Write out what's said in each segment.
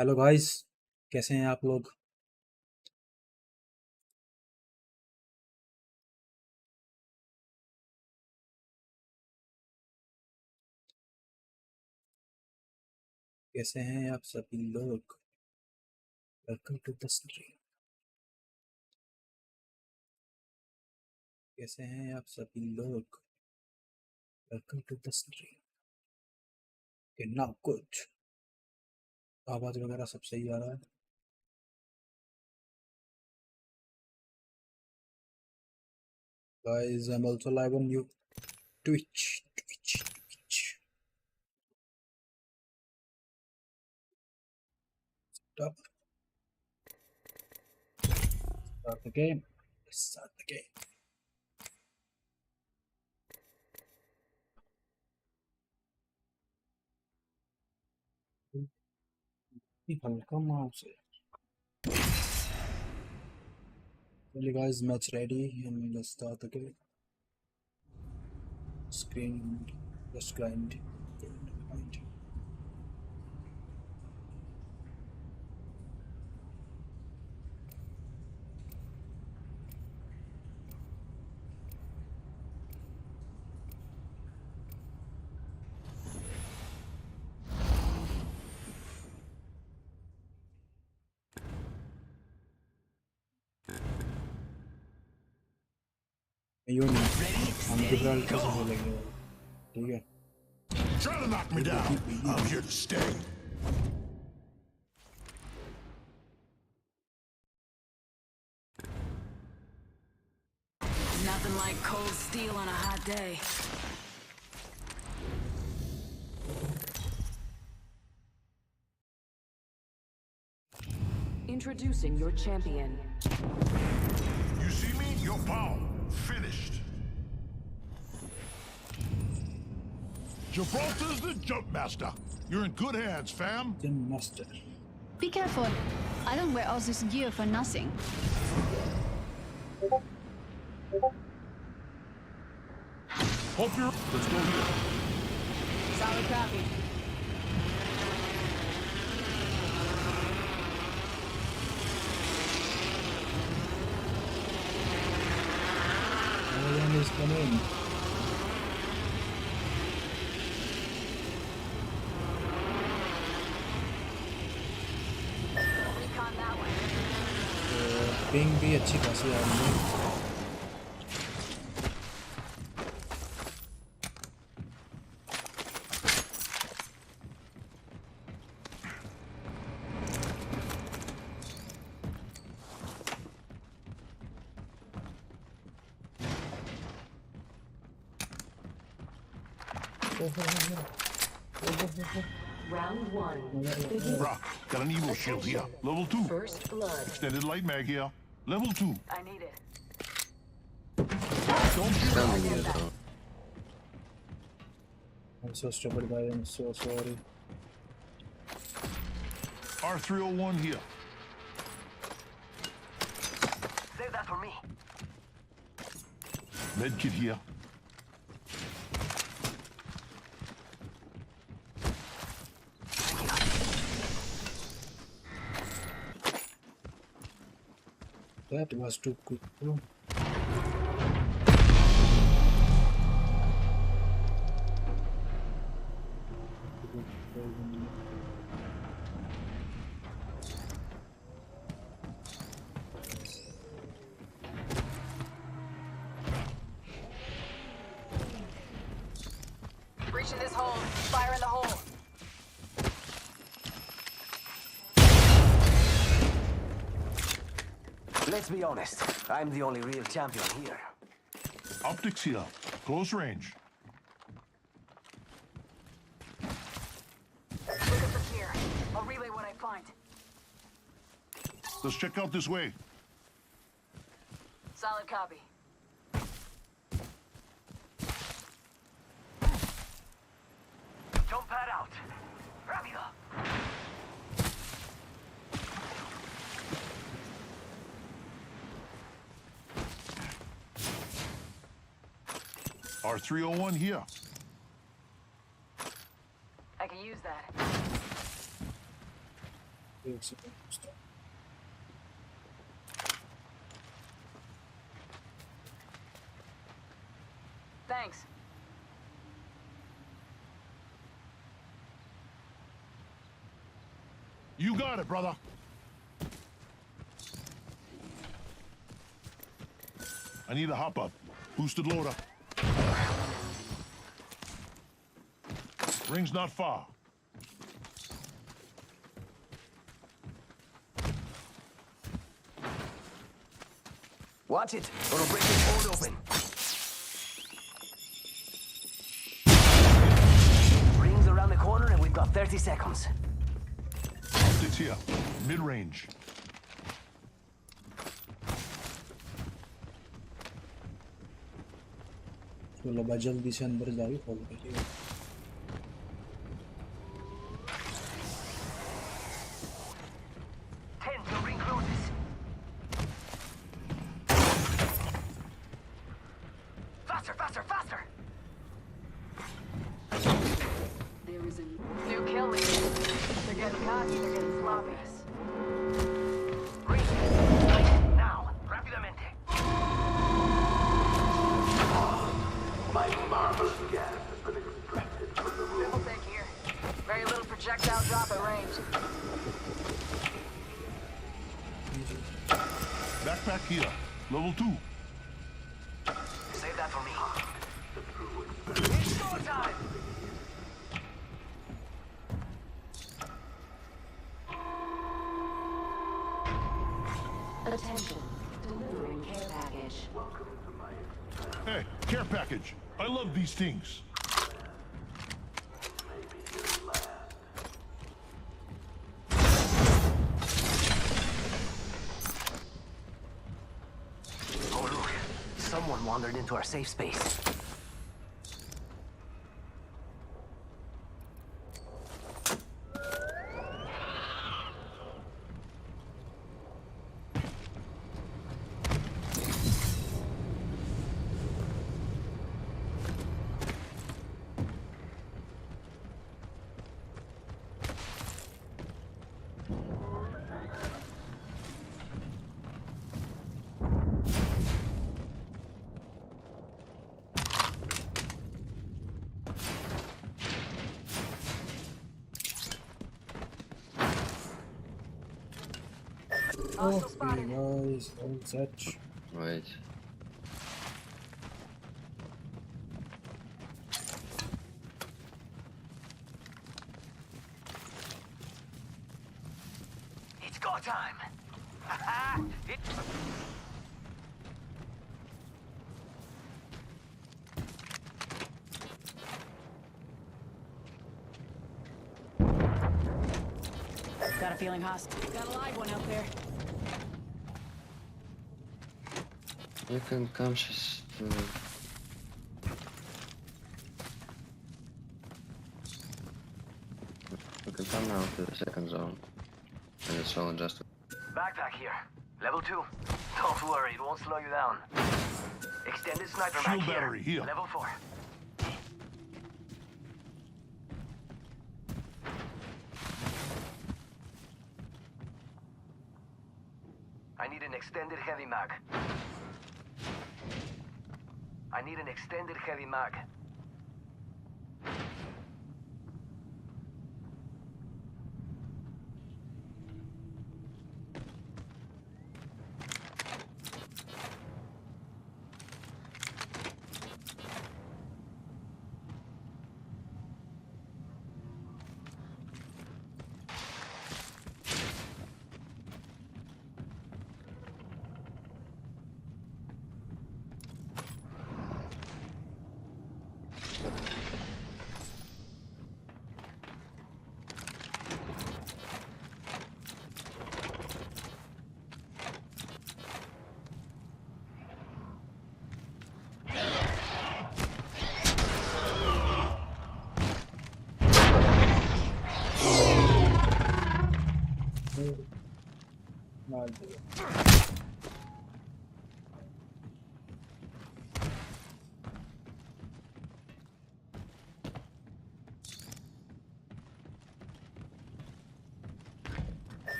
Hello guys, कैसे हैं आप लोग। कैसे हैं आप सभी लोग। Welcome to the stream. कैसे हैं आप सभी लोग। Welcome to the stream. के ना कुछ आवाज वगैरह सब सही आ रहा है। Guys, I am also live on you Twitch. Stop. Start the game. Start the game. हल्का माउस है। Well, guys, match ready and let's start the game. Screen just grind. You नहीं, हम गिब्राल्टर से बोलेंगे भाई, ठीक है। Try to knock me down. I'm here to stay. Nothing like cold steel on a hot day. Introducing your champion. You see me? Your power. Finished. Gibraltar's the jump master. You're in good hands, fam. The master. Be careful. I don't wear all this gear for nothing. Hope you're... Let's go here. Solid copy. Everyone is coming. Recon that one. Ping भी अच्छी खासी आ रही है। Round one. Bruh, got an Evo shield here. Level 2. First blood. Extended light mag here. Level 2. I need it. Don't shoot. I'm so stupid, guy. I'm so sorry. R301 here. Save that for me. Medkit here. That was too quick, bro. Breaching this hole. Fire in the hole. Let's be honest, I'm the only real champion here. Optics here. Close range. Looking for gear. I'll relay what I find. Let's check out this way. Solid copy. Jump pad out. Rápido. R301 here. I can use that. एक second पूछता हूँ। Thanks. You got it, brother. I need a hop up. Boosted loader. Ring's not far. Watch it. Gonna break this hold open. Rings around the corner and we've got 30 seconds. Optics here. Mid-range. चलो भाई जल्दी से अंदर जाओ खोल दीजिए। Ring closes. Faster, faster, faster! There is a new kill leader. They're getting cocky, they're getting sloppy. Ring. Now, rápidamente. My marvelous gas has been extracted from the room. We'll take here. Very little projectile drop at range. Backpack here. Level 2. Save that for me. It's go time! Attention. Delivering care package. Hey, care package. I love these things. Oh, look. Someone wandered into our safe space. Hostile spotted. guys, all set. Wait. It's go time! It's... Got a feeling hostile. Got a live one out there. You can come just... we can come now to the second zone. And it's all just... Backpack here. Level 2. Don't worry, it won't slow you down. Extended sniper Shield mag battery here. Level 4. I need an extended heavy mag. I need an extended heavy mag. मार दिया।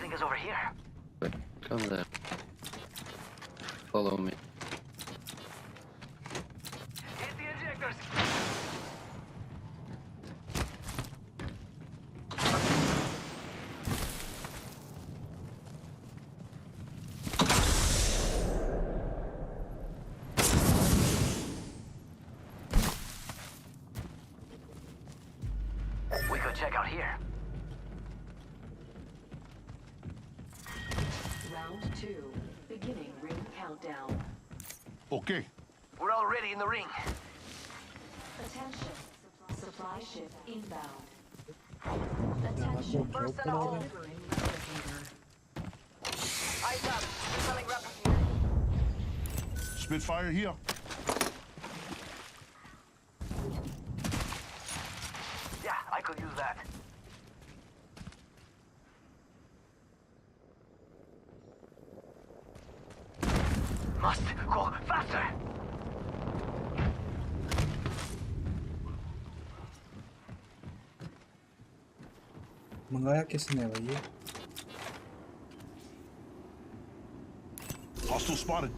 think it's over here. But come there. Follow me. Hit the injectors. We could check out here. Round 2. Beginning ring countdown. Okay. We're already in the ring. Attention. Supply ship inbound. यहाँ Attention. को drop करा दे Delivering replicator. Eyes up. Incoming replicator. Spitfire here. Yeah, I could use that. Must go faster. मंगाया किसने भाई ये Hostile spotted.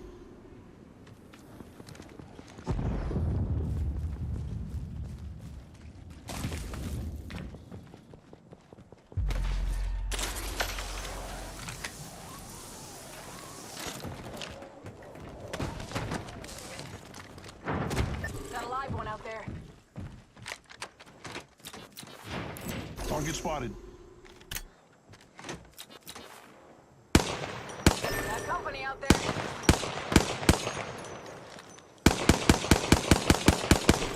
Got a live one out there. Target spotted. Got company out there.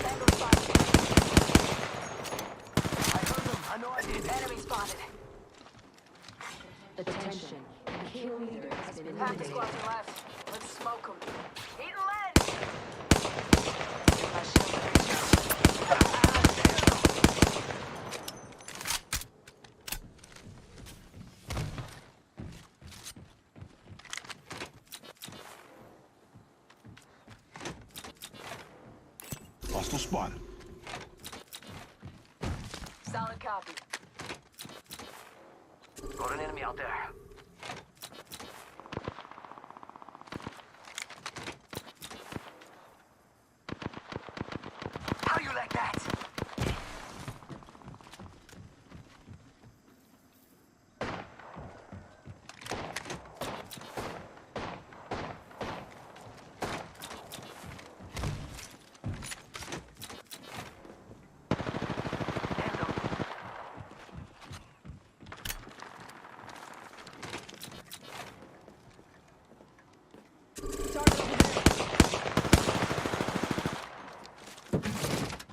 Tango spotted. I heard them. I know I did. Enemy spotted. Attention. Kill leader has been Half the eliminated. squad's left. Let's smoke them. Eat lead! Hostile spotted. Solid copy. Got an enemy out there. How you like that? End 'em.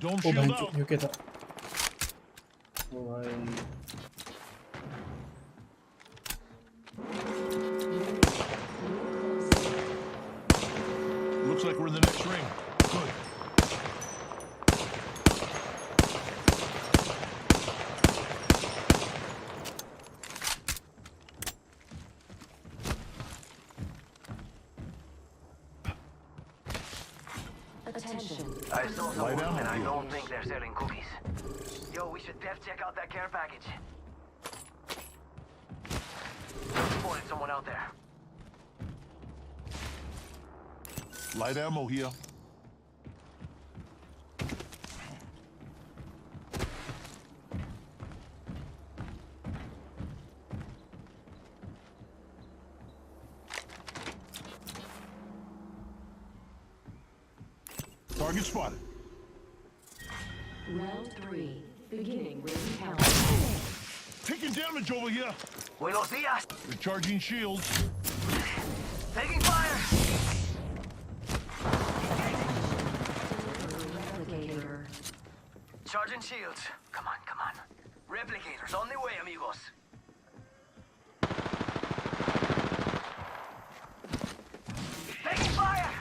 Dome ओ shield भाई out. यूके था ओ भाई Looks like we're in the next ring. Good. Attention. I saw Light someone, ammo and I here. don't think they're selling cookies. Yo, we should def check out that care package. Spotted someone out there. Light ammo here. Target spotted. Round 3. Beginning ring countdown. Taking damage over here. Buenos dias. Recharging shields. Taking fire. Replicator. Charging shields. Come on, come on. Replicators on the way, amigos. Taking fire.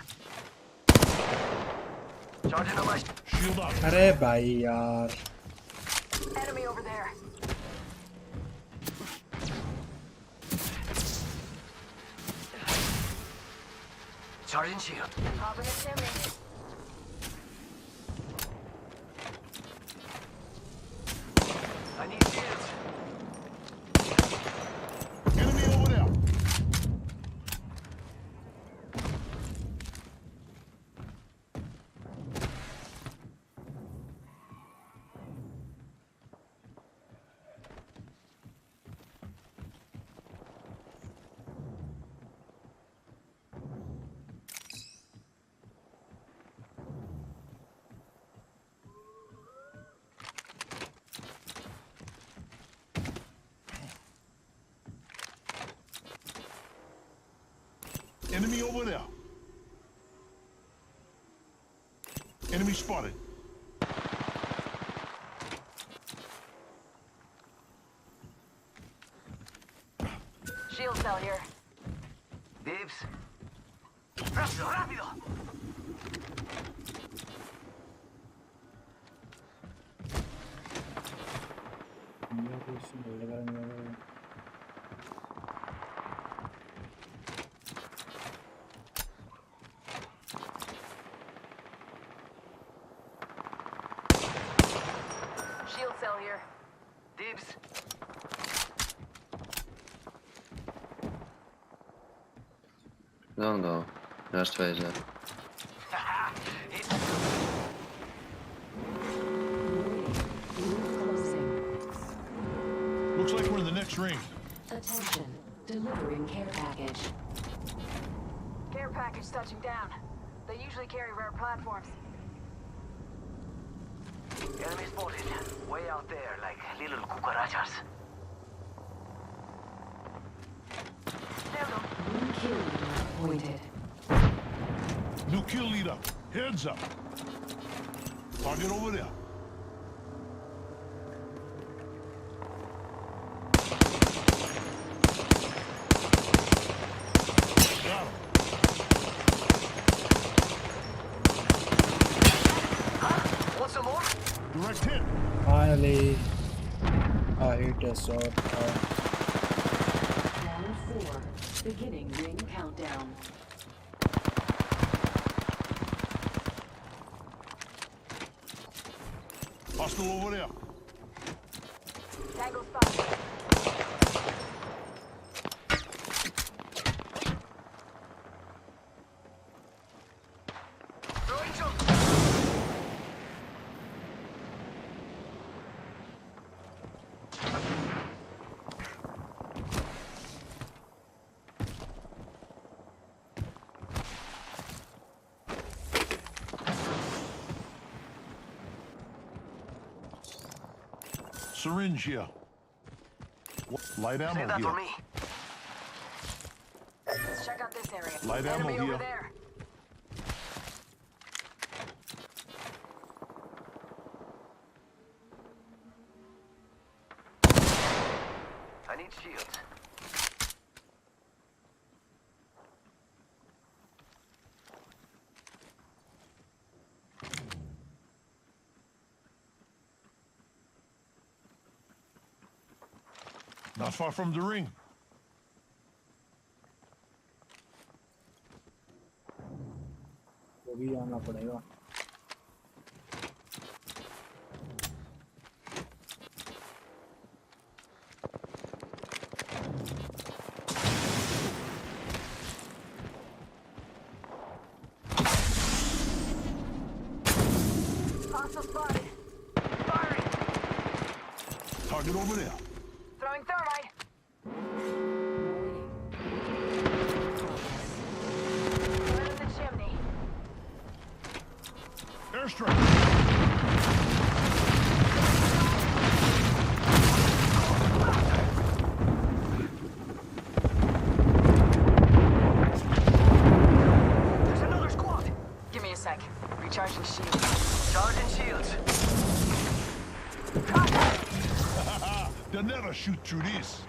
Charging on my Shield up. अरे भाई यार Enemy over there. charging shield. Popping a chimney. I need shields. Enemy Enemy over there. Enemy spotted. Shield cell here. Dibs. Rápido, rápido. Shield cell here. Dibs. Don't go. Just face it. Closing. Looks like we're in the next ring. Attention. Delivering care package. Care package touching down. They usually carry rare platforms. Enemy spotted. Way out there, like little cucarachas. Nailed them. New kill leader appointed. New kill leader. Heads up. Target over there. Got him. Want some more? Direct hit. Finally, I hit a shot. Round 4. Beginning ring countdown. Hostile over there. Tango spot. Throwing some. Syringe here. Light ammo Save that here. for me. Let's check out this area. Light ammo Enemy here. over there. I need shields. Not far from the ring. वो भी आना पड़ेगा. Hostile spotted. Firing. Target over there. Throwing thermite. Right in the chimney. Airstrike. There's another squad. Give me a sec. Recharging shield. Charging shields. They'll never shoot through this.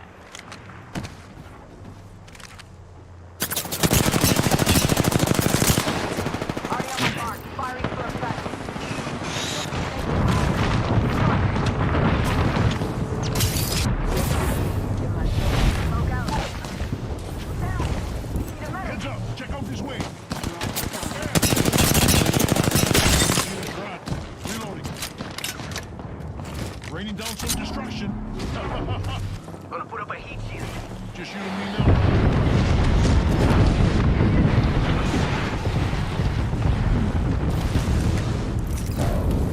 Already on my mark. Firing for effect. Smoke out. Down. Need a medic. Heads up. Check out this way. Reloading. Raining down some destruction. Gonna put up a heat shield. Just you and me now.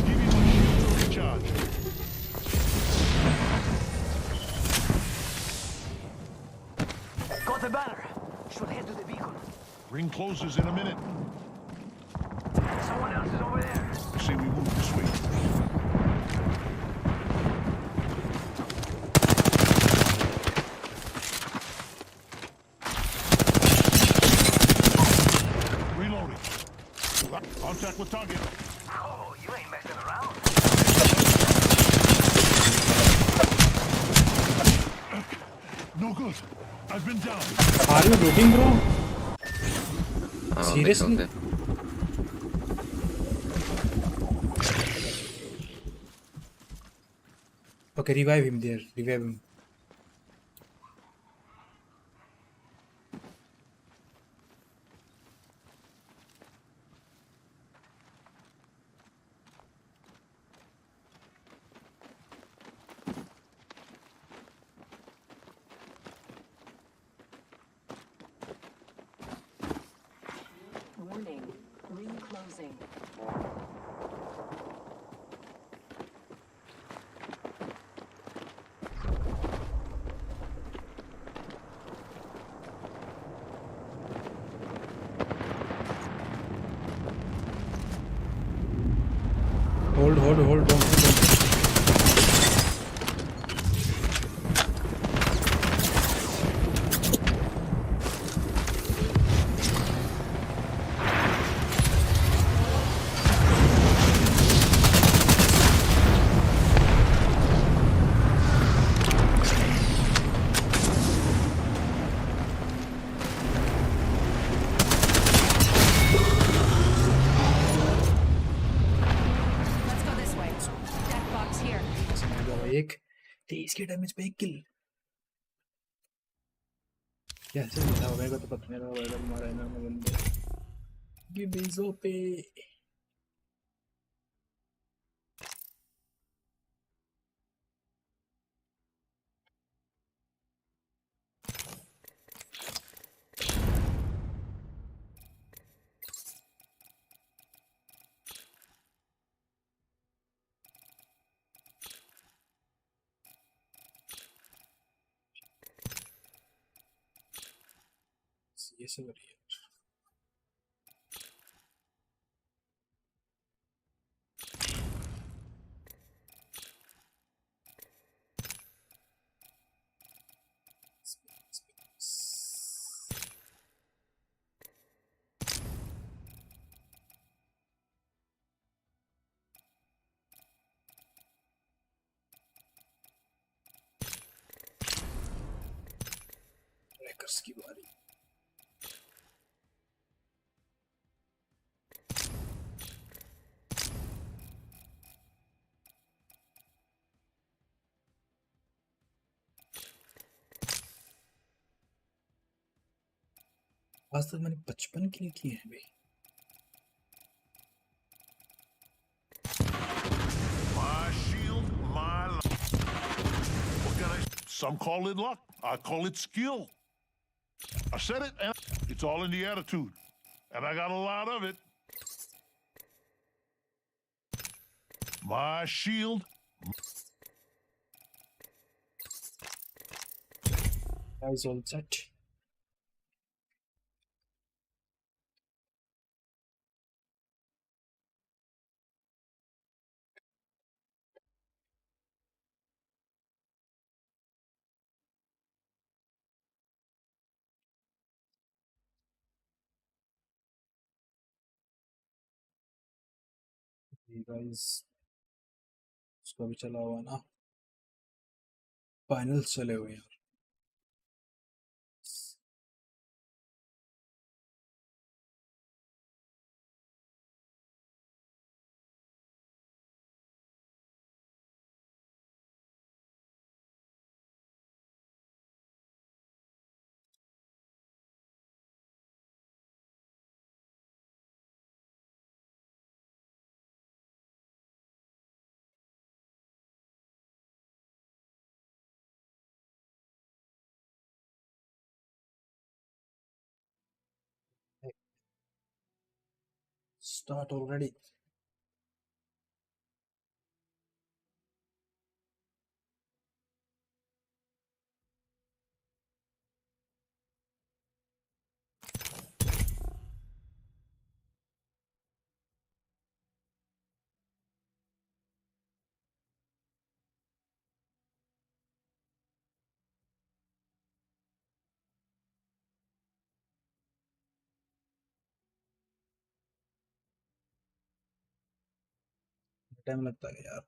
Give me my shield to recharge. Got the banner. Should head to the beacon. Ring closes in a minute. Someone else is over there. Say we move this way. been down. Are you looting, bro? Oh, they Seriously? killed it. Okay, revive him there. Revive him. Warning. Ring closing. Hold, hold, hold. Don't. Let's go this way. Death box here. समझ गया भाई एक 23 के damage पे एक किल कैसे मिला मेरे को तो पता नहीं लगा भाई मारा इन्होंने बंदे ये बेजो पे ये सब हो रही है हैकर्स की बारी आज तक मैंने 55 किल किए हैं भाई My shield, my life. What can I? Some call it luck. I call it skill. I said it, and it's all in the attitude, and I got a lot of it. My shield. guys all set ये guys उसका भी चला हुआ ना finals चले हुए हैं start already time लगता है यार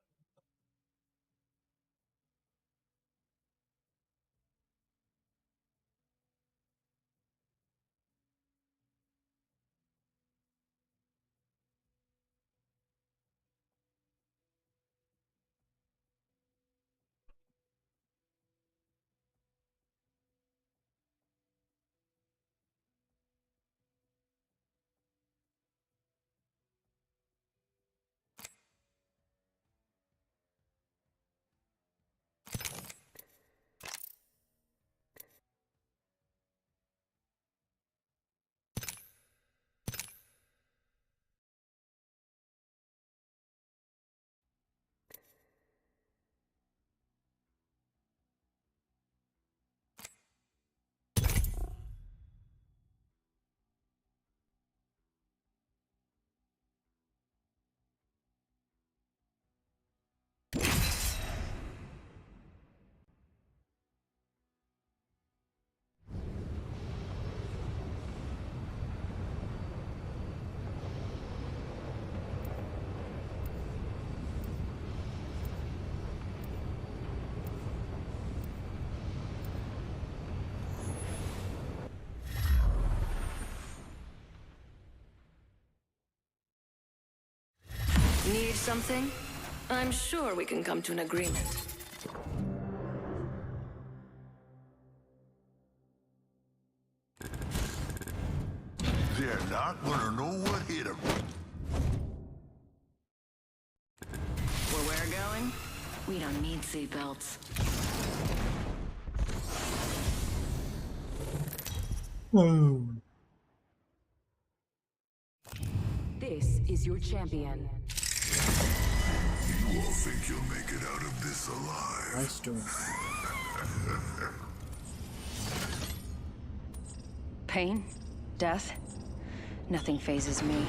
something? I'm sure we can come to an agreement. They're not gonna know what hit them. Where we're going, we don't need seatbelts. This is your champion. You all think you'll make it out of this alive? Nice doing. Pain? Death? Nothing phases me.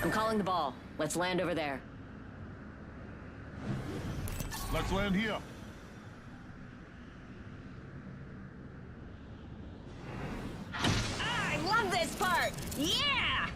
I'm calling the ball. Let's land over there. Let's land here. I love this part! Yeah!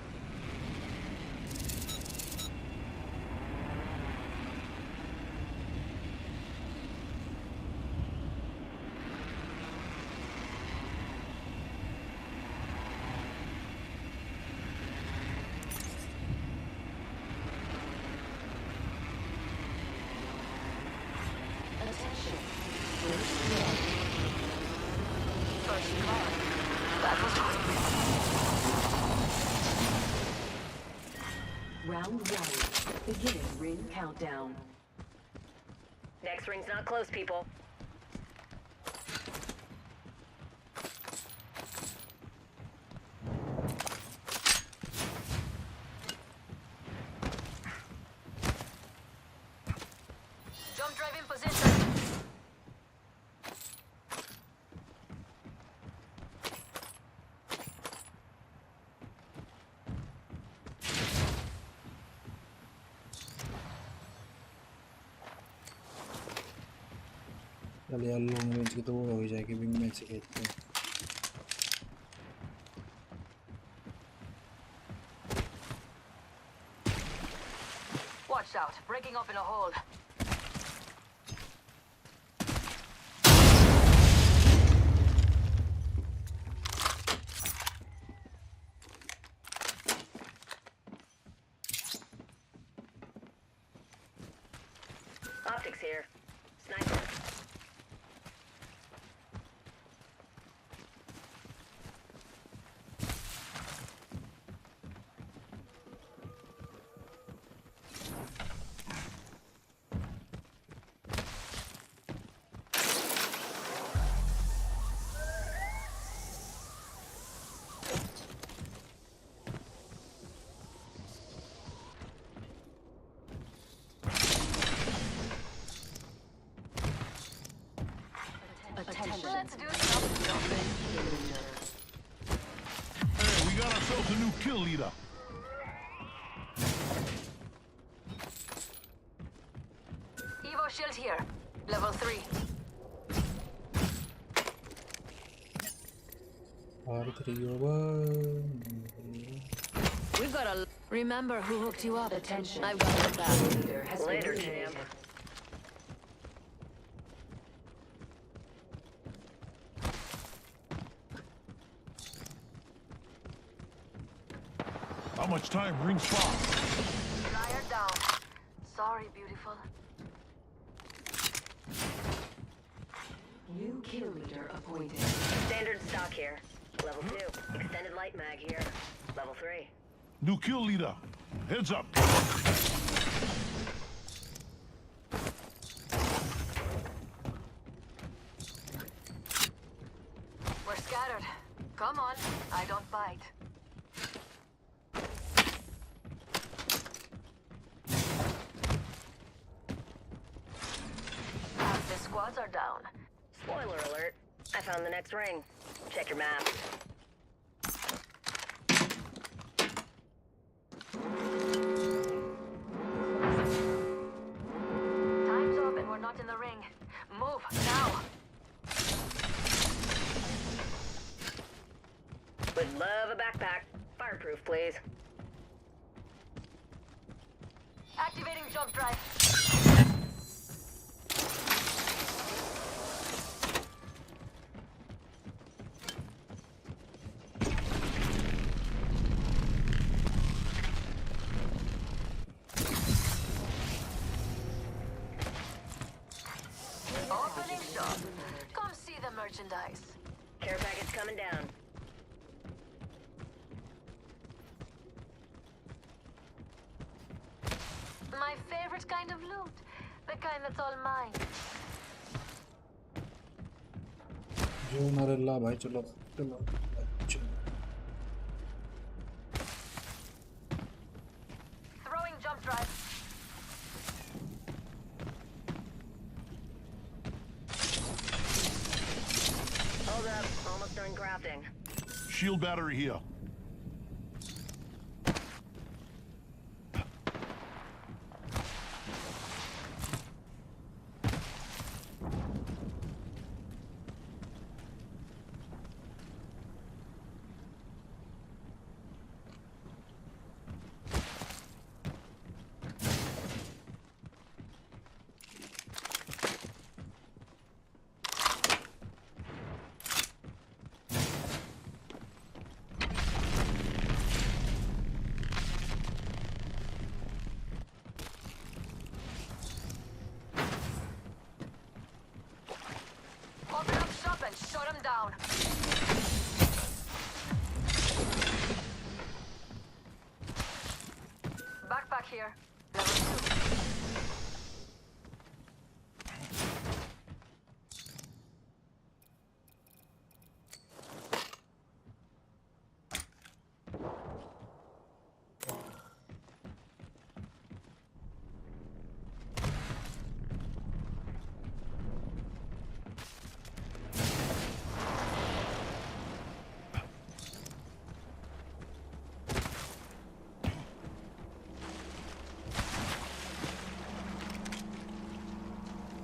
Round one. Beginning ring countdown. Next ring's not close, people. Jump drive in position. चल यार long range की तो वो हो जाएगी wing man से खेलते हैं Watch out. Breaking up in a hole. Optics here. Sniper. Let's do something. Hey, we got ourselves a new kill leader. Evo shield here. Level 3. R3 over We've got a... Remember who hooked you up. Attention. I've got your back. Leader has Later, been champ. eliminated. How much time? Rings far. Flyer down. Sorry, beautiful. New kill leader appointed. Standard stock here. Level 2. Extended light mag here. Level 3. New kill leader. Heads up. We're scattered. Come on. I don't bite. Half the squads are down. Spoiler alert. I found the next ring. Check your map. Time's up and we're not in the ring. Move, now. Would love a backpack. Fireproof, please. Activating jump drive. the merchandise. Care package coming down. My favorite kind of loot. The kind that's all mine. जो नरेला भाई चलो चलो चलो Throwing jump drive. Hold up. Almost done crafting. Shield battery here. Open up shop and shut them down. Backpack here. Level 2.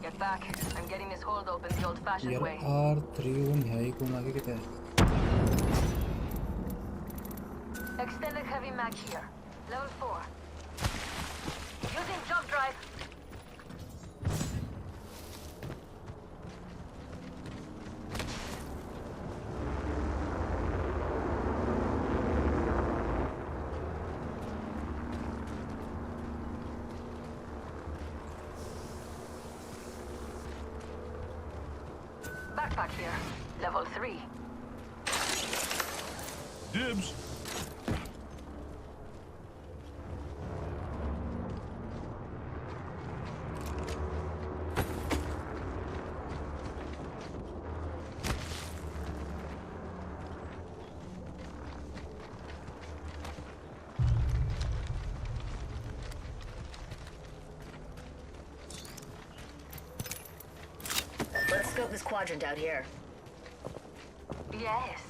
Get back. I'm getting this hold open the old-fashioned यार way. R31 है ही कौन आगे कितना है Extended heavy mag here. Level 4. Using jump drive. Backpack here. Level 3. Dibs. Let's scope this quadrant out here. Yes.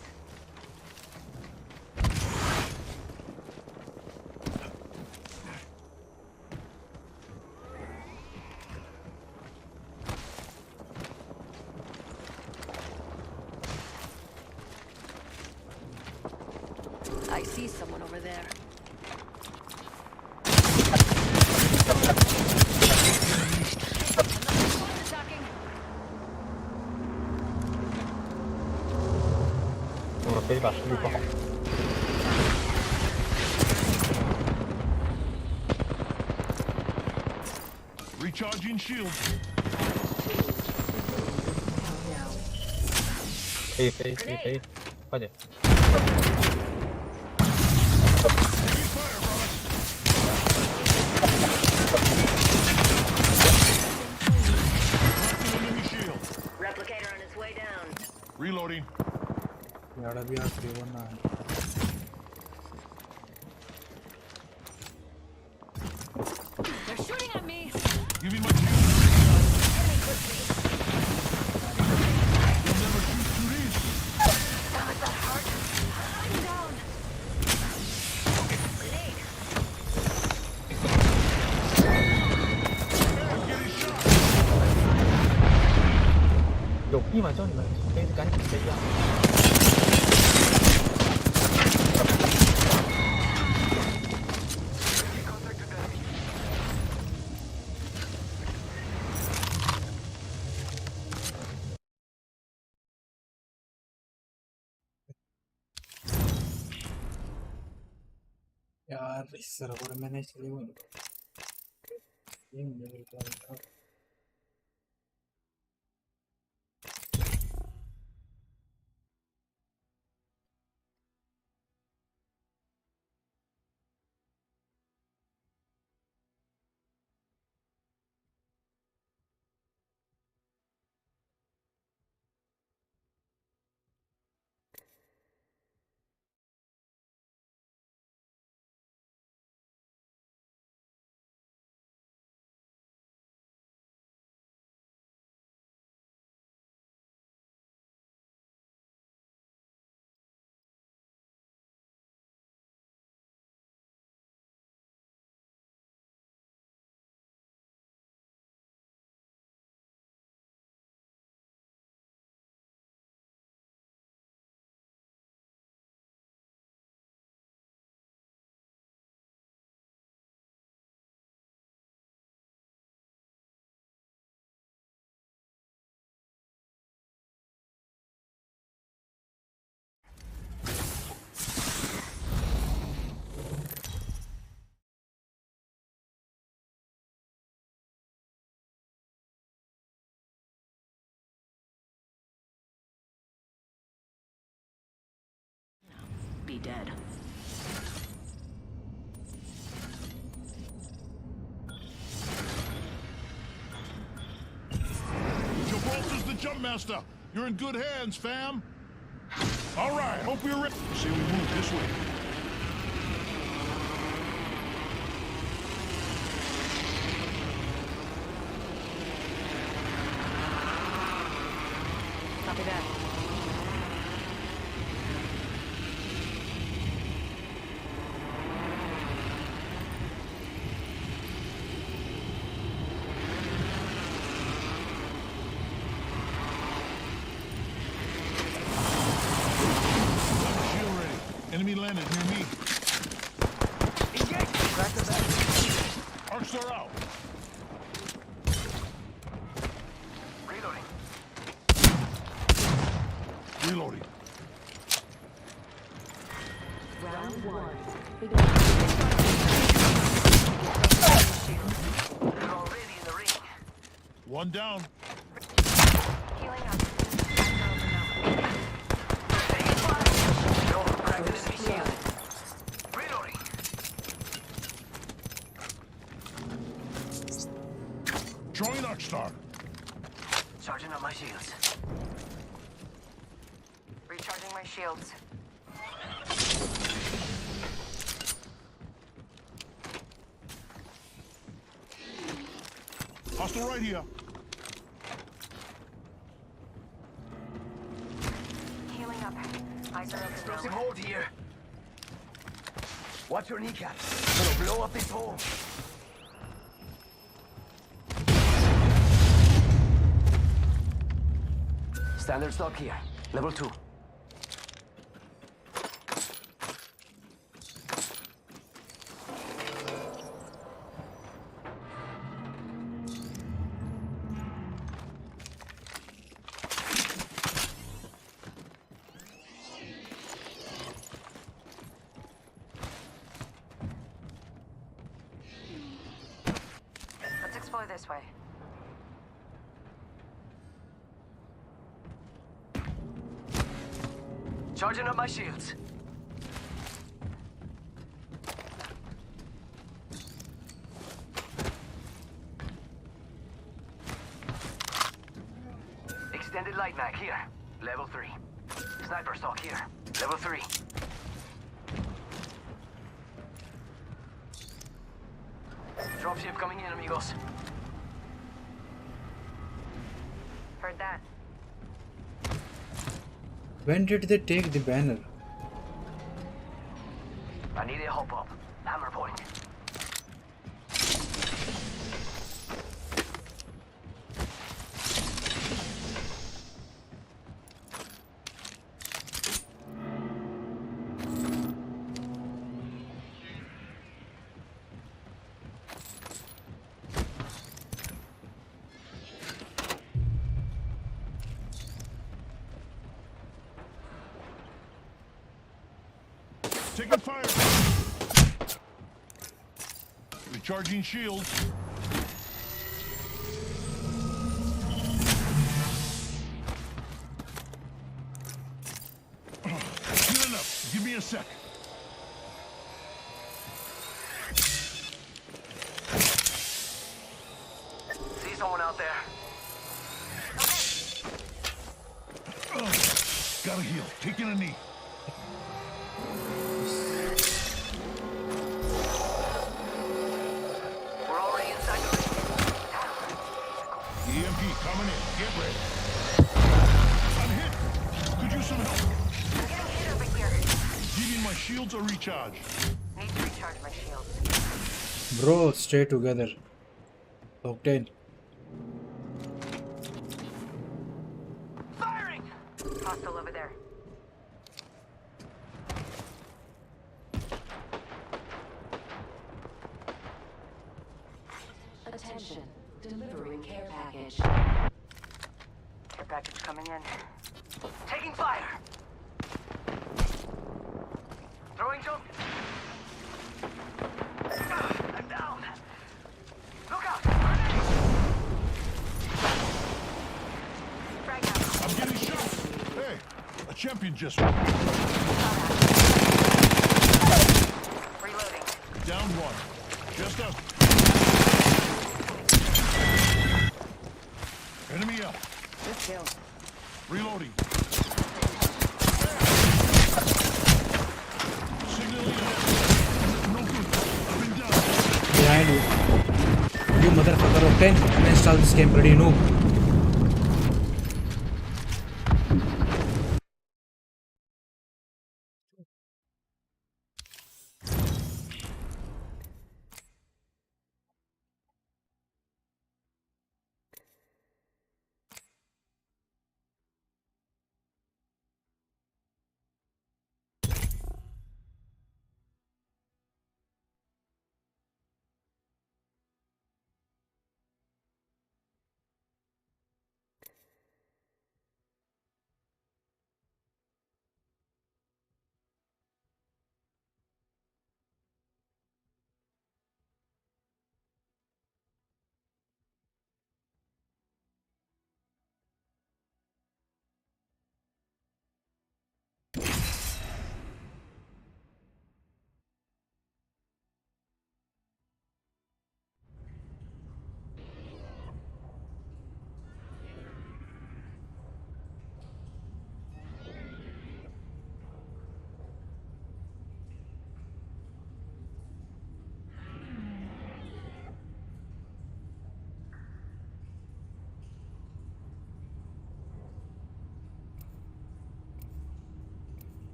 I see someone over there. Attacking. Recharging shield. 可以，快点。 Heavy fire, brother. Cracking enemy shield. Replicator on its way down. Reloading. यार अभी R31 ना है They're shooting at me. Give me my shield. You'll never shoot through this. Damn it, that hurt. I'm down. Grenade. I'm getting shot. 有密码叫你们飞，赶紧飞呀！ यार इस server में नहीं चले हुए ये मुझे क्या already dead. Gibraltar's the jump master. You're in good hands, fam. All right, hope you're ready. See, we move this way. Copy that. Shield ready. Enemy landed near me. Engage! Crack the back. Arcs are out. Reloading. Reloading. Round 1. They're already in the ring. One down. Healing up. Taking fire. No, practice enemy shield. Reloading. Drawing Arcstar. Charging up my shields. Recharging my shields. Hostile right here. Healing up. Eyes are open Explosive now. hold here. Watch your kneecaps. Gonna blow up this hole. Standard stock here. Level 2. Let's explore this way. Charging up my shields. Extended light mag here. Level 3. Sniper stock here. Level 3. Dropship coming in, amigos. Heard that. When did they take the banner? I need a hop up. Hammer point. Taking fire. Recharging shields. Healing up. Give me a sec. See someone out there? Gotta heal. Taking a knee. We're already inside the ring. EMP coming in. Get ready. I'm hit. Could use some help. I'm getting hit over here. Giving my shields a recharge. Need to recharge my shields. Bro, stay together. Octane. Firing! Hostile over there. Attention, delivering care package. Care package coming in. Taking fire! Throwing jump! I'm down! Look out! Grenade! Frag out. I'm getting shot. Hey, a champion just won. Got out. Down one. Just up. Enemy up. Good kill. Reloading. Signaling ahead. No good. I've been down. Behind you. You motherfucker, okay? Uninstall this game, bloody noob.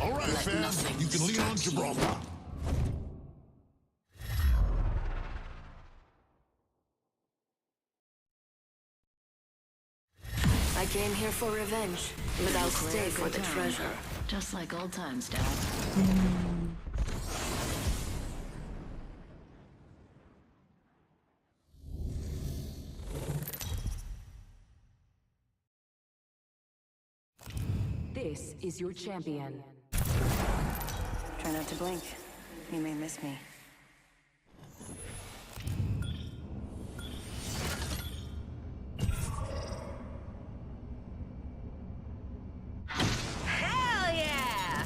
All right, fam. You can lean on Gibraltar. I came here for revenge, but I'll stay for the treasure. Just like old times, Dad. This is your champion. Try not to blink. You may miss me. Hell yeah!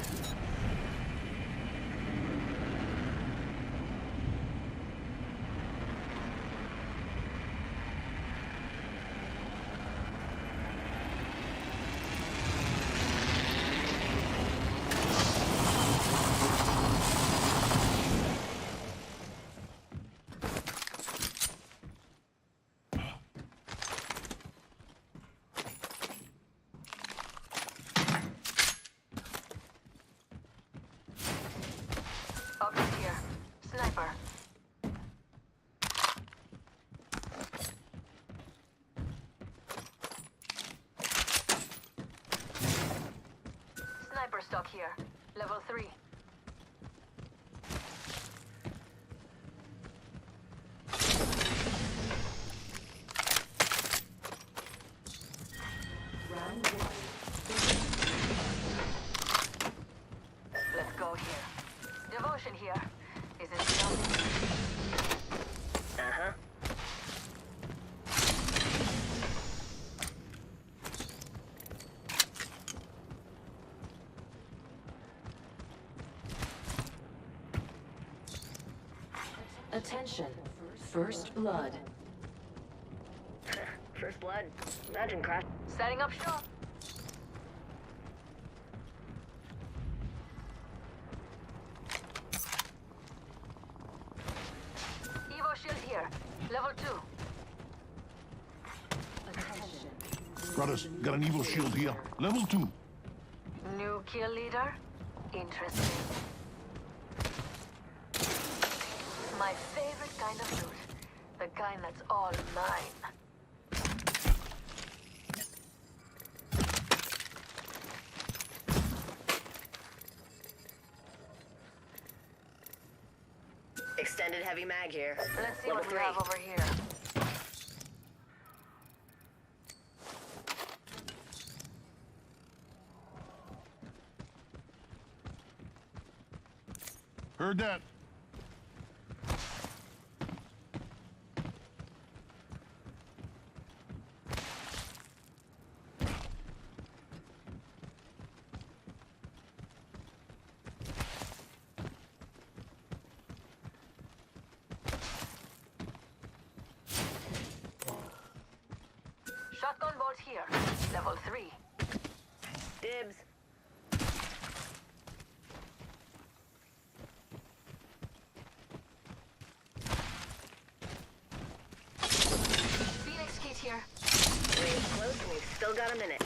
Object here. Sniper. Sniper stock here. Level 3. Let's go here. Devotion here. Is it still? Uh-huh. Attention. First blood. First blood. Imagine crash. Setting up shop. Evo shield here. Level 2. Brothers, got an evil shield here. Level 2. New kill leader? Interesting. My favorite kind of loot. The kind that's all mine. Extended heavy mag here. Let's see Level what 3. we have over here. Heard that. here. Level 3. Dibs. Phoenix kit here. Ring's close and we've still got a minute.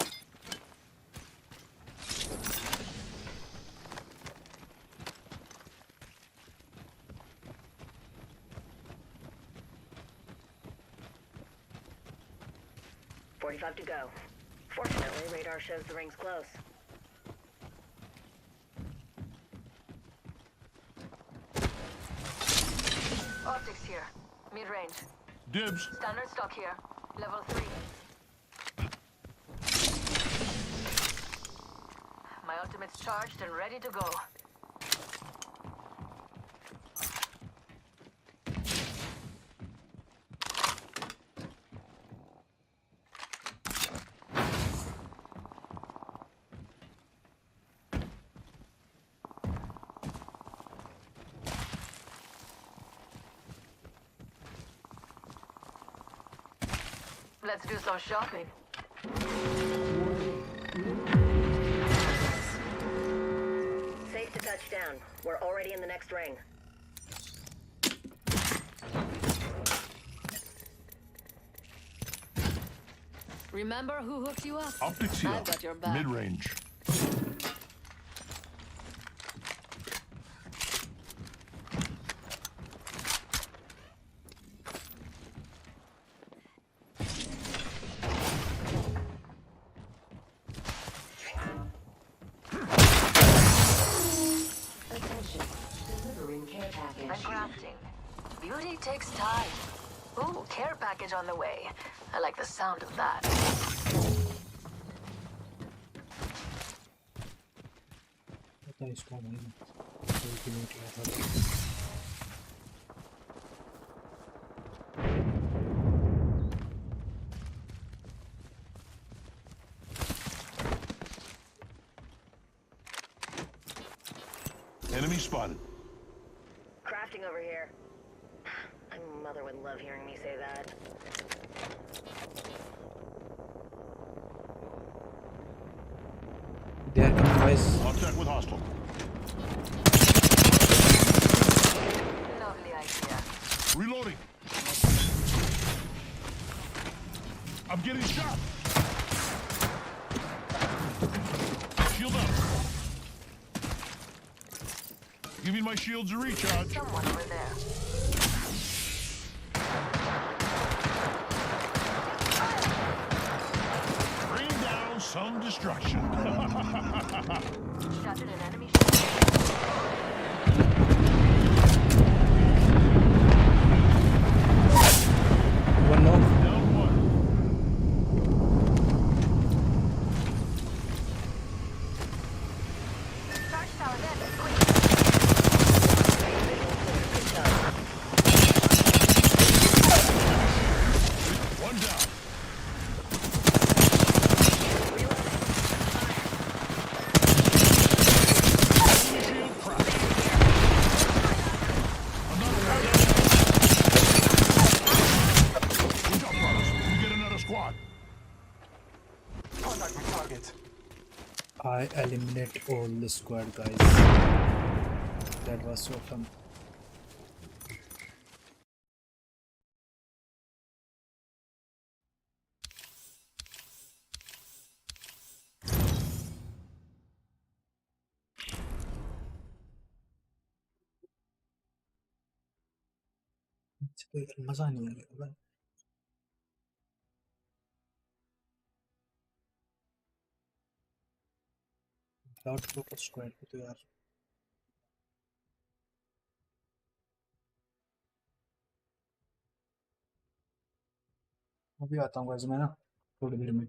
.45 to go. Fortunately, radar shows the ring's close. Optics here. Mid-range. Dibs. Standard stock here. Level 3. My ultimate's charged and ready to go. Let's do some shopping. Safe to touch down. We're already in the next ring. Remember who hooked you up? Optics here. I've got your back. Mid-range. Attention. Delivering care I'm package. crafting. Beauty takes time. Ooh, care package on the way. I like the sound of that. पता है इसको भाई कोई भी नहीं किया था Enemy spotted. Crafting over here. My mother would love hearing me say that. they are coming guys Contact with hostile. Lovely idea. Reloading. I'm getting shot. Shield up. Give me my shields to recharge. Someone over there. Bring down some destruction. Shattered an enemy. one knock Down one. Charge tower dead. Quick. One down. Shield cracked. Another one. Good job, brothers. We get another squad. Contact with target. I eliminate all the squad guys that was so fun कोई मजा नहीं आएगा भाई dot proper squad पे तो यार अभी आता हूँ गाइस मैं ना थोड़ी देर में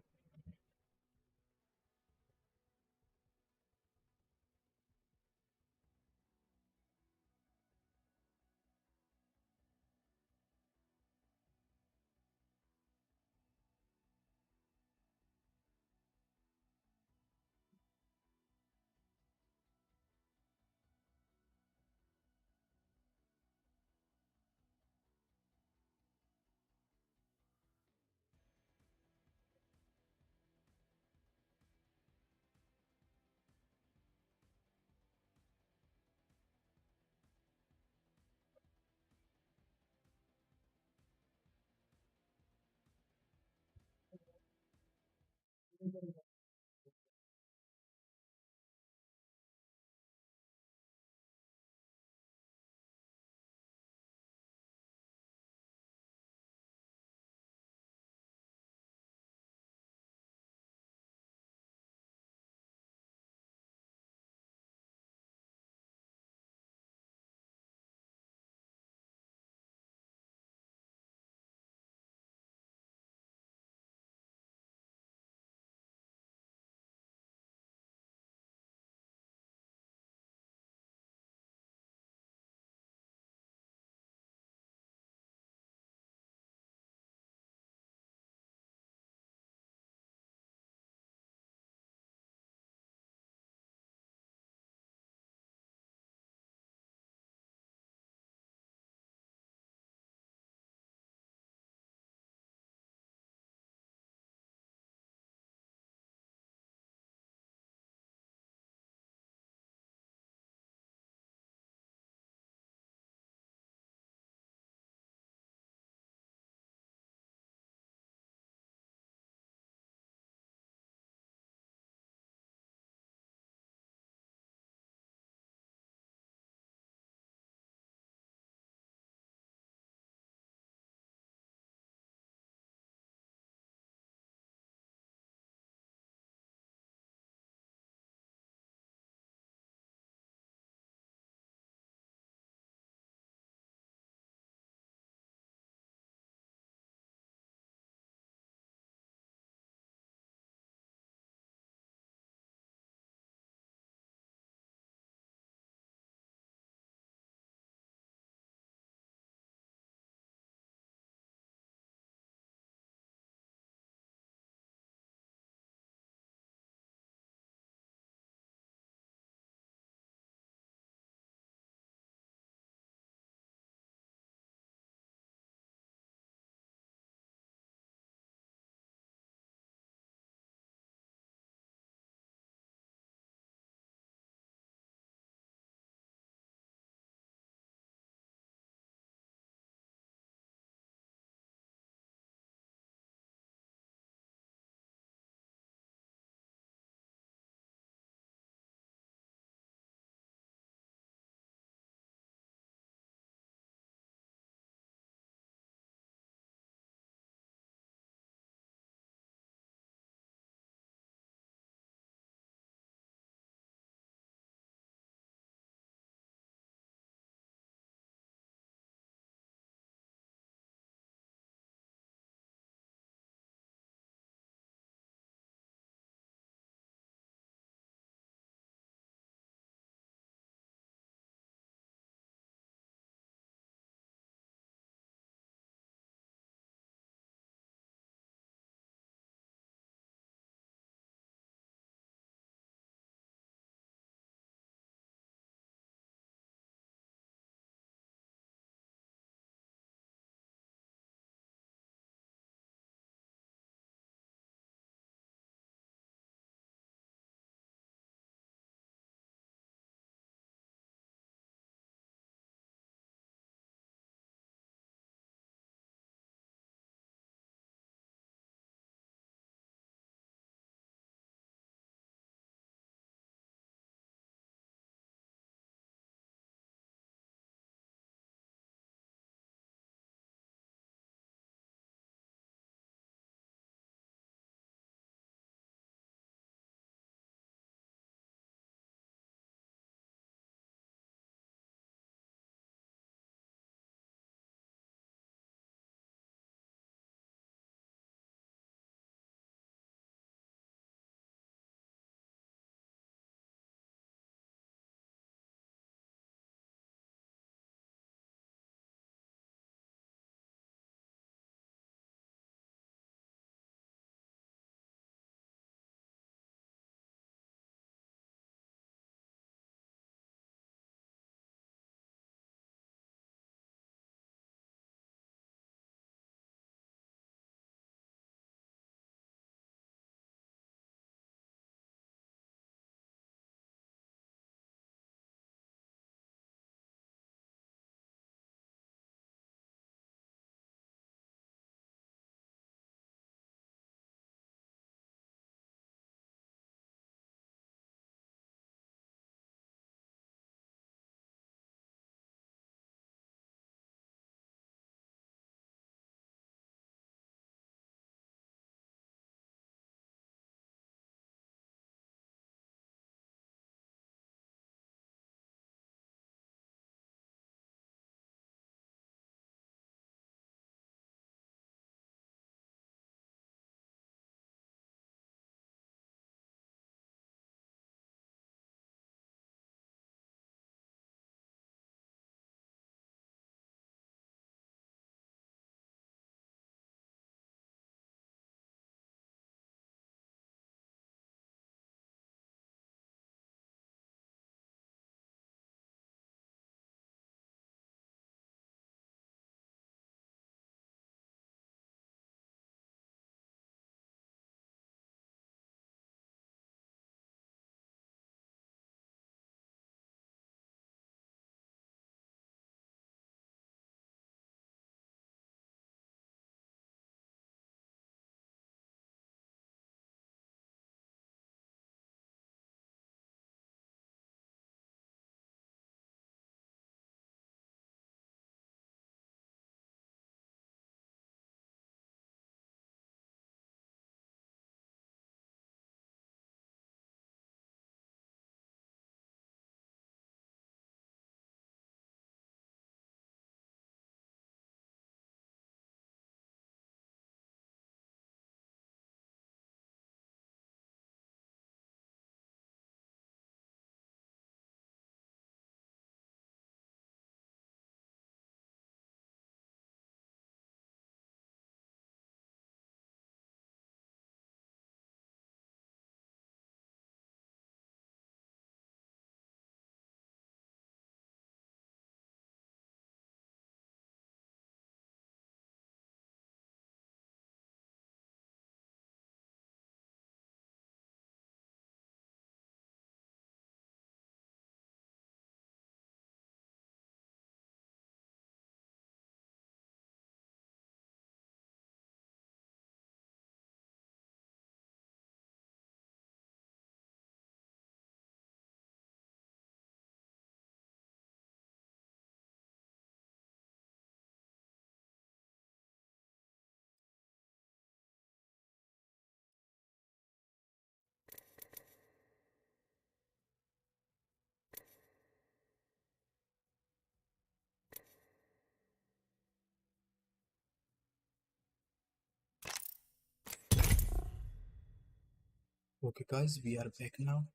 Okay, guys, we are back now.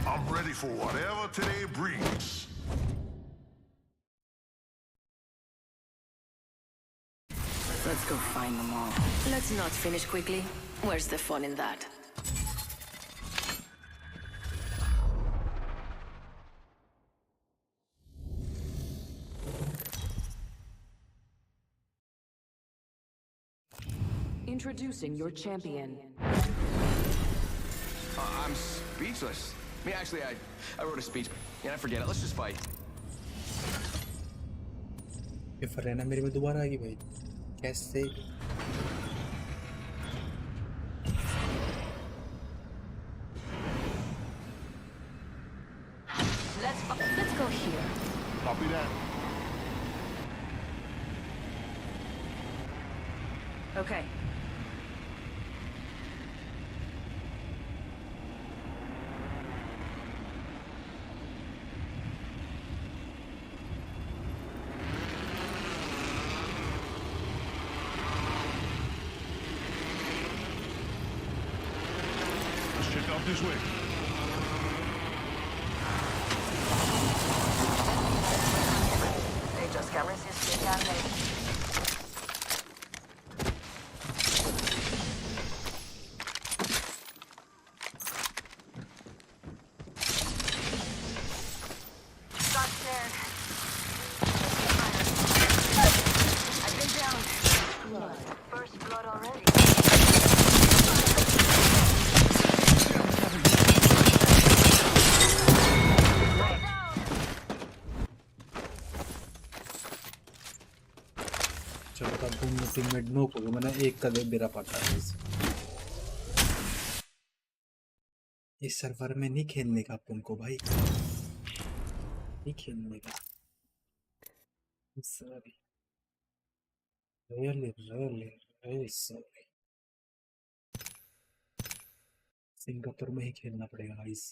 I'm ready for whatever today brings. Let's go find them all. Let's not finish quickly. Where's the fun in that? Introducing your champion. I'm speechless. I mean, actually, I wrote a speech. Yeah, I forget it. Let's just fight. ये फरेना मेरे में दोबारा आ गई भाई कैसे Let's go here. Copy that. Okay. Let's check out this way. They just can't resist me, can they? Got scared. I've been down. First blood already. चलो तब तुम टीममेट नो को मैंने एक कदम मेरा पटा है इस सर्वर में नहीं खेलने का तुमको भाई नहीं खेलने का सॉरी रियली सॉरी सिंगापुर में ही खेलना पड़ेगा गाइस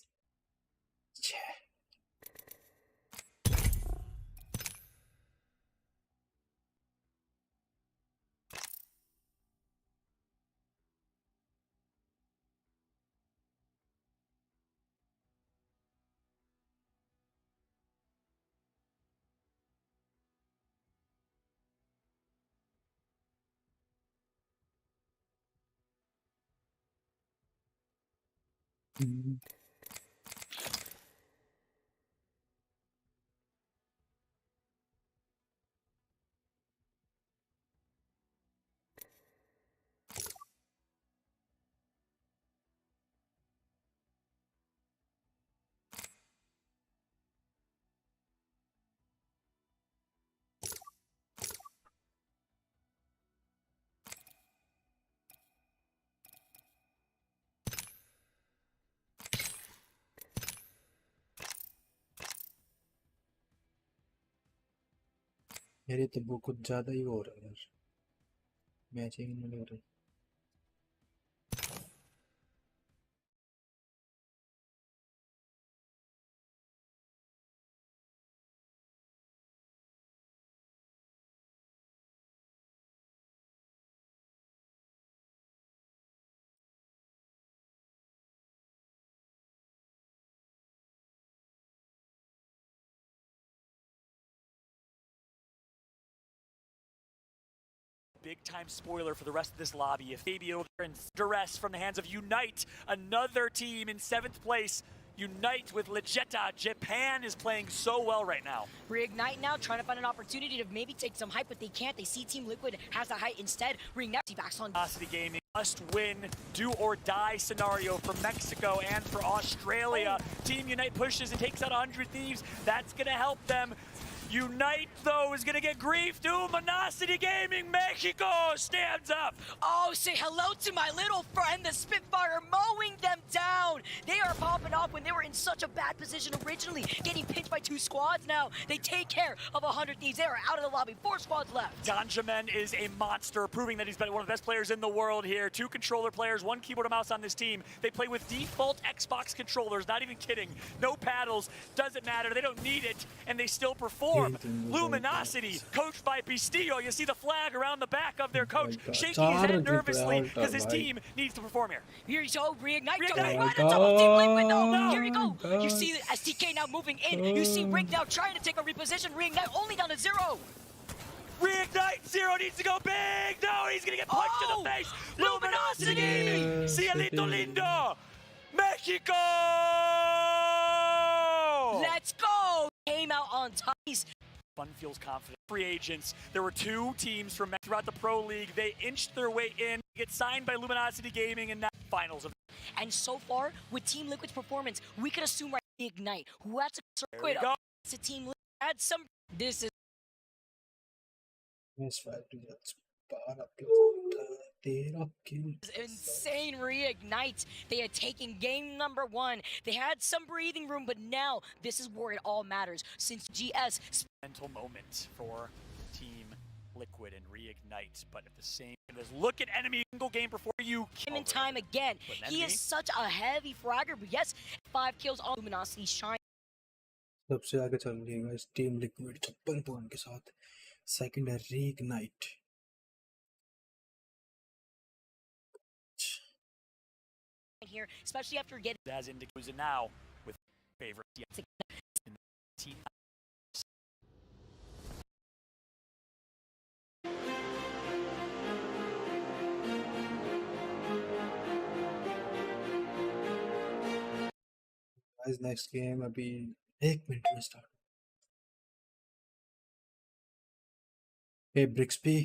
मेरे तो वो कुछ ज़्यादा ही हो रहा है यार मैचिंग नहीं हो रही Big time spoiler for the rest of this lobby. If maybe over there in duress from the hands of Unite, another team in 7th place. Unite with Legetta. Japan is playing so well right now. Reignite now, trying to find an opportunity to maybe take some height, but they can't. They see Team Liquid has the height instead. Reignite backs on. Velocity Gaming must win, do or die scenario for Mexico and for Australia. Team Unite pushes and takes out 100 Thieves. That's gonna help them. Unite, though, is going to get griefed. Luminosity Gaming Mexico stands up. Oh, say hello to my little friend, the Spitfire, mowing them down. They are popping off when they were in such a bad position originally, getting pinched by 2 squads. Now they take care of 100 Thieves. They are out of the lobby. 4 squads left. Ganjamin is a monster, proving that he's been one of the best players in the world here. 2 controller players, 1 keyboard and mouse on this team. They play with default Xbox controllers, not even kidding. No paddles, doesn't matter. They don't need it, and they still perform. Luminosity, coached by Pistillo. You see the flag around the back of their coach, shaking his head nervously because his team needs to perform here. Here you go, reignite. Reignite. Right on top of Team Liquid, though. Here you go. You see STK now moving in. You see Rick now trying to take a reposition. Reignite only down to 0. Reignite, 0 needs to go big. No, he's going to get punched in the face. Luminosity Gaming. Cielito Lindo. Mexico. Let's go. Came out on top. Fun feels confident. Free agents. There were 2 teams from throughout the Pro League. They inched their way in, get signed by Luminosity Gaming, and now finals of. And so far, with Team Liquid's performance, we could assume right Ignite, who had to There we go. to Team Liquid, had some. This is insane reignite. They had taken game number 1. They had some breathing room, but now this is where it all matters. Since GS mental moment for Team Liquid and reignite, but at the same time, look at enemy single game before you him in time again. He is such a heavy fragger, but yes, 5 kills on Luminosity shine. सबसे आगे चल रही है guys team liquid 56 point के साथ second है reignite here, especially after getting as indicated now with favorite in the team. Guys next game अभी 1 minute में स्टार्ट हे ब्रिक्सपी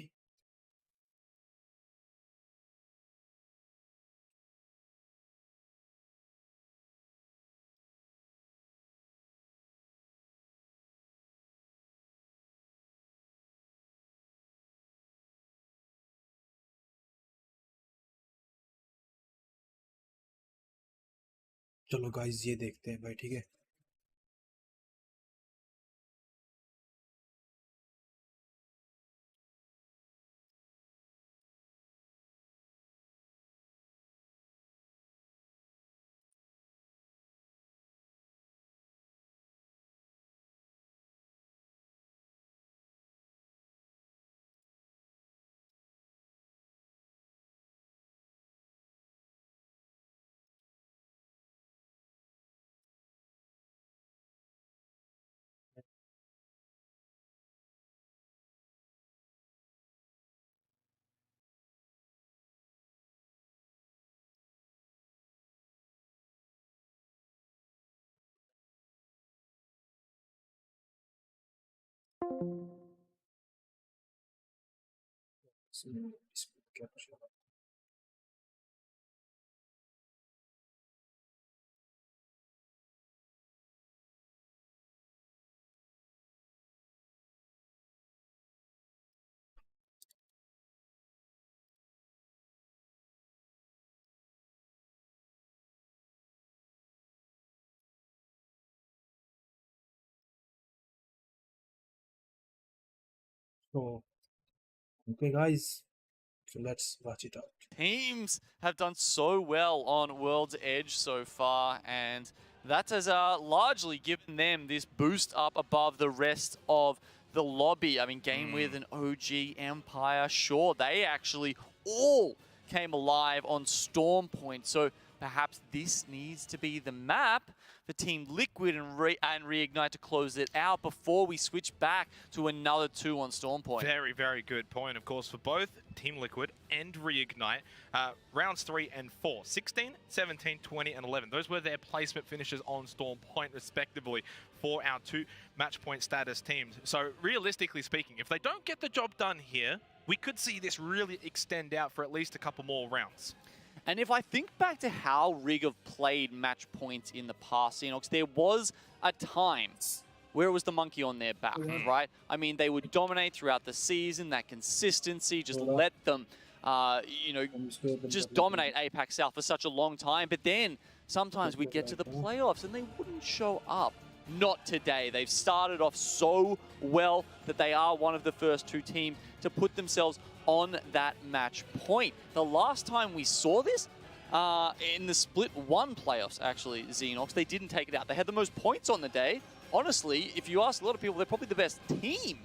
चलो गाइस ये देखते हैं भाई ठीक है So, okay, guys. So let's watch it out. Teams have done so well on World's Edge so far, and that has largely given them this boost up above the rest of the lobby. I mean, game with an OG Empire, sure, they actually all came alive on Storm Point, so perhaps this needs to be the map for Team Liquid and Reignite to close it out before we switch back to another 2 on Storm Point. Very, very good point, of course, for both Team Liquid and Reignite. Rounds 3 and 4, 16, 17, 20, and 11. Those were their placement finishes on Storm Point, respectively, for our 2 match point status teams. So, realistically speaking, if they don't get the job done here, we could see this really extend out for at least a couple more rounds. And if I think back to how Rig have played match points in the past, Enox, there was a time where it was the monkey on their back, right? I mean, they would dominate throughout the season, that consistency, just let them, you know, just dominate APAC South for such a long time. But then sometimes we'd get to the playoffs and they wouldn't show up. Not today. They've started off so well that they are one of the first 2 teams to put themselves on that match point. The last time we saw this, in the Split 1 playoffs, actually, Xenox, they didn't take it out. They had the most points on the day. Honestly, if you ask a lot of people, they're probably the best team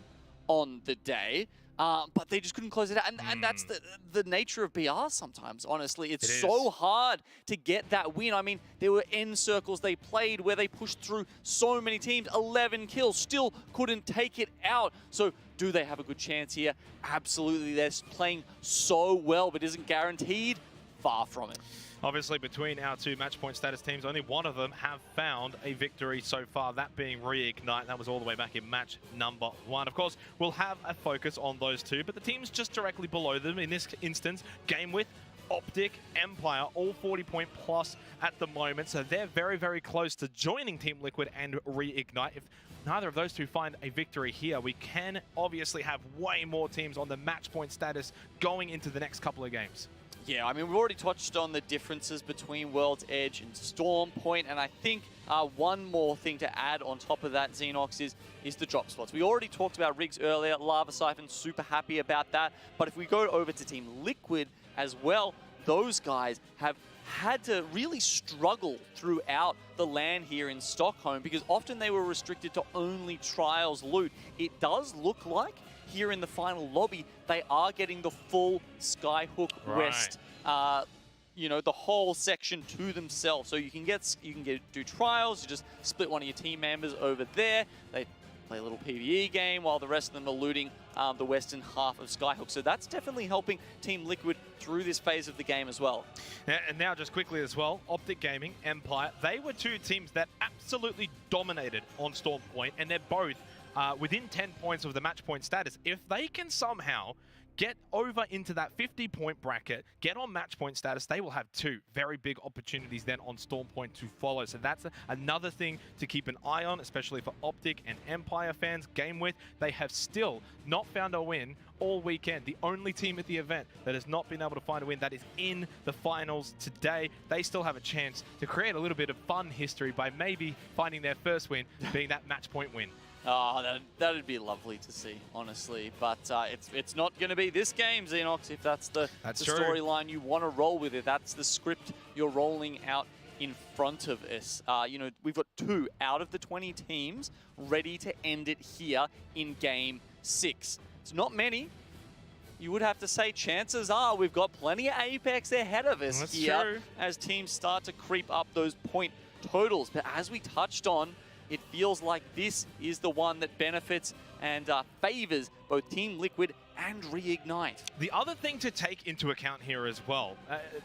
on the day. But they just couldn't close it out. And that's the nature of BR sometimes, honestly. It's so hard to get that win. I mean, there were N circles they played where they pushed through so many teams, 11 kills, still couldn't take it out. So do they have a good chance here? Absolutely. They're playing so well, but isn't guaranteed. Far from it. Obviously, between our 2 match point status teams, only one of them have found a victory so far, that being Reignite. That was all the way back in match number 1. Of course, we'll have a focus on those 2, but the teams just directly below them, in this instance, GameWith, Optic, Empire, all 40-point plus at the moment. So they're very, very close to joining Team Liquid and Reignite. If neither of those 2 find a victory here, we can obviously have way more teams on the match point status going into the next couple of games. Yeah, I mean, we've already touched on the differences between World's Edge and Storm Point, and I think one more thing to add on top of that, Xenox, is the drop spots. We already talked about Riggs earlier, Lava Siphon, super happy about that, but if we go over to Team Liquid as well, those guys have had to really struggle throughout the LAN here in Stockholm because often they were restricted to only Trials loot. It does look like here in the final lobby, they are getting the full Skyhook West, you know, the whole section to themselves. So you can do trials. You just split one of your team members over there. They play a little PvE game while the rest of them are looting the western half of Skyhook. So that's definitely helping Team Liquid through this phase of the game as well. And now just quickly as well, Optic Gaming, Empire, they were 2 teams that absolutely dominated on Storm Point, and they're both within 10 points of the match point status. If they can somehow get over into that 50-point bracket, get on match point status, they will have 2 very big opportunities then on Storm Point to follow. So that's another thing to keep an eye on, especially for Optic and Empire fans. GameWith, they have still not found a win all weekend. The only team at the event that has not been able to find a win that is in the finals today. They still have a chance to create a little bit of fun history by maybe finding their first win being that match point win. Oh, that'd be lovely to see, honestly. But it's not going to be this game, Xenox, if that's the storyline you want to roll with it. That's the script you're rolling out in front of us. You know, we've got 2 out of the 20 teams ready to end it here in Game 6. It's not many. You would have to say chances are we've got plenty of Apex ahead of us here as teams start to creep up those point totals. But as we touched on, it feels like this is the one that benefits and favors both Team Liquid and Reignite. The other thing to take into account here as well,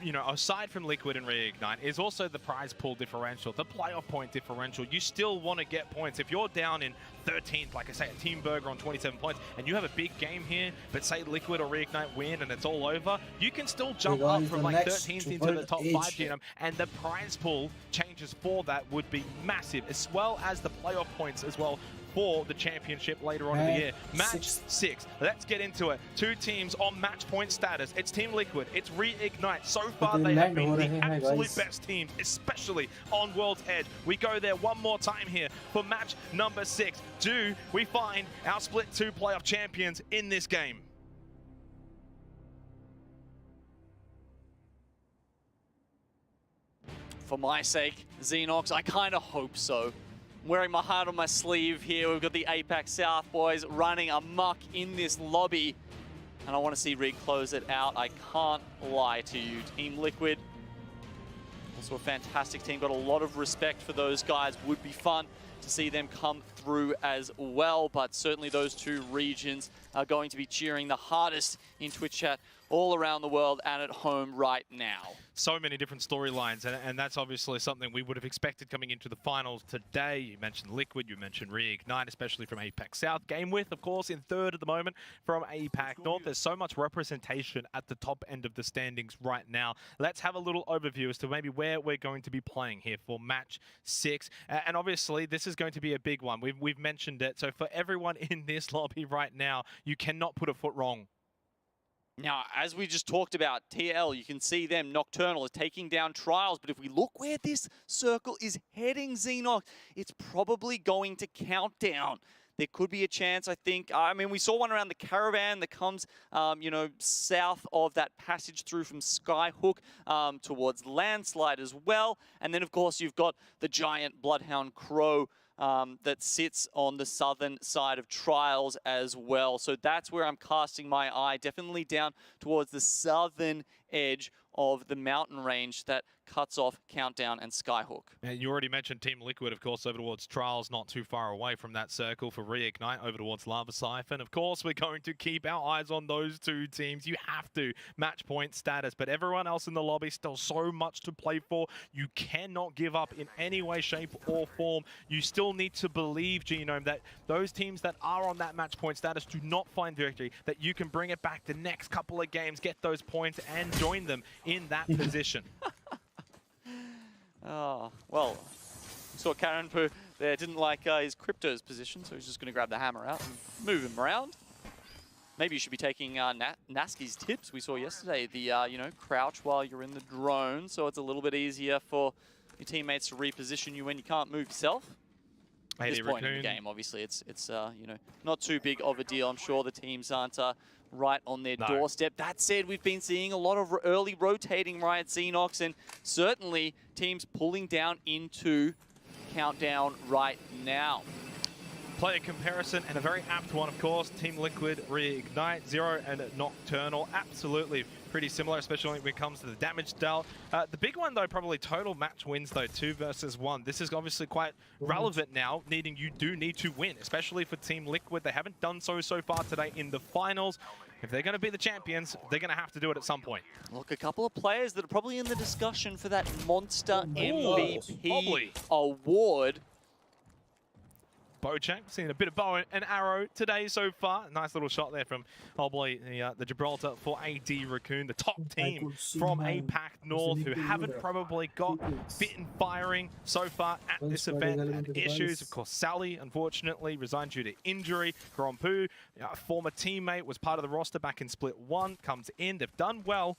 you know, aside from Liquid and Reignite, is also the prize pool differential, the playoff point differential. You still want to get points. If you're down in 13th, like I say, a Team Burger on 27 points, and you have a big game here, but say Liquid or Reignite win and it's all over, you can still jump up from like 13th into the top 5 team, and the prize pool changes for that would be massive, as well as the playoff points as well for the championship later on in the year. Match 6. Let's get into it. 2 teams on match point status. It's Team Liquid. It's Reignite. So far, they have been the absolute best teams, especially on World's Edge. We go there one more time here for match number 6. Do we find our Split 2 playoff champions in this game? For my sake, Xenox, I kind of hope so. Wearing my heart on my sleeve here. We've got the APAC South boys running amok in this lobby. And I want to see Rig close it out. I can't lie to you. Team Liquid, also a fantastic team. Got a lot of respect for those guys. Would be fun to see them come through as well. But certainly those 2 regions are going to be cheering the hardest in Twitch chat all around the world and at home right now. So many different storylines, and that's obviously something we would have expected coming into the finals today. You mentioned Liquid, you mentioned Reignite, especially from APAC South. GameWith, of course, in 3rd at the moment from APAC North. There's so much representation at the top end of the standings right now. Let's have a little overview as to maybe where we're going to be playing here for match 6. And obviously, this this is going to be a big one. We've mentioned it. So for everyone in this lobby right now, you cannot put a foot wrong. Now, as we just talked about, TL, you can see them, Nocturnal is taking down Trials, but if we look where this circle is heading, Xenox, it's probably going to Countdown. There could be a chance, I think. I mean, we saw one around the caravan that comes, you know, south of that passage through from Skyhook towards Landslide as well. And then, of course, you've got the giant Bloodhound Crow that sits on the southern side of Trials as well. So that's where I'm casting my eye, definitely down towards the southern edge of the mountain range that cuts off Countdown and Skyhook. And you already mentioned Team Liquid, of course, over towards Trials, not too far away from that circle for Reignite, over towards Lava Siphon. Of course, we're going to keep our eyes on those two teams. You have to. Match point status, but everyone else in the lobby still so much to play for. You cannot give up in any way, shape, or form. You still need to believe, Genome, that those teams that are on that match point status do not find victory, that you can bring it back the next couple of games, get those points, and join them in that position. Oh, well, we saw Karen Poo there didn't like his Crypto's position, so he's just going to grab the hammer out and move him around. Maybe you should be taking Nasky's tips we saw yesterday, the, you know, crouch while you're in the drone, so it's a little bit easier for your teammates to reposition you when you can't move yourself. At this point in the game, obviously, it's you know, not too big of a deal. I'm sure the teams aren't right on their doorstep. That said, we've been seeing a lot of early rotating Riot Xenox, and certainly teams pulling down into Countdown right now. Player comparison, and a very apt one, of course. Team Liquid, Reignite, Zero and Nocturnal. Absolutely pretty similar, especially when it comes to the damage dealt. The big one, though, probably total match wins, though, 2 versus 1. This is obviously quite relevant now, you do need to win, especially for Team Liquid. They haven't done so far today in the finals. If they're going to be the champions, they're going to have to do it at some point. Look, a couple of players that are probably in the discussion for that Monster MVP award. Bojack, seen a bit of bow and arrow today so far. Nice little shot there from Humbly, the Gibraltar for AD Raccoon, the top team from APAC North, who haven't probably got fit and firing so far at this event. And issues, of course, Sally, unfortunately, resigned due to injury. Grompu, a former teammate, was part of the roster back in Split 1, comes in. They've done well.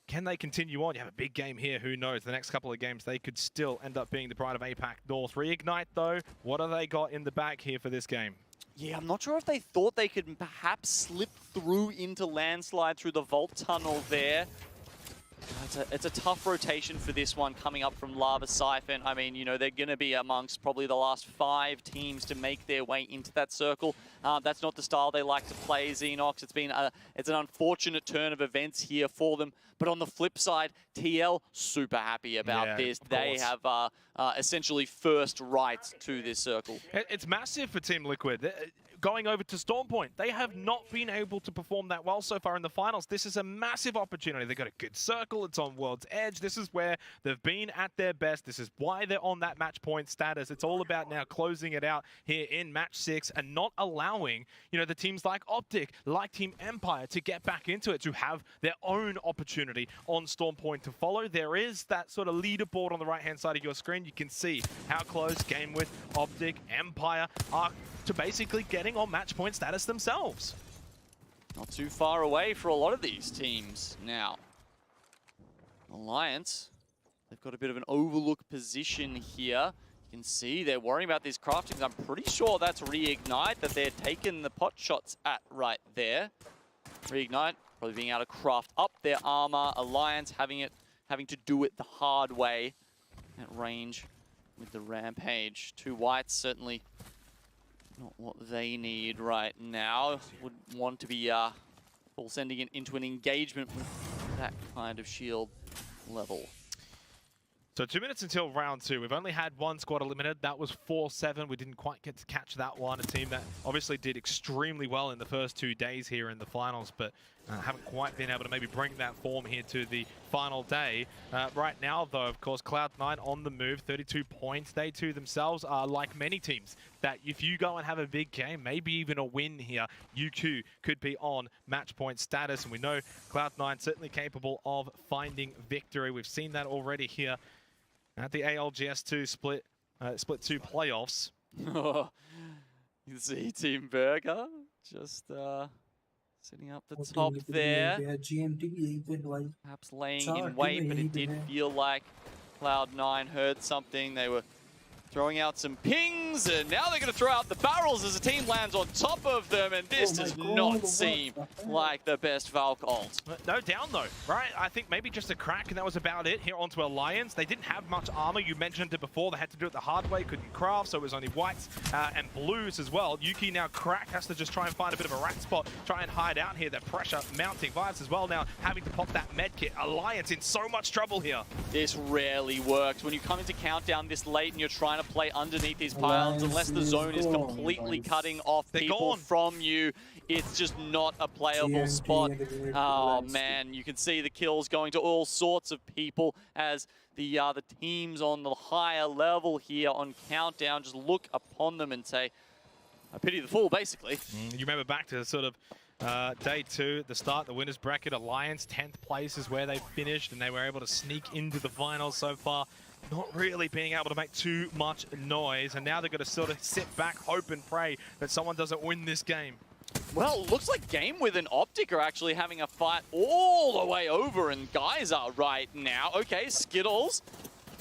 Can they continue on? You have a big game here. Who knows? The next couple of games, they could still end up being the pride of APAC North. Reignite, though, what have they got in the bag here for this game? Yeah, I'm not sure if they thought they could perhaps slip through into Landslide through the Vault Tunnel there. It's a tough rotation for this one coming up from Lava Siphon. I mean, you know, they're going to be amongst probably the last 5 teams to make their way into that circle. That's not the style they like to play, Xenox. It's an unfortunate turn of events here for them. But on the flip side, TL super happy about this. They have essentially first rights to this circle. It's massive for Team Liquid. Going over to Stormpoint, they have not been able to perform that well so far in the finals. This is a massive opportunity. They've got a good circle. It's on World's Edge. This is where they've been at their best. This is why they're on that match point status. It's all about now closing it out here in match 6 and not allowing, you know, the teams like Optic, like Team Empire to get back into it, to have their own opportunity on Stormpoint to follow. There is that sort of leaderboard on the right-hand side of your screen. You can see how close Game with Optic, Empire are to basically getting on match point status themselves. Not too far away for a lot of these teams now. Alliance, they've got a bit of an overlook position here. You can see they're worrying about these craftings. I'm pretty sure that's Reignite that they're taking the pot shots at right there. Reignite probably being able to craft up their armor. Alliance having to do it the hard way at range with the Rampage. 2 whites certainly not what they need right now. Would want to be full sending it into an engagement with that kind of shield level. So 2 minutes until round 2. We've only had 1 squad eliminated. That was 4-7. We didn't quite get to catch that one. A team that obviously did extremely well in the first 2 days here in the finals, but haven't quite been able to maybe bring that form here to the final day. Right now, though, of course, Cloud9 on the move, 32 points. They too themselves are like many teams that if you go and have a big game, maybe even a win here, you too could be on match point status. And we know Cloud9 certainly capable of finding victory. We've seen that already here at the ALGS2 Split 2 playoffs. You see Team Burger just sitting up the top there. Perhaps laying in wait, but it did feel like Cloud9 heard something. They were throwing out some pings, and now they're going to throw out the barrels as the team lands on top of them, and this does not seem like the best Valk ult. No down though, right? I think maybe just a crack, and that was about it here onto Alliance. They didn't have much armor. You mentioned it before. They had to do it the hard way, couldn't craft, so it was only whites and blues as well. Yuki now crack, has to just try and find a bit of a rat spot, try and hide out here. That pressure mounting. Vibes as well now, having to pop that med kit. Alliance in so much trouble here. This rarely works. When you come into countdown this late and you're trying to play underneath these pylons, unless the zone is completely cutting off people from you, it's just not a playable spot. Oh man, you can see the kills going to all sorts of people as the teams on the higher level here on countdown just look upon them and say, I pity the fool, basically. You remember back to sort of day 2, the start, the winners bracket, Alliance 10th place is where they finished, and they were able to sneak into the finals so far. Not really being able to make too much noise, and now they're going to sort of sit back, hope and pray that someone doesn't win this game. Well, it looks like GameWith and Optic are actually having a fight all the way over in Geyser right now. Okay, Skittles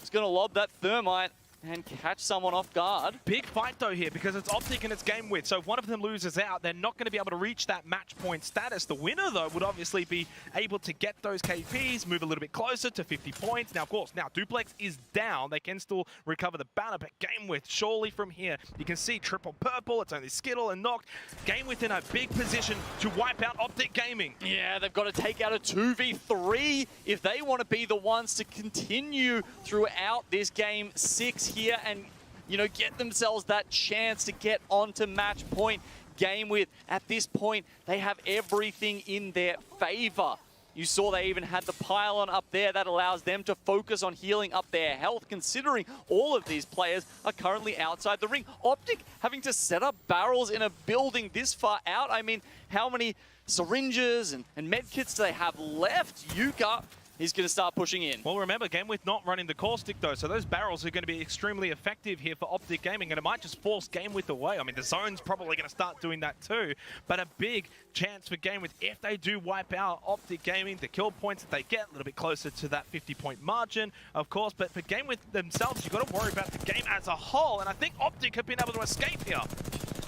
is going to lob that thermite and catch someone off guard. Big fight though here, because it's Optic and it's GameWith, so if one of them loses out, they're not going to be able to reach that match point status. The winner though would obviously be able to get those KPs, move a little bit closer to 50 points. Now of course, now Duplex is down, they can still recover the banner, but GameWith surely from here, you can see triple purple, it's only Skittle and Knocked. GameWith in a big position to wipe out Optic Gaming. Yeah, they've got to take out a 2v3 if they want to be the ones to continue throughout this game 6 here and, you know, get themselves that chance to get onto match point. GameWith, at this point, they have everything in their favor. You saw they even had the pylon up there that allows them to focus on healing up their health, considering all of these players are currently outside the ring. Optic having to set up barrels in a building this far out. I mean, how many syringes and med kits do they have left? Yuka is going to start pushing in. Well, remember, GameWith not running the caustic though, so those barrels are going to be extremely effective here for Optic Gaming, and it might just force GameWith away. I mean, the zone's probably going to start doing that too, but a big chance for GameWith if they do wipe out Optic Gaming, the kill points that they get a little bit closer to that 50-point margin, of course, but for GameWith themselves, you've got to worry about the game as a whole, and I think Optic have been able to escape here.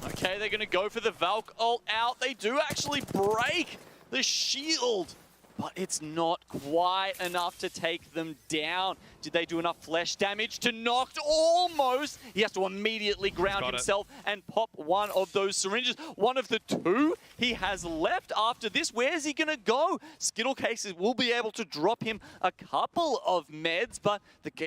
Okay, they're going to go for the Valk ult out. They do actually break the shield, but it's not quite enough to take them down. Did they do enough flesh damage to Knocked? Almost. He has to immediately ground himself and pop one of those syringes. One of the 2 he has left after this. Where's he going to go? Skittle Cases will be able to drop him a couple of meds, but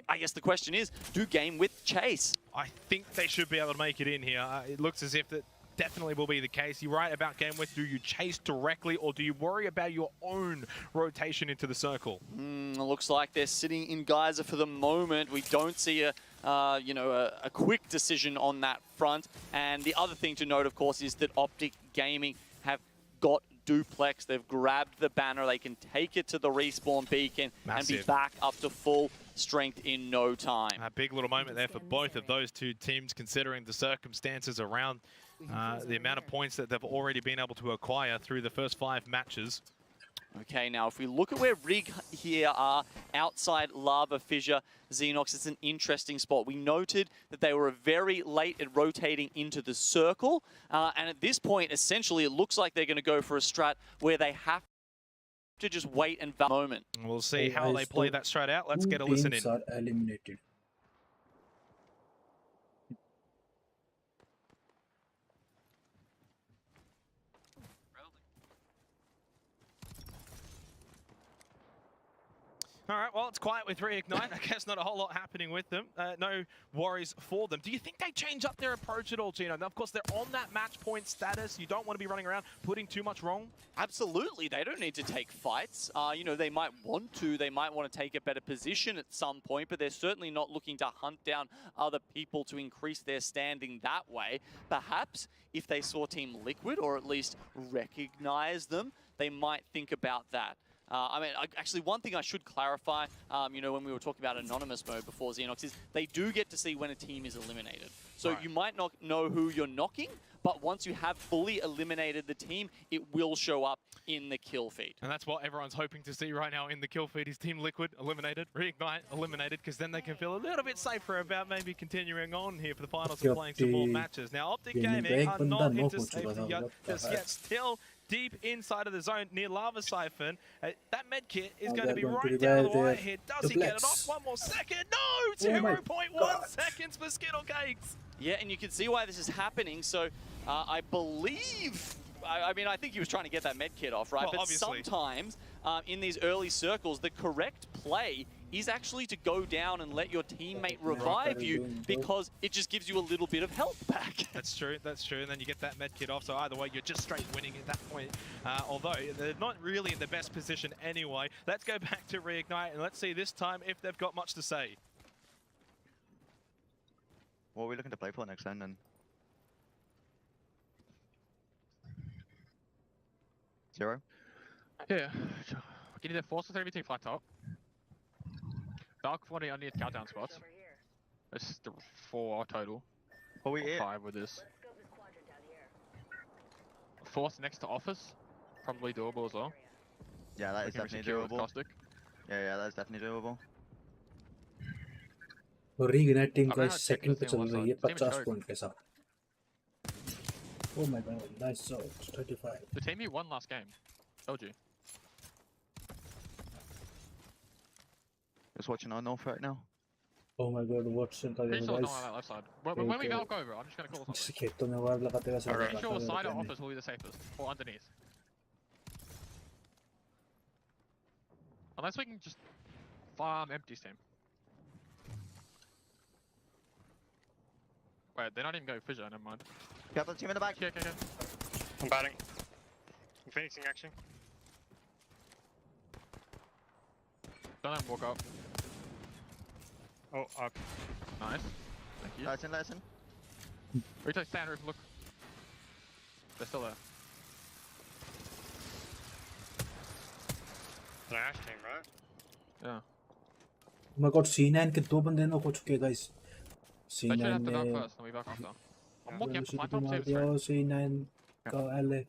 I guess the question is, do GameWith chase? I think they should be able to make it in here. It looks as if that definitely will be the case. You're right about GameWith. Do you chase directly, or do you worry about your own rotation into the circle? It looks like they're sitting in Geyser for the moment. We don't see a quick decision on that front. And the other thing to note, of course, is that Optic Gaming have got Duplex. They've grabbed the banner. They can take it to the respawn beacon and be back up to full strength in no time. A big little moment there for both of those two teams, considering the circumstances around the amount of points that they've already been able to acquire through the first 5 matches. Okay, now if we look at where Rig here are, outside Lava Fissure, Xenox, it's an interesting spot. We noted that they were very late at rotating into the circle, and at this point, essentially, it looks like they're going to go for a strat where they have to just wait and moment. We'll see how they play that strat out. Let's get a listen in. Are eliminated. All right, well, it's quiet with Reignite. I guess not a whole lot happening with them. No worries for them. Do you think they change up their approach at all, Gino? Now, of course, they're on that match point status. You don't want to be running around putting too much wrong. Absolutely. They don't need to take fights. You know, they might want to. They might want to take a better position at some point, but they're certainly not looking to hunt down other people to increase their standing that way. Perhaps if they saw Team Liquid, or at least recognize them, they might think about that. I mean, actually, one thing I should clarify, you know, when we were talking about anonymous mode before Xenox, is they do get to see when a team is eliminated. So you might not know who you're knocking, but once you have fully eliminated the team, it will show up in the kill feed. And that's what everyone's hoping to see right now in the kill feed is Team Liquid eliminated, Reignite eliminated, because then they can feel a little bit safer about maybe continuing on here for the finals and playing some more matches. Now, Optic Gaming are not into safety just yet, still deep inside of the zone near Lava Siphon. That med kit is going to be right down the wire here. Does he get it off? One more second. No! 0.1 seconds for Skittle Cakes. Yeah, and you can see why this is happening. So I believe, I mean, I think he was trying to get that med kit off, right? Well, but obviously. sometimes in these early circles, the correct play is actually to go down and let your teammate revive you, because it just gives you a little bit of health back. That's true, and then you get that med kit off, so either way, you're just straight winning at that point. Although, they're not really in the best position anyway. Let's go back to Reignite, and let's see this time if they've got much to say. What are we looking to play for next then? Zero? Yeah. Get either force or 3v2 flat top. Dark 40 on the countdown spots. It's 4 total. Are we 5 with this. Force next to office. Probably doable as well. Yeah, that is definitely doable. Yeah, that's definitely doable. Reigniting का second पे चल रही है 50 point के साथ. Oh my god, nice shot, 35. The team you won last game. Told you. Just watching our north right now. Oh my god, what's in the Pretty sure no on that left side. When we walk over, I'm just gonna call something. खेतों में वार लगाते हुए I'm pretty sure side or office will be the safest, or underneath. Unless we can just farm empties team. Wait, they're not even going fissure, never mind. Got the team in the back. Okay. I'm batting. I'm phoenixing action. Don't let him walk up. Oh, up. Nice. Thank you. Listen. Retake stand roof, look. They're still there. An Ash team, right? Yeah. Oh my god, C9 के 2 बंदे knock हो चुके हैं guys. C9 they should have to knock first, then we back after. I'm walking up to my top save C9 का LA.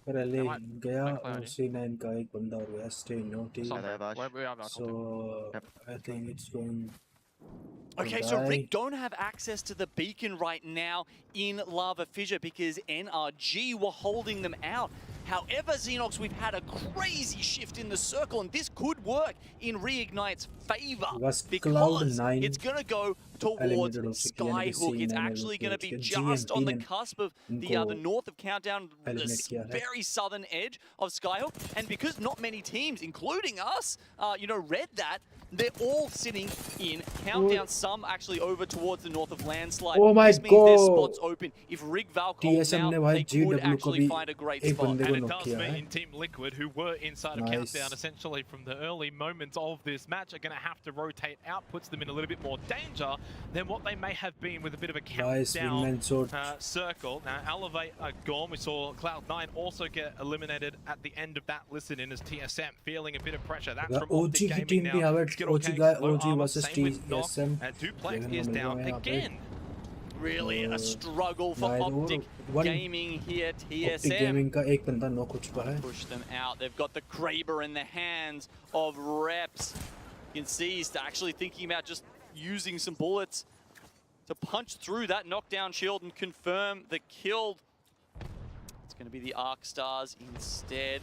पर LA गया और C9 का एक बंदा और गया. Stay naughty. So I think it's going. Okay, so Rig don't have access to the beacon right now in Lava Fissure because NRG were holding them out. However, Xenox, we've had a crazy shift in the circle, and this could work in Reignite's favor because it's going to go towards Skyhook. It's actually going to be just on the cusp of the north of Countdown, the very southern edge of Skyhook. And because not many teams, including us, read that, they're all sitting in Countdown. Some actually over towards the north of Landslide. Oh my this means there's spots open. If Rig Valk holds out, they could actually find a great spot. And it does mean Team Liquid, who were inside of Countdown essentially from the early moments of this match, are going to have to rotate out, puts them in a little bit more danger than what they may have been with a bit of a countdown circle. Now, Elevate are gone. We saw Cloud9 also get eliminated at the end of that listen-in as TSM feeling a bit of pressure. That's from Optic Gaming now. OG versus TSM. And Duplex is down again. Really a struggle for Optic Gaming here. TSM Optic Gaming का एक बंदा knock हो चुका है. Push them out. They've got the Kraber in the hands of Reps. You can see he's actually thinking about just using some bullets to punch through that knockdown shield and confirm the kill. It's going to be the Arc Stars instead.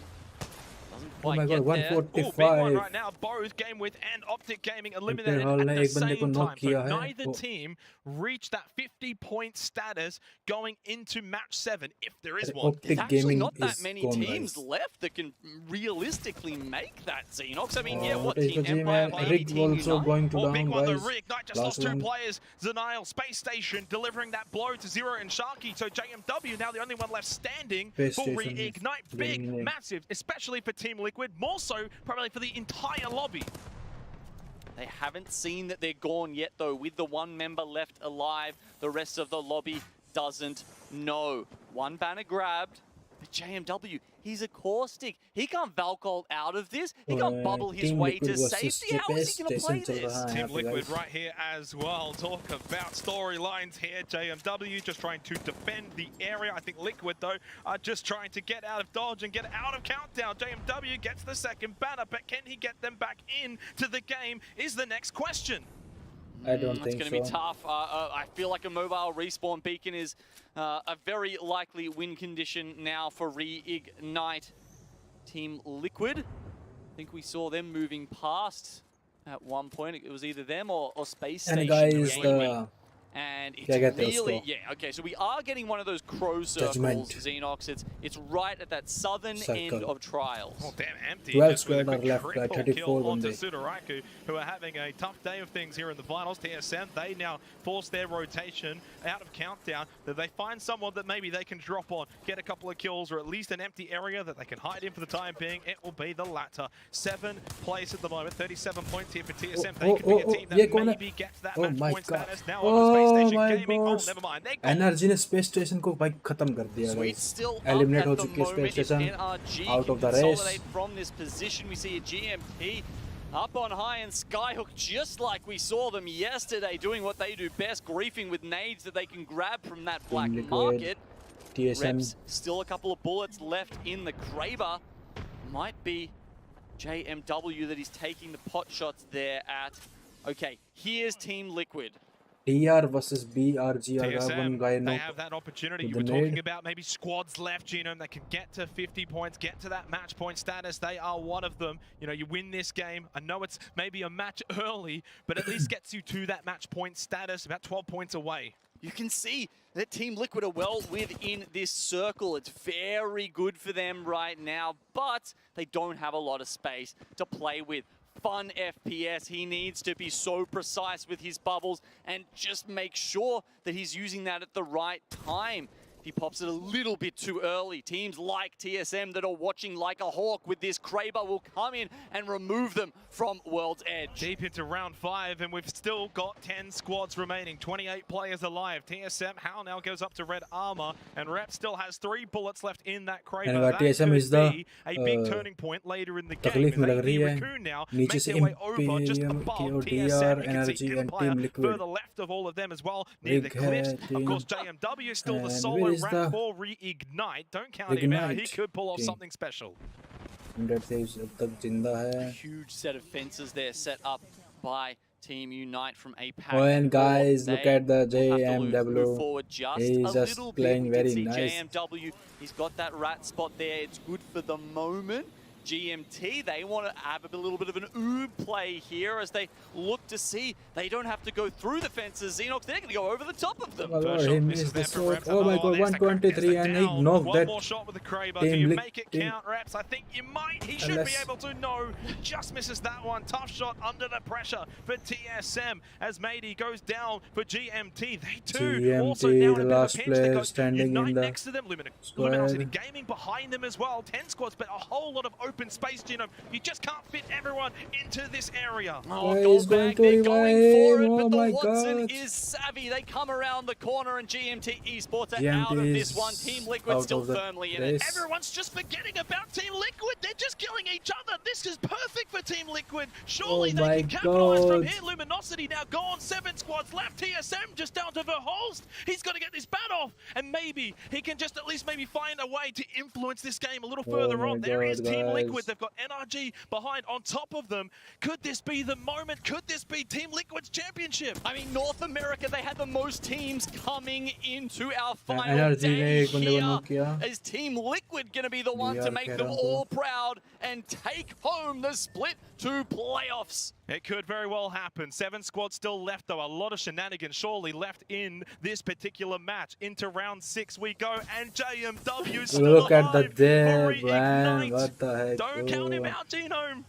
Oh my god, 145. Big one right now. Both GameWith and Optic Gaming eliminated at the same time. So neither team reached that 50-point status going into match 7, if there is one. There's actually not that many teams left that can realistically make that, Xenox. I mean, yeah, what Team Empire, maybe Team Unite? Oh, big one though. Reignite just lost 2 players. Zenial, Space Station, delivering that blow to Zero and Sharky. So JMW now the only one left standing for Reignite. Big, massive, especially for Team Liquid, more so probably for the entire lobby. They haven't seen that they're gone yet, though. With the 1 member left alive, the rest of the lobby doesn't know. 1 banner grabbed. But JMW, he's a caustic. He can't Valcold out of this. He can't bubble his way to safety. How is he going to play this? Team Liquid right here as well. Talk about storylines here. JMW just trying to defend the area. I think Liquid, though, are just trying to get out of dodge and get out of countdown. JMW gets the second banner, but can he get them back into the game is the next question. I don't think so. It's going to be tough. I feel like a mobile respawn beacon is a very likely win condition now for Reignite. Team Liquid, I think we saw them moving past at one point. It was either them or Space Station. And guys, and it's really, okay, so we are getting one of those crow circles, Xenox. It's right at that southern end of Trials. Oh, damn, empty. 12 squad are left by 34 onto Sudaraku, who are having a tough day of things here in the finals. TSM, they now force their rotation out of countdown. That they find someone that maybe they can drop on, get a couple of kills, or at least an empty area that they can hide in for the time being. It will be the latter. 7th place at the moment, 37 points here for TSM. They could be a team that maybe gets that match point status now on the Space Station Gaming. Oh, never mind. Energy ने space station को भाई खत्म कर दिया guys. Eliminate हो चुकी है space station. Out of the race. From this position, we see a GMT up on high and Skyhook, just like we saw them yesterday, doing what they do best, griefing with nades that they can grab from that black market. TSM. Reps, still a couple of bullets left in the Kraber. Might be JMW that he's taking the pot shots there at. Okay, here's Team Liquid. DR versus BRG. TSM, they have that opportunity. You were talking about maybe squads left, Genome, that can get to 50 points, get to that match point status. They are one of them. You know, you win this game. I know it's maybe a match early, but at least gets you to that match point status, about 12 points away. You can see that Team Liquid are well within this circle. It's very good for them right now, but they don't have a lot of space to play with. Fun FPS. He needs to be so precise with his bubbles and just make sure that he's using that at the right time. He pops it a little bit too early. Teams like TSM that are watching like a hawk with this Kraber will come in and remove them from World's Edge. Deep into round 5, and we've still got 10 squads remaining, 28 players alive. TSM, Hal now goes up to red armor, and Rep still has 3 bullets left in that Kraber. That TSM is the a big turning point later in the game. As Raccoon now make their way over just above TSM. You can see Empire further left of all of them as well, near the cliffs. Of course, JMW is still the solo rank 4 Reignite. Don't count him out. He could pull off something special. A huge set of fences there set up by Team Unite from APAC. Oh, and guys, look at the JMW. He's just playing very nice. JMW, he's got that rat spot there. It's good for the moment. GMT, they want to have a little bit of an oob play here as they look to see they don't have to go through the fences. Xenox, they're going to go over the top of them. Oh, he missed the shot. Oh my god, 123, and he knocked that. One more shot with the Kraber. Do you make it count, Reps? I think you might. He should be able to. No, just misses that one. Tough shot under the pressure for TSM as Matey goes down for GMT. They too also now in a bit of a pinch. They got Unite next to them. Luminosity Gaming behind them as well. 10 squads, but a whole lot of open space, Genome. You just can't fit everyone into this area. Oh, Goldbag, they're going for it, but the Watson is savvy. They come around the corner, and GMT Esports are out of this one. Team Liquid still firmly in it. Everyone's just forgetting about Team Liquid. They're just killing each other. This is perfect for Team Liquid. Surely they can capitalize from here. Luminosity now gone. 7 squads left. TSM just down to Verholst. He's got to get this bat off, and maybe he can just at least maybe find a way to influence this game a little further on. There is Team Liquid. They've got NRG behind on top of them. Could this be the moment? Could this be Team Liquid's championship? I mean, North America, they had the most teams coming into our final day here. Is Team Liquid going to be the one to make them all proud and take home the split 2 playoffs? It could very well happen. 7 squads still left, though. A lot of shenanigans surely left in this particular match. Into round 6 we go, and JMW still look alive. At the dev, man. What the heck? Don't count him out, Genome.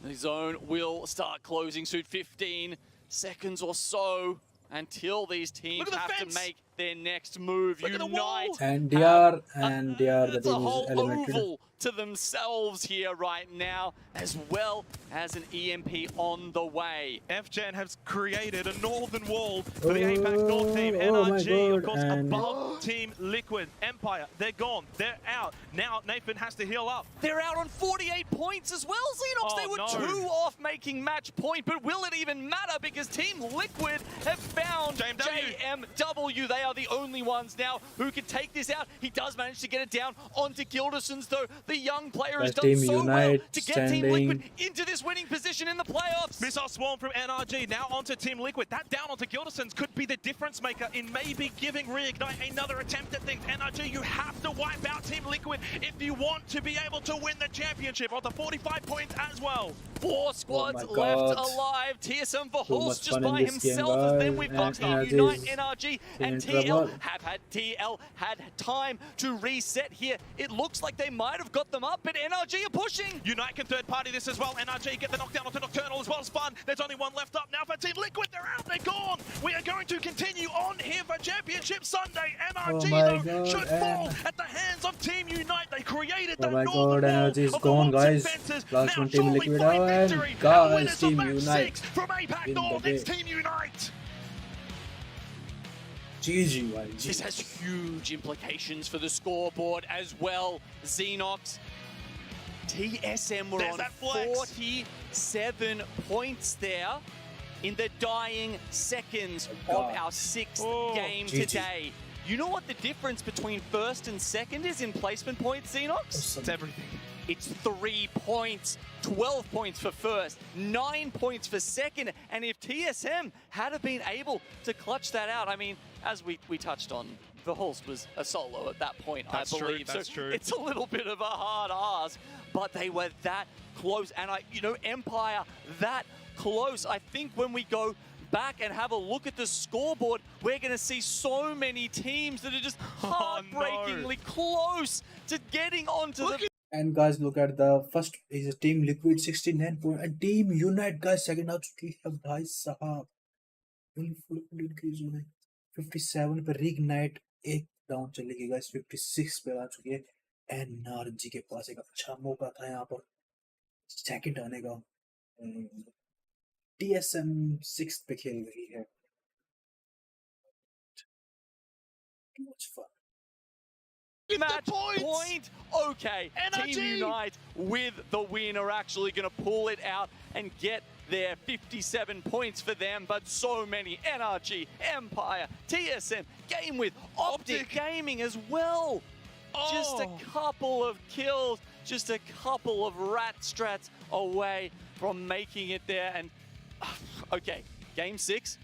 The zone will start closing soon. 15 seconds or so until these teams have to make their next move. Unite. And DR, that is a whole eliminated. oval to themselves here right now, as well as an EMP on the way. FGen has created a northern wall for the APAC North team. NRG, of course, above Team Liquid. Empire, they're gone. They're out. Now Nathan has to heal up. They're out on 48 points as well, Xenox. They were 2 off making match point, but will it even matter? Because Team Liquid have found JMW. They are the only ones now who can take this out. He does manage to get it down onto Gildersons, though. The young player has done so well to get Team Liquid into this winning position in the playoffs. Missile Swarm from NRG, now onto Team Liquid. That down onto Gildersons could be the difference maker in maybe giving Reignite another attempt at things. NRG, you have to wipe out Team Liquid if you want to be able to win the championship. On the 45 points as well. 4 squads left alive. TSM for Hulse just by himself. And then we've got Team Unite, NRG, and TL had time to reset here. It looks like they might have got them up, but NRG are pushing. Unite can third party this as well. NRG get the knockdown onto Nocturnal as well as fun. There's only one left up now for Team Liquid. They're out, they're gone. We are going to continue on here for Championship Sunday. NRG though should fall at the hands of Team Unite. They created the northern wall NRG is gone, guys. Last one Team Liquid out, and guys, Team Unite from APAC North. It's Team Unite. GG. This has huge implications for the scoreboard as well, Xenox. TSM were on 47 points there in the dying seconds of our 6th game today. You know what the difference between first and second is in placement points, Xenox? It's everything. It's 3 points, 12 points for first, 9 points for second. And if TSM had been able to clutch that out, I mean, as we touched on, the Hulse was a solo at that point, I believe. That's true. It's a little bit of a hard ask, but they were that close. And Empire that close. I think when we go back and have a look at the scoreboard, we're going to see so many teams that are just heartbreakingly close to getting onto the... And guys, look at the first is a Team Liquid 69 points and Team Unite guys second out bhai sahab 57 पे Reignite एक down चलेगी guys 56 पे आ चुकी है NRG के पास एक अच्छा मौका था यहाँ पर सेकंड आने का TSM 6th पे खेल रही है too much fun. Match point. Okay, NRG. Team Unite with the win are actually going to pull it out and get their 57 points for them, but so many NRG, Empire, TSM, Game with Optic Gaming as well. Just a couple of kills, just a couple of rat strats away from making it there. And okay, Game 6.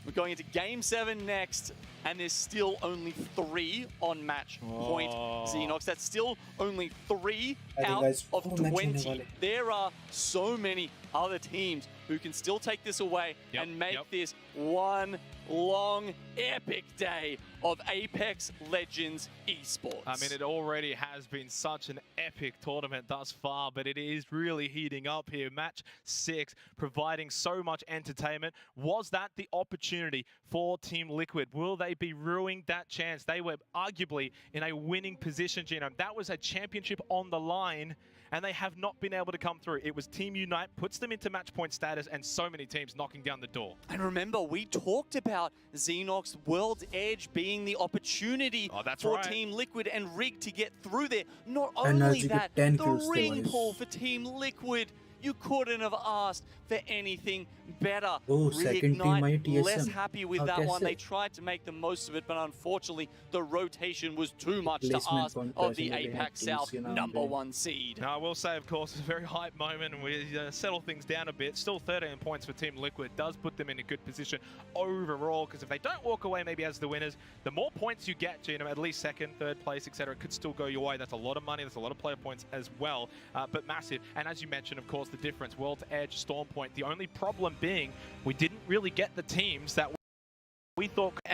We're going into Game 7 next, and there's still only 3 on match point, Xenox. That's still only 3 out of 20. There are so many other teams who can still take this away and make this one long, epic day of Apex Legends esports. I mean, it already has been such an epic tournament thus far, but it is really heating up here. Match 6, providing so much entertainment. Was that the opportunity for Team Liquid? Will they be ruining that chance? They were arguably in a winning position, Gino. That was a championship on the line, and they have not been able to come through. It was Team Unite, puts them into match point status, and so many teams knocking down the door. And remember, we talked about Xenox World's Edge being the opportunity for Team Liquid and Rig to get through there. Not only that, the ring pull for Team Liquid. You couldn't have asked for anything better. Reignite, less happy with that one. They tried to make the most of it, but unfortunately, the rotation was too much to ask of the APAC South #1 seed. Now, I will say, of course, it's a very hype moment, and we settle things down a bit. Still 13 points for Team Liquid. Does put them in a good position overall, because if they don't walk away maybe as the winners, the more points you get, you know, at least second, third place, etc., it could still go your way. That's a lot of money. That's a lot of player points as well, but massive. And as you mentioned, of course, the difference, World's Edge, Storm Point. The only problem being we didn't really get the teams that we thought could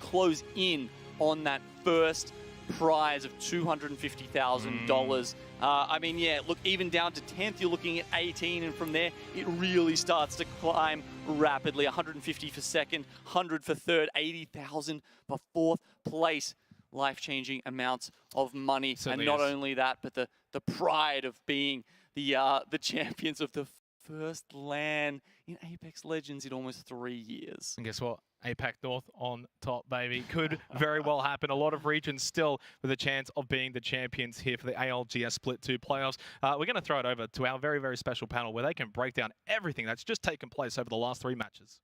close in on that first prize of $250,000. I mean, yeah, look, even down to 10th, you're looking at 18, and from there, it really starts to climb rapidly. 150 for second, 100 for third, 80,000 for fourth place. life-changing amounts of money. Certainly and not is. only that, but the pride of being the champions of the first LAN in Apex Legends in almost 3 years. And guess what? APAC North on top, baby. Could very well happen. A lot of regions still with a chance of being the champions here for the ALGS Split 2 playoffs. We're going to throw it over to our very, very special panel where they can break down everything that's just taken place over the last 3 matches.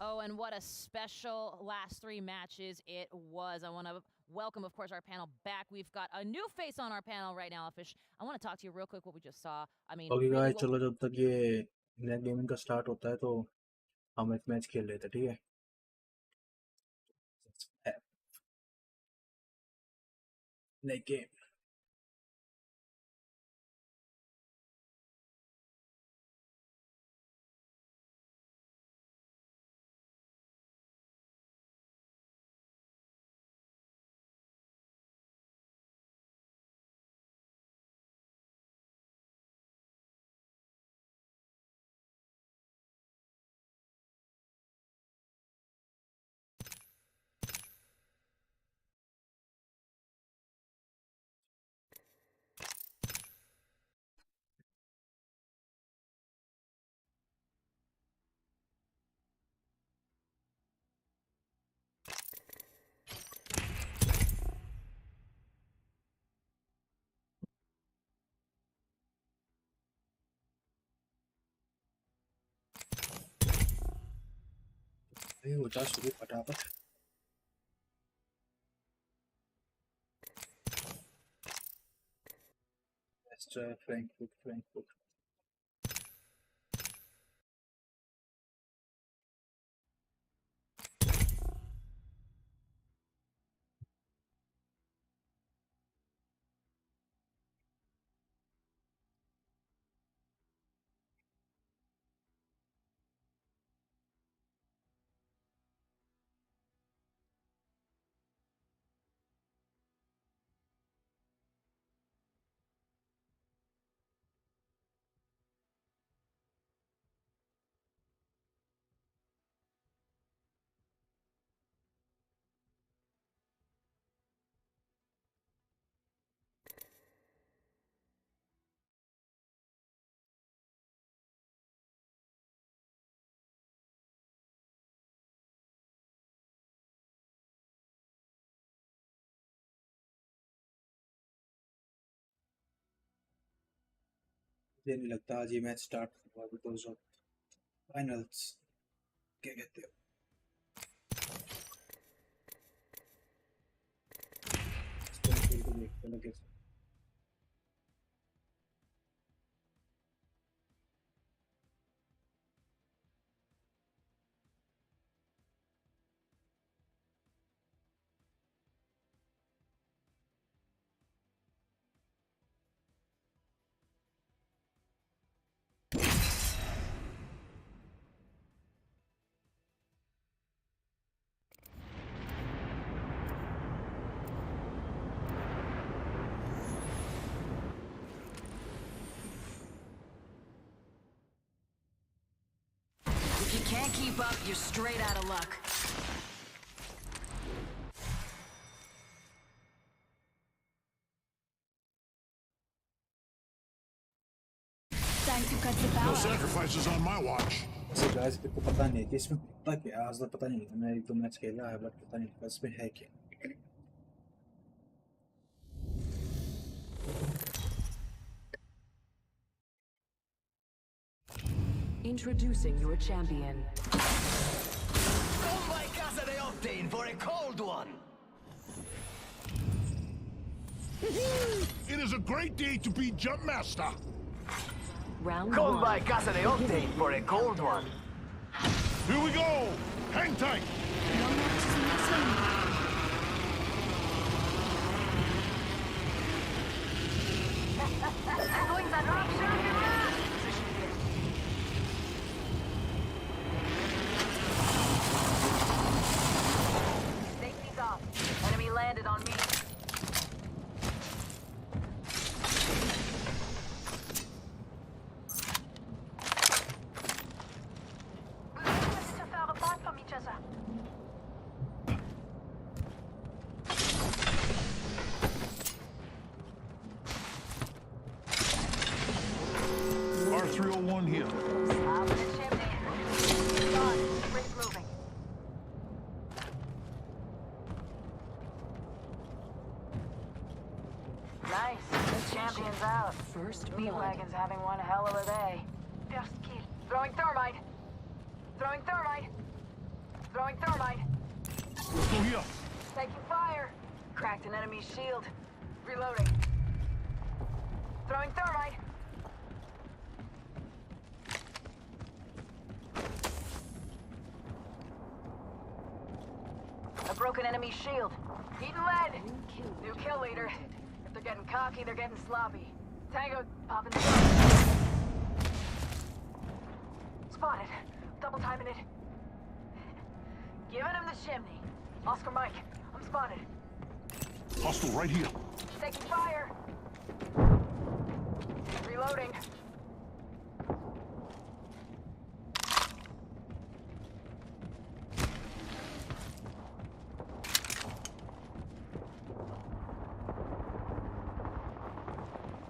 Oh, and what a special last 3 matches it was. I want to welcome, of course, our panel back. We've got a new face on our panel right now, Fish. I want to talk to you real quick what we just saw. I mean, okay really guys, what चलो जब तक ये net gaming का start होता है तो हम एक मैच खेल लेते हैं, ठीक है? Like game. ये होता शुरू फटाफट Frankfurt. मुझे नहीं लगता आज ये मैच स्टार्ट होगा बिकॉज ऑफ फाइनल्स क्या कहते हो इसको देखते लगे If you can't keep up, you're straight out of luck. Time to cut the No power. sacrifices on my watch. ऐसे गाइस को पता नहीं कि इसमें होता क्या आज तक पता नहीं था मैं 1-2 मैच खेला है बट पता नहीं बस में है क्या Introducing your champion. Come by Casa de Octane for a cold one. It is a great day to be Jump Master. Round Come 1. by Casa de Octane for a cold one. Here we go. Hang tight. No matches in this one. Going that rock position here. Safety's off. Enemy landed on me. To faire apart from each other. one here. Slab in the chimney. Done. Ring's moving. Nice. The champion's out. First Meat wagon's having one hell of a day. First kill. Throwing thermite. Throwing thermite. Throwing thermite. Let's go here. Taking fire. Cracked an enemy's shield. Reloading. Throwing thermite. A broken enemy shield. Eating lead. New kill leader. If they're getting cocky, they're getting sloppy. Tango popping the Spotted. Double timing it. Giving him the chimney. Oscar Mike, I'm spotted. Hostile right here. Taking fire. Reloading.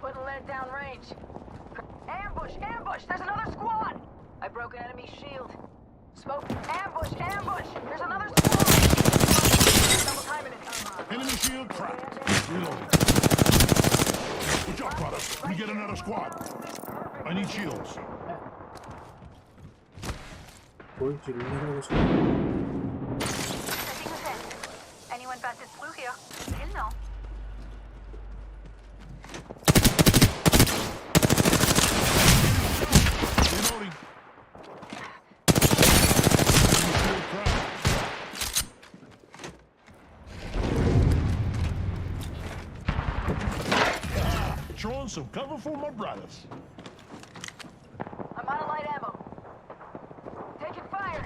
Putting lead down range. Ambush! Ambush! There's another squad! I broke an enemy shield. Smoke! Ambush! Ambush! There's another squad! Double timing it. Enemy shield cracked. Reloading. Good job, brother. We get another squad. I need shields. Taking the fence. Anyone past this blue here? Hell no. Reloading. Throwing some cover for my brothers. I'm out of light ammo. Taking fire.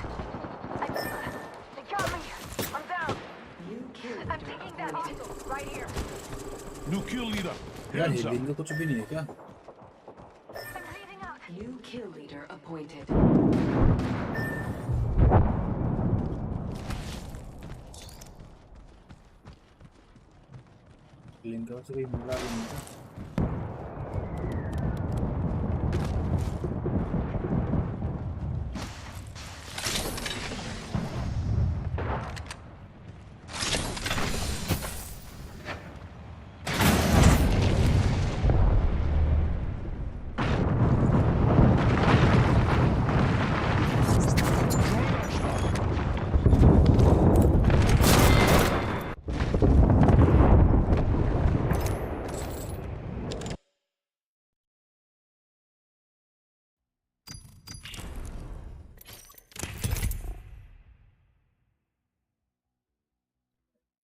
They got me. I'm down. I'm taking that hostile right here. New kill leader. यार Hands up. Hailing का कुछ भी नहीं है क्या? I'm bleeding out. New kill leader appointed. Hailing का कुछ भी मिला भी नहीं था.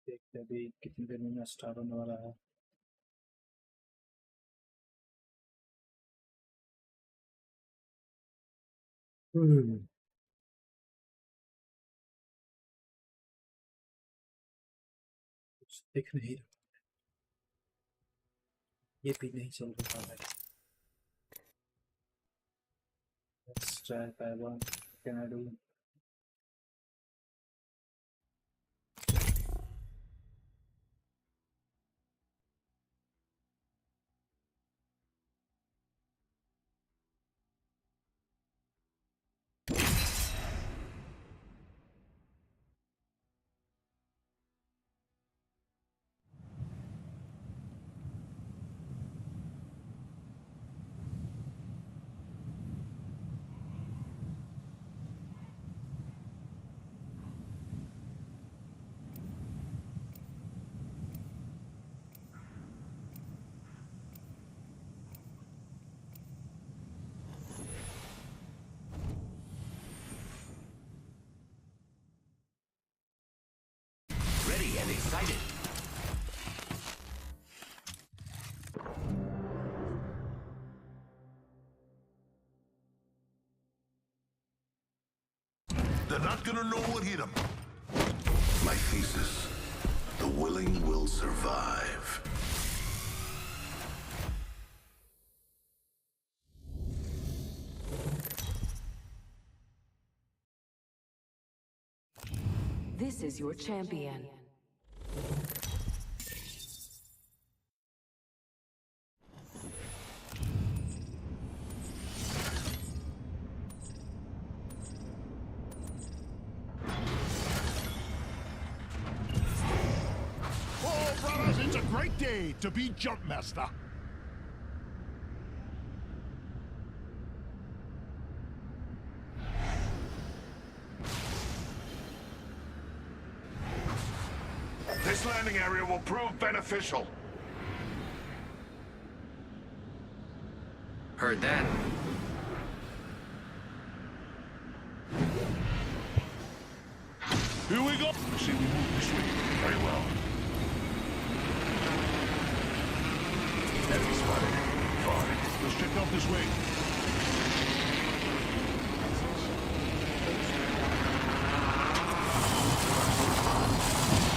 देखते अभी कितनी देर में स्टार्ट होने वाला है. कुछ दिख नहीं रहा. ये भी नहीं चल रहा है. Let's try that one. What can I do? Ready and excited. They're not gonna know what hit them. My thesis. The willing will survive. This is your champion. day to be Jumpmaster. This landing area will prove beneficial. Heard that. Here we go. See, we move this way. Very well. Enemy spotted. Fine. Let's check out this way.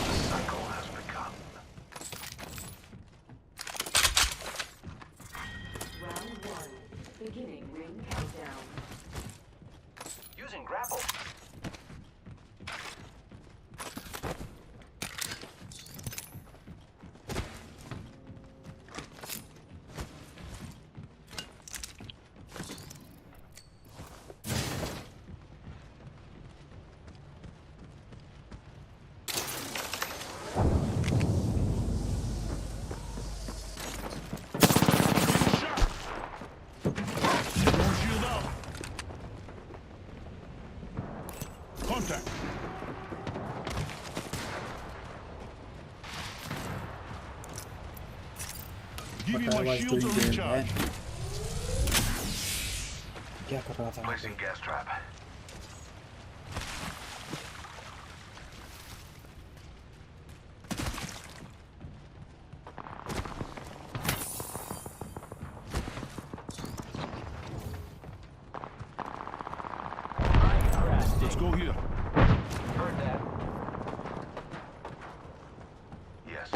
The cycle has begun. Round 1. Beginning ring countdown. Using grapple. Shield up. Contact. Give me But I my was shield to doing the recharge. क्या कर रहा था वहाँ Placing पे? gas trap. Let's go here. Heard that. Yes.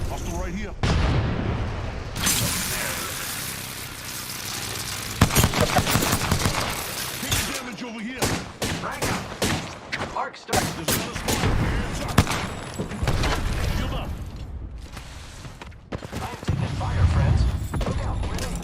Hostile right here. Taking damage over here. Frag out. Arc start. There's another squad. Hands up. Shield up. I am taking fire, friends. Look out, grenade.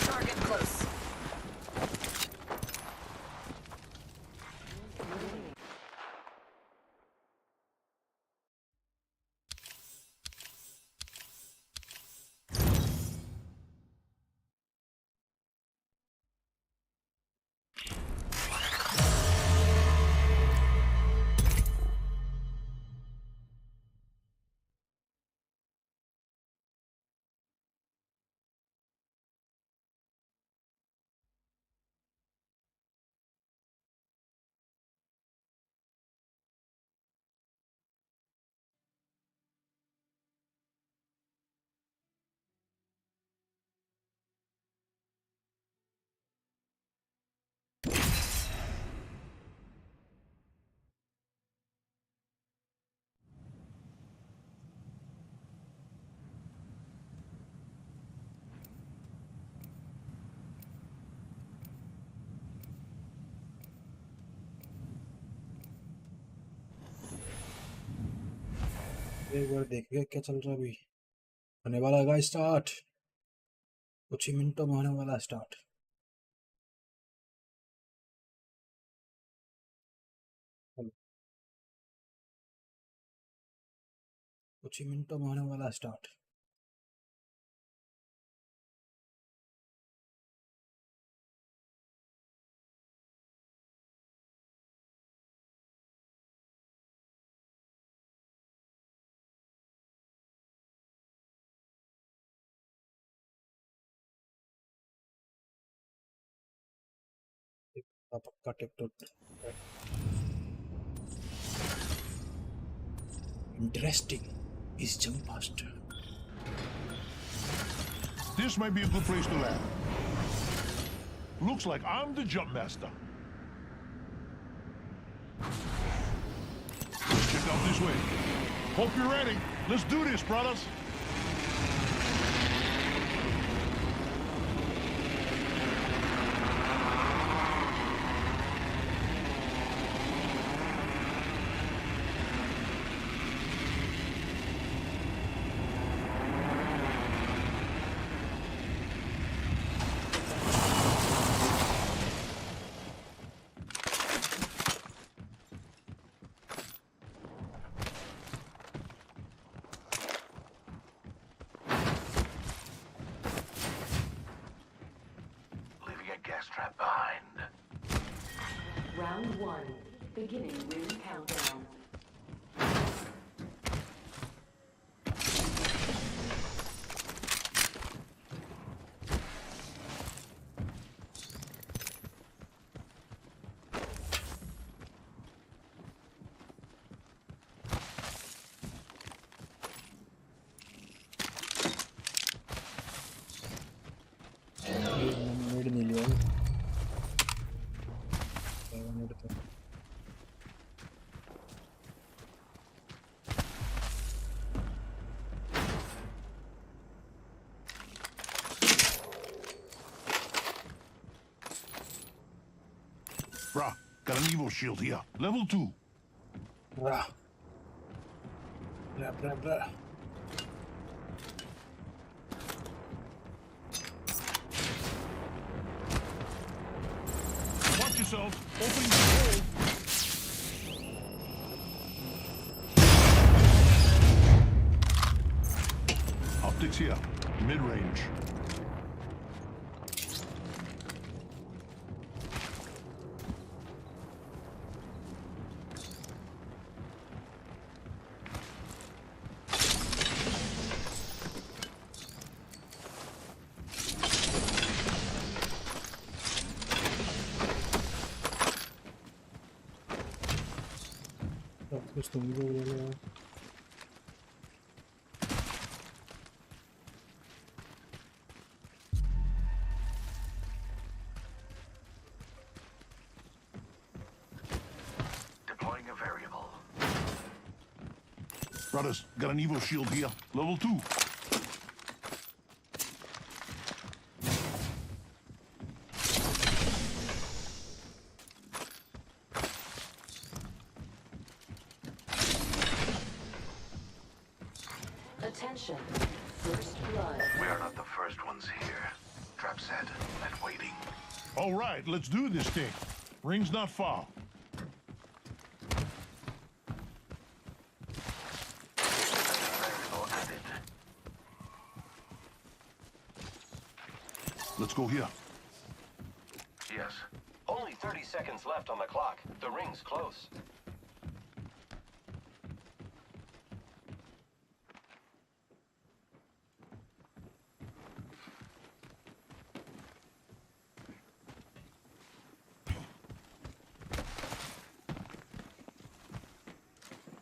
Target close. एक बार देखिए क्या चल रहा है अभी. होने वाला है स्टार्ट. कुछ ही मिनटों में होने वाला है स्टार्ट. कुछ ही मिनटों में होने वाला स्टार्ट। पक्का TikTok interesting is jump master. This might be a good place to land. Looks like I'm the jump master. Let's check out this way. Hope you're ready. Let's do this, brothers. Trap behind. Round 1. Beginning ring countdown. Bruh, got an Evo shield here. Level 2. Bruh. Bruh. Watch yourself. Opening the hole. Optics here. Mid-range. Deploying a variable. Brothers, got an Evo shield here. Level 2. Attention. First blood. We are not the first ones here. Trap set and waiting. All right, let's do this thing. Ring's not far. Variable added. Let's go here. Yes. Only 30 seconds left on the clock. The ring's close.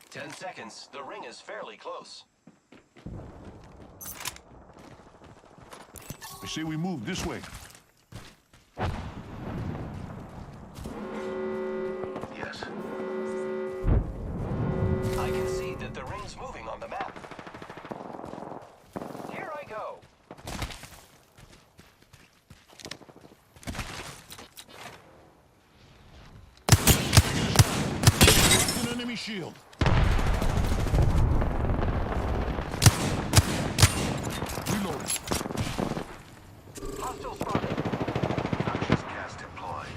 Ten seconds. The ring is fairly close. I say we move this way. Yes. I can see that the ring's moving on the map. Here I go. An enemy shield. Reloading. Hostile spotted. Noxious gas deployed.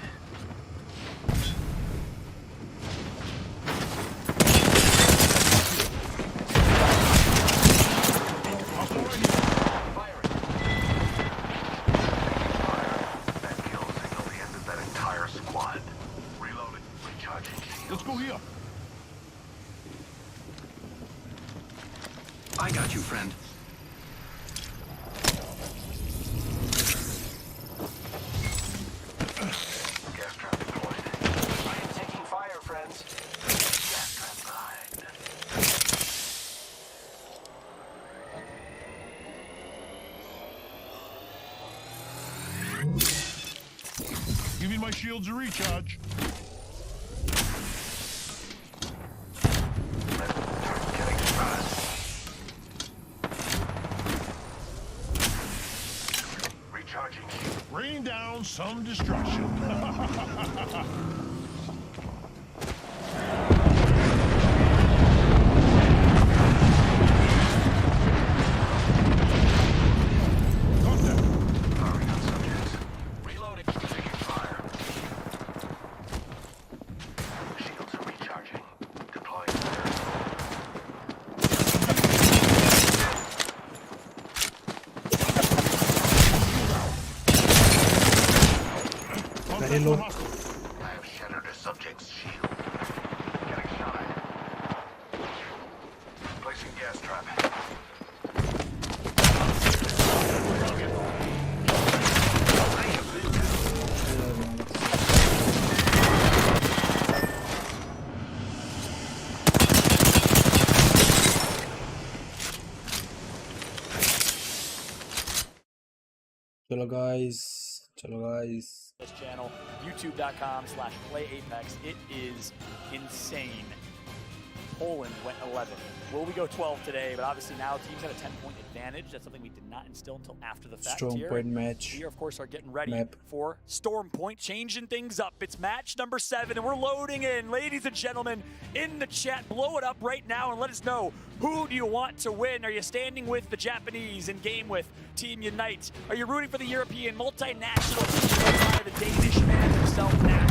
Let's go here. I got you, friend. Gas trap deployed. I am taking fire, friends. Gas trap behind. Giving my shields a recharge. Getting shot. Recharging shield. Rain down some destruction. Firing on subjects. Reloading. Taking fire. Shields are recharging. Deploying fire. Very low. I have shattered a subject's shield. Getting shot. Placing gas trap. Chalo guys. This channel, youtube.com/playapex. It is insane. Poland went 11. Will we go 12 today? But obviously now teams have a 10-point advantage. That's something we did not instill until after the fact Storm here. Point match. We, of course, are getting ready Map. for Storm Point, changing things up. It's match number 7, and we're loading in. Ladies and gentlemen, in the chat, blow it up right now and let us know, who do you want to win? Are you standing with the Japanese in game with Team Unite? Are you rooting for the European multinational team led by the Danish man himself, Nash?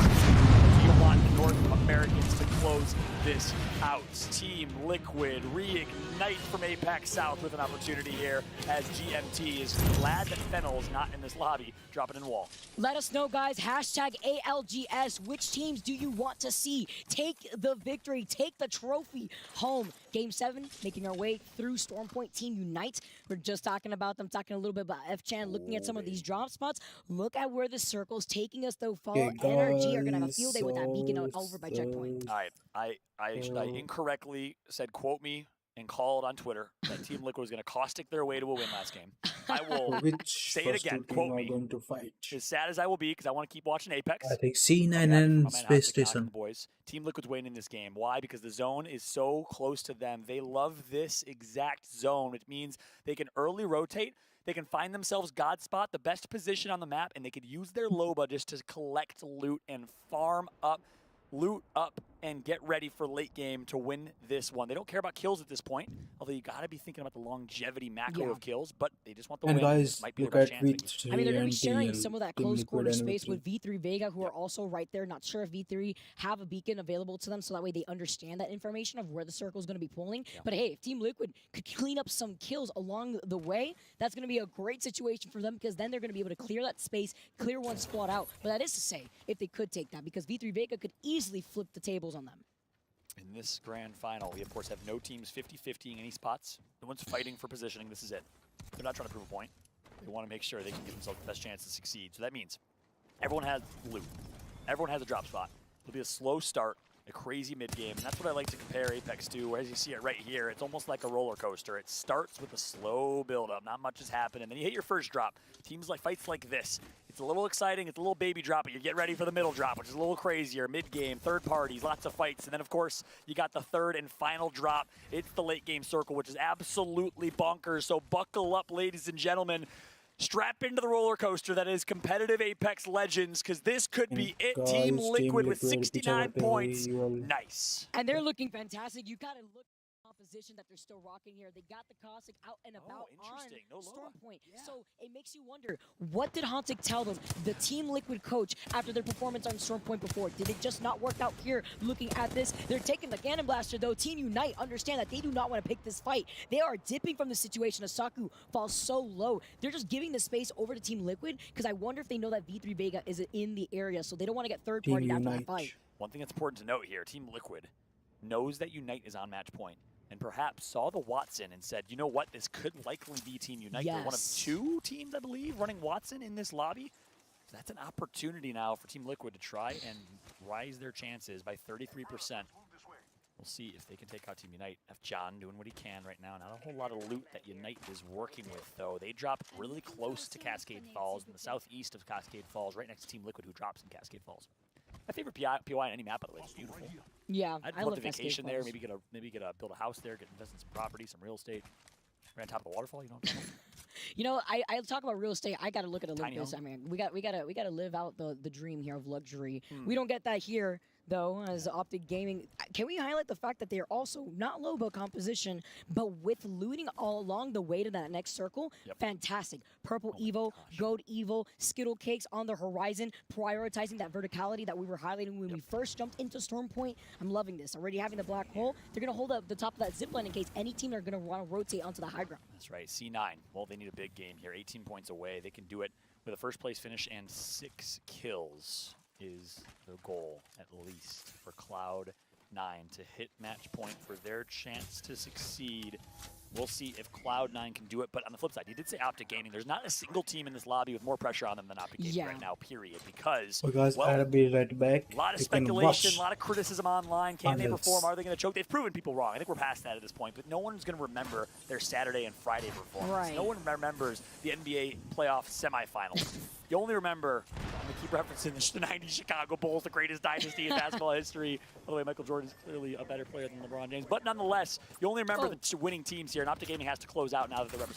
Do you want the North Americans to close this out? Team Liquid reignite from Apex South with an opportunity here as GMT is glad that Fennel is not in this lobby. Drop it in wall. Let us know, guys. Hashtag ALGS. Which teams do you want to see take the victory, take the trophy home? Game 7, making our way through Storm Point. Team Unite. We're just talking about them, talking a little bit about F-Chan, looking at some of these drop spots. Look at where the circle's taking us, though. Fall Energy are going to have a field day with that beacon over by checkpoint. All right, I incorrectly said, quote me, and called on Twitter that Team Liquid was going to caustic their way to a win last game. I will say it again, quote me. Going to fight? As sad as I will be, because I want to keep watching Apex. I think C9 and Space Station. Boys, Team Liquid's winning this game. Why? Because the zone is so close to them. They love this exact zone, which means they can early rotate. They can find themselves God spot, the best position on the map, and they could use their Loba just to collect loot and farm up, loot up, and get ready for late game to win this one. They don't care about kills at this point, although you got to be thinking about the longevity macro of kills, but they just want the win. Guys, might be look their at chance. I mean, they're going to be sharing TL, some of that Team close Liquid quarter and space V3. with V3 Vega, who are also right there. Not sure if V3 have a beacon available to them, so that way they understand that information of where the circle is going to be pulling. But hey, if Team Liquid could clean up some kills along the way, that's going to be a great situation for them, because then they're going to be able to clear that space, clear one squad out. But that is to say, if they could take that, because V3 Vega could easily flip the tables on them. In this grand final, we of course have no teams 50-50 in any spots. No one's fighting for positioning. This is it. They're not trying to prove a point. They want to make sure they can give themselves the best chance to succeed. So that means everyone has loot. Everyone has a drop spot. It'll be a slow start, a crazy mid-game, and that's what I like to compare Apex to. As you see it right here, it's almost like a roller coaster. It starts with a slow build-up. Not much is happening. Then you hit your first drop. Teams like fights like this. It's a little exciting. It's a little baby drop, but you get ready for the middle drop, which is a little crazier. Mid-game, third parties, lots of fights. And then, of course, you got the third and final drop. It's the late-game circle, which is absolutely bonkers. So buckle up, ladies and gentlemen. Strap into the roller coaster that is competitive Apex Legends, because this could be it. Guys, Team Liquid with Liquid, 69 points. Nice. And they're looking fantastic. You got to look off composition that they're still rocking here. They got the Cossack out and about on No Storm Point. Yeah. So it makes you wonder, what did Hauntic tell them, the Team Liquid coach, after their performance on Storm Point before? Did it just not work out here looking at this? They're taking the Cannon Blaster though. Team Unite understand that they do not want to pick this fight. They are dipping from the situation as Saku falls so low. They're just giving the space over to Team Liquid because I wonder if they know that V3 Vega is in the area, so they don't want to get third party after that fight. One thing that's important to note here, Team Liquid knows that Unite is on match point and perhaps saw the Watson and said, you know what, this could likely be Team Unite. They're one of 2 teams, I believe, running Watson in this lobby. So that's an opportunity now for Team Liquid to try and rise their chances by 33%. We'll see if they can take out Team Unite. F. John doing what he can right now. Not a whole lot of loot that Unite is working with, though. They drop really close to Cascade Falls in the southeast of Cascade Falls, right next to Team Liquid, who drops in Cascade Falls. My favorite POI on any map, by the way. It's beautiful. Yeah, I'd love to vacation there. Maybe build a house there, invest in some property, some real estate. Right on top of the waterfall, you know what I'm talking about? You know, I talk about real estate. I got to look at Olympus. Tiny I mean, we got to live out the dream here of luxury. We don't get that here though as Optic Gaming. Can we highlight the fact that they're also not low build composition, but with looting all along the way to that next circle? Fantastic. Purple Evo, Gold Evo, Skittle Cakes on the horizon, prioritizing that verticality that we were highlighting when we first jumped into Storm Point. I'm loving this. Already having the black hole, they're going to hold up the top of that zipline in case any team are going to want to rotate onto the high ground. That's right. C9. Well, they need a big game here. 18 points away. They can do it with a first place finish and 6 kills is the goal, at least, for Cloud9 to hit match point for their chance to succeed. We'll see if Cloud9 can do it, but on the flip side, he did say Optic Gaming. There's not a single team in this lobby with more pressure on them than Optic Gaming right now, period, because, I'll be right back. A lot of speculation, a lot of criticism online. Can they perform? Are they going to choke? They've proven people wrong. I think we're past that at this point, but no one's going to remember their Saturday and Friday performance. No one remembers the NBA playoff semifinals. You only remember, I'm going to keep referencing the 90s Chicago Bulls, the greatest dynasty in basketball history. By the way, Michael Jordan is clearly a better player than LeBron James. But nonetheless, you only remember the winning teams here, and Optic Gaming has to close out now that they're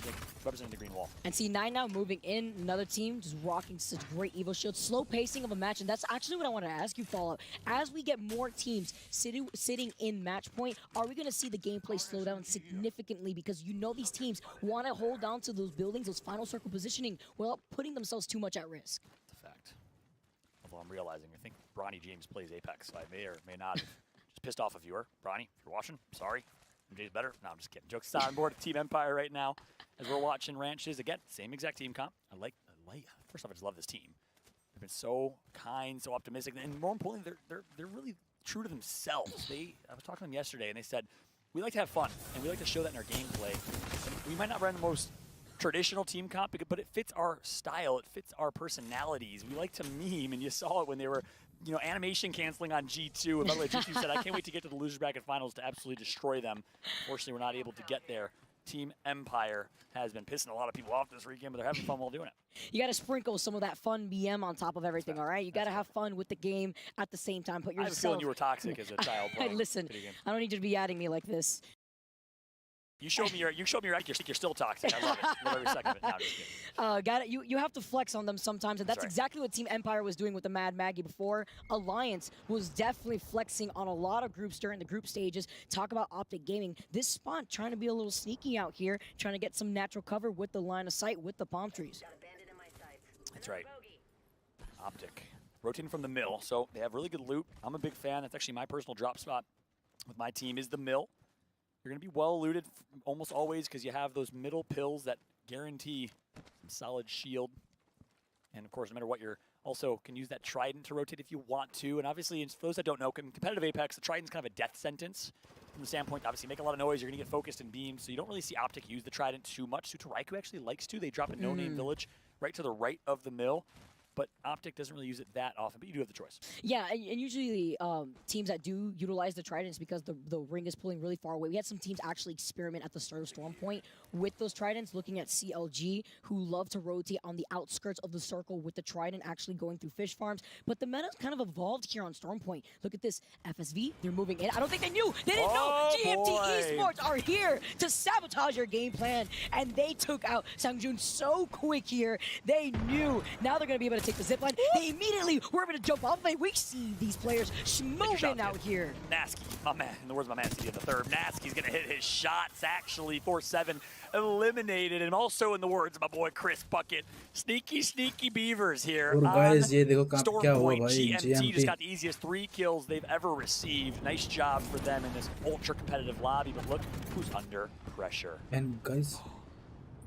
representing the green wall. And C9 now moving in, another team just rocking such great Evo shields. Slow pacing of a match, and that's actually what I want to ask you, Fallout. As we get more teams sitting in match point, are we going to see the gameplay slow down significantly? Because you know these teams want to hold down to those buildings, those final circle positioning, without putting themselves too much at risk. It's a fact. Although I'm realizing, I think Bronny James plays Apex, so I may or may not have just pissed off a viewer. Bronny, if you're watching, sorry. MJ's better. No, I'm just kidding. Jokes aside, on board Team Empire right now as we're watching Ranches. Again, same exact team comp. I like. First off, I just love this team. They've been so kind, so optimistic, and more importantly, they're really true to themselves. I was talking to them yesterday, and they said, we like to have fun, and we like to show that in our gameplay. And we might not run the most traditional team comp, but it fits our style. It fits our personalities. We like to meme, and you saw it when they were, animation canceling on G2. And by the way, G2 said, I can't wait to get to the losers bracket finals to absolutely destroy them. Unfortunately, we're not able to get there. Team Empire has been pissing a lot of people off this weekend, but they're having fun while doing it. You got to sprinkle some of that fun BM on top of everything, all right? You got to have fun with the game at the same time. Put yourself. I have a feeling you were toxic as a child. Listen, I don't need you to be adding me like this. You showed me your you're still toxic. I love it. Love every second of it. No, just kidding. Got it. You have to flex on them sometimes, and that's exactly what Team Empire was doing with the Mad Maggie before. Alliance was definitely flexing on a lot of groups during the group stages. Talk about Optic Gaming. This Spawn trying to be a little sneaky out here, trying to get some natural cover with the line of sight with the palm trees. That's right. Optic rotating from the mill, so they have really good loot. I'm a big fan. That's actually my personal drop spot with my team is the mill. You're going to be well looted almost always because you have those middle pills that guarantee some solid shield. And, of course, no matter what, you're also can use that Trident to rotate if you want to. And, obviously, for those that don't know, in competitive Apex, the Trident's kind of a death sentence from the standpoint. Obviously, make a lot of noise. You're going to get focused and beamed. So you don't really see Optic use the Trident too much. Sutaraiku actually likes to. They drop a no-name village right to the right of the mill. But Optic doesn't really use it that often, but you do have the choice. Yeah, and usually teams that do utilize the Tridents because the ring is pulling really far away. We had some teams actually experiment at the start of Storm Point with those Tridents, looking at CLG, who love to rotate on the outskirts of the circle with the Trident actually going through fish farms. But the meta's kind of evolved here on Storm Point. Look at this, FSV, they're moving in. I don't think they knew. They didn't know GMT Esports are here to sabotage your game plan, and they took out Sangjun so quick here. They knew. Now they're going to be able to to take the zip line. They immediately were able to jump off. And we see these players moving out here. Nasky, my man, in the words of my man, Steve in the third, Nasky's going to hit his shots, actually. 4-7 eliminated. And also in the words of my boy Chris Bucket, sneaky beavers here और on guys ये देखो Storm क्या हुआ Point. भाई GMT just GMT got the easiest 3 kills they've ever received. Nice job for them in this ultra-competitive lobby. But look who's under pressure. and guys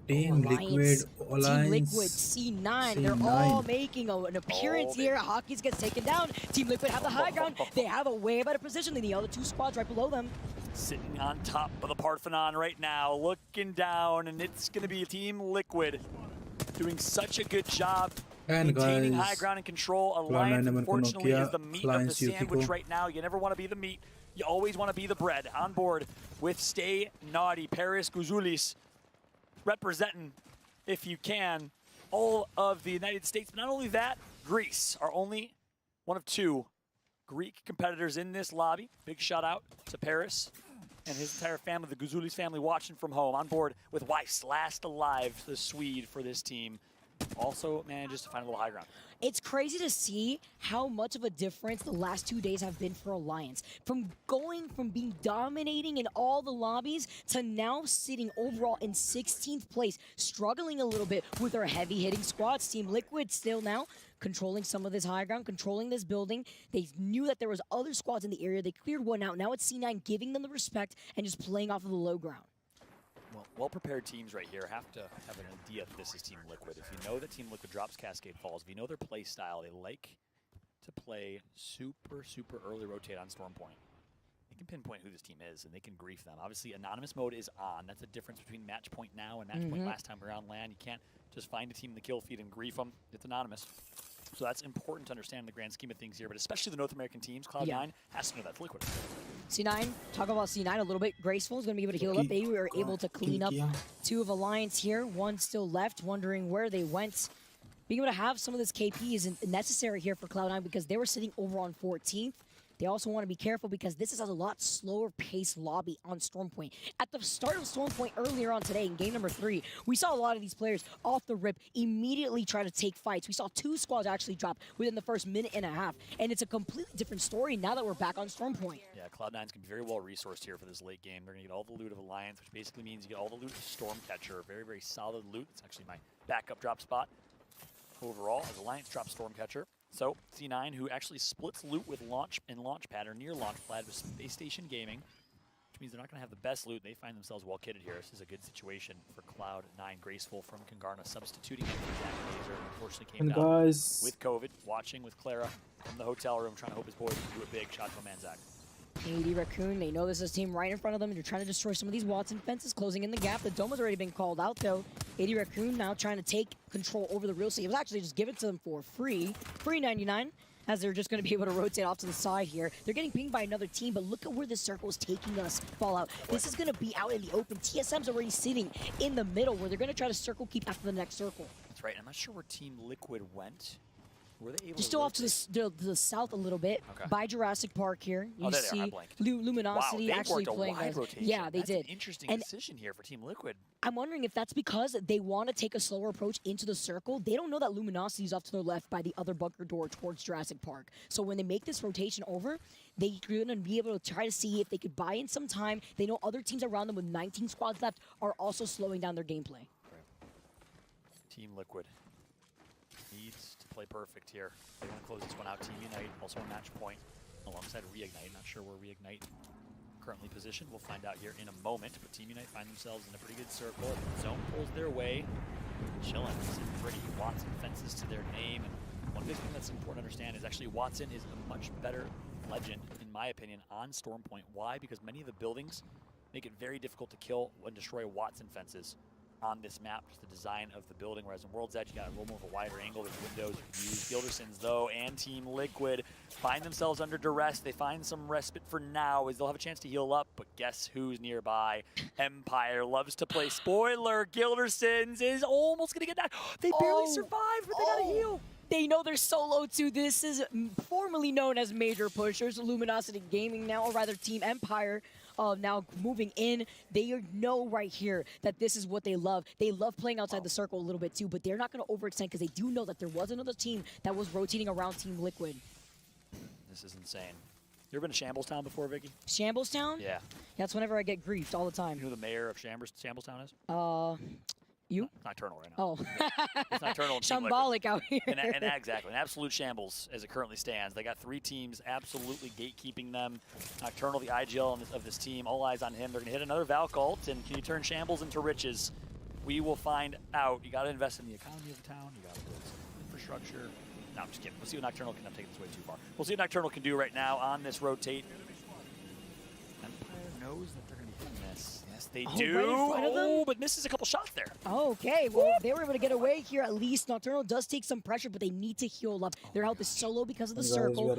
Team Alliance, Liquid Team Liquid, C9, they're all making an appearance here. Hawkins gets taken down. Team Liquid have the high ground. They have a way better position than the other 2 squads right below them. Sitting on top of the Parthenon right now, looking down, and it's going to be Team Liquid doing such a good job and maintaining guys, high ground and control. Alliance, unfortunately, is the meat of the Alliance sandwich right now. You never want to be the meat. You always want to be the bread. On board with Stay Naughty, Paris Guzoulis, representing, if you can, all of the United States. But not only that, Greece are only one of 2 Greek competitors in this lobby. Big shout out to Paris and his entire family, the Guzoulis family, watching from home. On board with Weiss, last alive, the Swede for this team. Also manages to find a little high ground. It's crazy to see how much of a difference the last 2 days have been for Alliance. From going from being dominating in all the lobbies to now sitting overall in 16th place, struggling a little bit with their heavy-hitting squads. Team Liquid still now controlling some of this high ground, controlling this building. They knew that there was other squads in the area. They cleared one out. Now it's C9 giving them the respect and just playing off of the low ground. Well, well-prepared teams right here have to have an idea that this is Team Liquid. If you know that Team Liquid drops Cascade Falls, if you know their play style, they like to play super early rotate on Storm Point. They can pinpoint who this team is, and they can grief them. Obviously, Anonymous mode is on. That's a difference between Match Point now and Match Point last time we were on LAN. You can't just find a team in the kill feed and grief them. It's Anonymous. So that's important to understand in the grand scheme of things here, but especially the North American teams, Cloud9 has to know that's Liquid. C9, talk about C9 a little bit. Graceful is going to be able to heal up. They were able to clean up 2 of Alliance here. 1 still left, wondering where they went. Being able to have some of this KP isn't necessary here for Cloud9 because they were sitting over on 14th. They also want to be careful because this is a lot slower paced lobby on Storm Point. At the start of Storm Point earlier on today in game number 3, we saw a lot of these players off the rip immediately try to take fights. We saw 2 squads actually drop within the first minute and a half. And it's a completely different story now that we're back on Storm Point. Yeah, Cloud9's going to be very well resourced here for this late game. They're going to get all the loot of Alliance, which basically means you get all the loot of Stormcatcher. Very solid loot. It's actually my backup drop spot overall as Alliance drops Stormcatcher. So, C9, who actually splits loot with Launchpad or near Launchpad with Space Station Gaming, which means they're not going to have the best loot. They find themselves well kitted here. This is a good situation for Cloud9. Graceful from Kangarna substituting in for Jack Laser. Unfortunately came down with COVID, watching with Clara from the hotel room, trying to hope his boys can do it big. Shot to a man, Zach. AD Raccoon, they know this is a team right in front of them. They're trying to destroy some of these Watson fences, closing in the gap. The dome has already been called out, though. AD Raccoon now trying to take control over the real estate. It was actually just given to them for free. Free 99, as they're just going to be able to rotate off to the side here. They're getting pinged by another team, but look at where this circle is taking us, Fallout. This is going to be out in the open. TSM's already sitting in the middle, where they're going to try to circle keep after the next circle. That's right. I'm not sure where Team Liquid went. Were they able Just still off to the south a little bit, by Jurassic Park here. You see Luminosity actually playing. Yeah, they did. An interesting decision here for Team Liquid. I'm wondering if that's because they want to take a slower approach into the circle. They don't know that Luminosity is off to their left by the other bunker door towards Jurassic Park. So when they make this rotation over, they're going to be able to try to see if they could buy in some time. They know other teams around them with 19 squads left are also slowing down their gameplay. Team Liquid needs to play perfect here. They want to close this one out. Team Unite also on match point alongside Reignite. Not sure where Reignite currently positioned. We'll find out here in a moment. But Team Unite find themselves in a pretty good circle. Zone pulls their way. Chilling. Sitting pretty. Watson fences to their name. And one big thing that's important to understand is actually Watson is a much better legend, in my opinion, on Storm Point. Why? Because many of the buildings make it very difficult to kill and destroy Watson fences on this map, just the design of the building, whereas in World's Edge, you got a little more of a wider angle. There's windows you can use. Gildersons, though, and Team Liquid find themselves under duress. They find some respite for now, as they'll have a chance to heal up, but guess who's nearby? Empire loves to play spoiler. Gildersons is almost going to get that. They barely survived, but they got to heal. They know they're solo too. This is formerly known as Major Pushers, Luminosity Gaming now, or rather Team Empire. Now moving in, they know right here that this is what they love. They love playing outside the circle a little bit too, but they're not going to overextend because they do know that there was another team that was rotating around Team Liquid. This is insane. You ever been to Shambles Town before, Vicky? Shambles Town? Yeah. That's whenever I get griefed all the time. You know who the mayor of Shambles Town is? You? Nocturnal right now. Oh. Yeah. It's Nocturnal. Shambolic out here. And exactly. An absolute shambles as it currently stands. They got 3 teams absolutely gatekeeping them. Nocturnal, the IGL of this team, all eyes on him. They're going to hit another Valk ult, and can you turn shambles into riches? We will find out. You got to invest in the economy of the town. You got to build some infrastructure. No, I'm just kidding. We'll see what Nocturnal can. I'm taking this way too far. We'll see what Nocturnal can do right now on this rotate. Empire knows that they're going to be doing this. Yes, they do. Right in front of them? But misses a couple shots there. Okay, well, they were able to get away here at least. Nocturnal does take some pressure, but they need to heal up. Their health is so low because of the circle.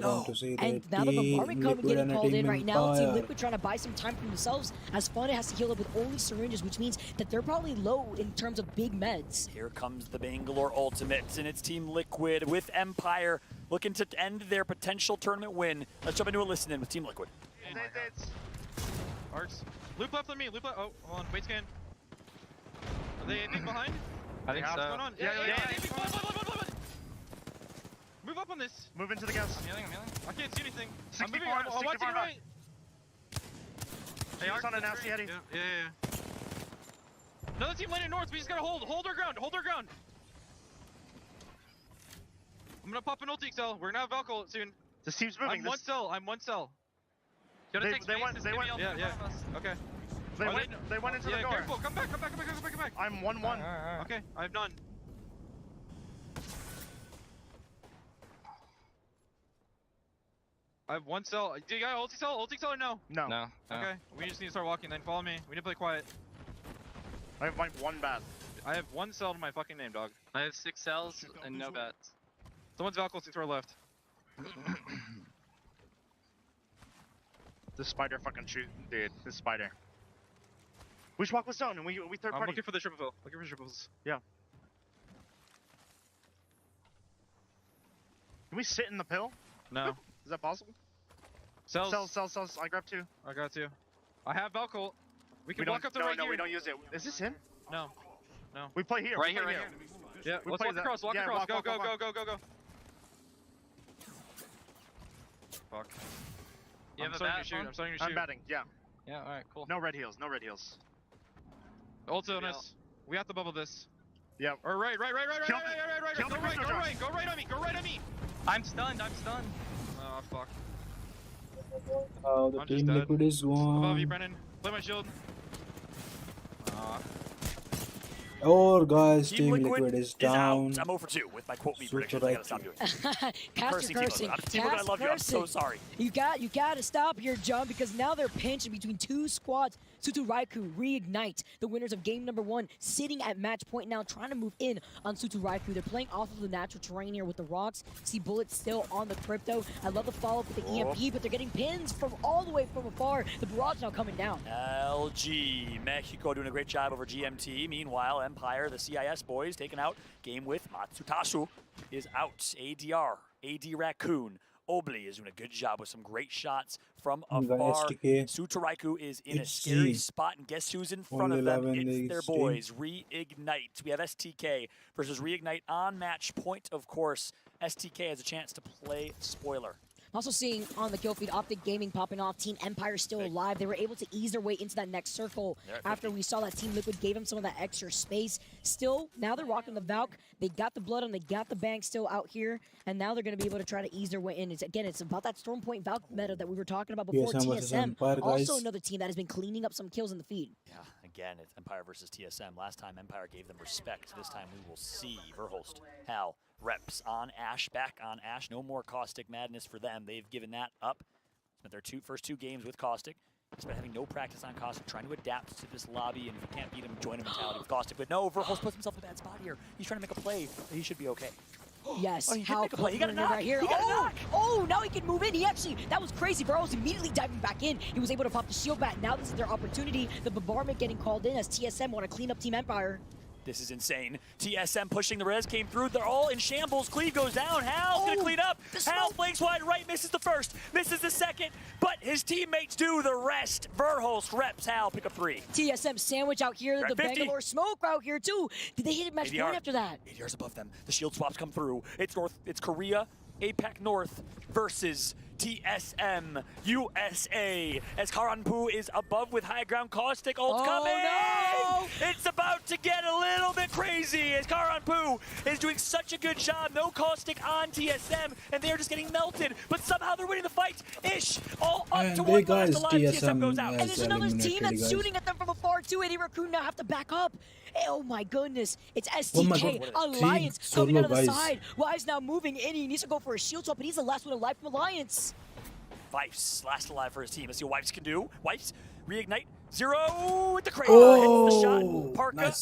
And now the bombardment coming getting called in right now. Team Liquid trying to buy some time for themselves. As Fun has to heal up with only syringes, which means that they're probably low in terms of big meds. Here comes the Bangalore Ultimates, and it's Team Liquid with Empire looking to end their potential tournament win. Let's jump into a listen-in with Team Liquid. Arcs. Loop left on me. Loop left. Oh, hold on. Wait scan. Are they big behind? I think so. What's going on? Yeah. Blood. Move up on this. Move into the gas. I'm healing. I can't see anything. 60 I'm moving. far, I'll watch 60 you far right. Hey, Arcs on a nasty heady. Yeah. Another team landing north. We just gotta hold our ground. I'm gonna pop an ulti cell. We're gonna have Valkyrie soon. This team's moving. I'm one cell. They went. Yeah. Okay. They went into the door. Careful. Come back. I'm 1-1. Okay, I have none. I have one cell. Do you got ulti cell? Ulti cell or no? No. Okay, we just need to start walking then. Follow me. We need to play quiet. I have my 1 bat. I have 1 cell to my fucking name, dog. I have 6 cells and no bats. Someone's Valkyrie to our left. This spider fucking shoot, dude. This spider. We should walk with zone and we third party. I'm looking for the triple fill. Yeah. Can we sit in the pill? No. Is that possible? Cells. I grabbed 2. I got 2. I have Valkyrie. We can walk up the right here. No, we don't use it. Is this him? No. We play here. Right here. Yeah, let's walk across. Walk across. Go. Fuck. You have a bat? I'm starting to shoot. I'm batting, yeah. Yeah, alright, cool. No red heals. Ult on us. We have to bubble this. Yeah. Or right. Kill the Christmas rush. Go right on me. I'm stunned. Oh, fuck. The Team Liquid is Above gone. you, Brennan. Play my shield. Or guys, Team Liquid Liquid is down. Out. I'm 0 for 2 with my quote me So predictions. I gotta stop doing it. Cursing. Team Liquid, I love you. I'm so sorry. You got to stop here, John, because now they're pinched between 2 squads. Sutu Raikou reignite, the winners of game number 1, sitting at match point now, trying to move in on Sutu Raikou. They're playing off of the natural terrain here with the rocks. See bullets still on the crypto. I love the follow-up with the EMP, but they're getting pins from all the way from afar. The barrage now coming down. LG Mexico doing a great job over GMT. Meanwhile, Empire, the CIS boys, taking out game with Matsutasu is out. ADR, AD Raccoon. Obli is doing a good job with some great shots from afar. Sutaraiku is in a scary spot, and guess who's in front of them? It's their boys, Reignite. We have STK versus Reignite on match point, of course. STK has a chance to play spoiler. Also seeing on the kill feed, Optic Gaming popping off. Team Empire still alive. They were able to ease their way into that next circle after we saw that Team Liquid gave them some of that extra space. Still, now they're rocking the Valk. They got the blood on, they got the bank still out here, and now they're going to be able to try to ease their way in. It's about that Storm Point Valk meta that we were talking about before. TSM, also another team that has been cleaning up some kills in the feed. Yeah, again, it's Empire versus TSM. Last time Empire gave them respect. This time we will see Verholst, Hal, reps on Ash, back on Ash. No more Caustic madness for them. They've given that up. Spent their first two games with Caustic. Despite having no practice on Caustic, trying to adapt to this lobby, and if you can't beat him, join him mentality with Caustic. But no, Verholst puts himself in a bad spot here. He's trying to make a play, but he should be okay. Yes, he got a knock right here. Oh, now he can move in. That was crazy. Verholst immediately diving back in. He was able to pop the shield bat. Now this is their opportunity. The bombardment getting called in as TSM want to clean up Team Empire. This is insane. TSM pushing the res, came through. They're all in shambles. Cleve goes down. Hal's gonna clean up. Hal flanks wide right, misses the first, misses the second, but his teammates do the rest. Verhulst reps Hal, pick up 3. TSM sandwich out here, the Bangalore smoke out here too. Did they hit a match point after that? ADR's above them. The shield swaps come through. It's North, it's Korea, APAC North versus TSM USA, as Karanpu is above with high ground. Caustic ult coming! No! It's about to get a little bit crazy as Karanpu is doing such a good job. No Caustic on TSM, and they're just getting melted, but somehow they're winning the fight. Ish, all up to one last alive. TSM goes out. And there's another team that's shooting at them from afar too. Eddie Raccoon now have to back up. Oh my goodness, it's STK Alliance coming out of the side. Wives now moving in. He needs to go for a shield swap, but he's the last one alive from Alliance. Wife's last alive for his team. Let's see what Wife's can do. Wife's reignite. Zero with the crate. Hits the shot. Parka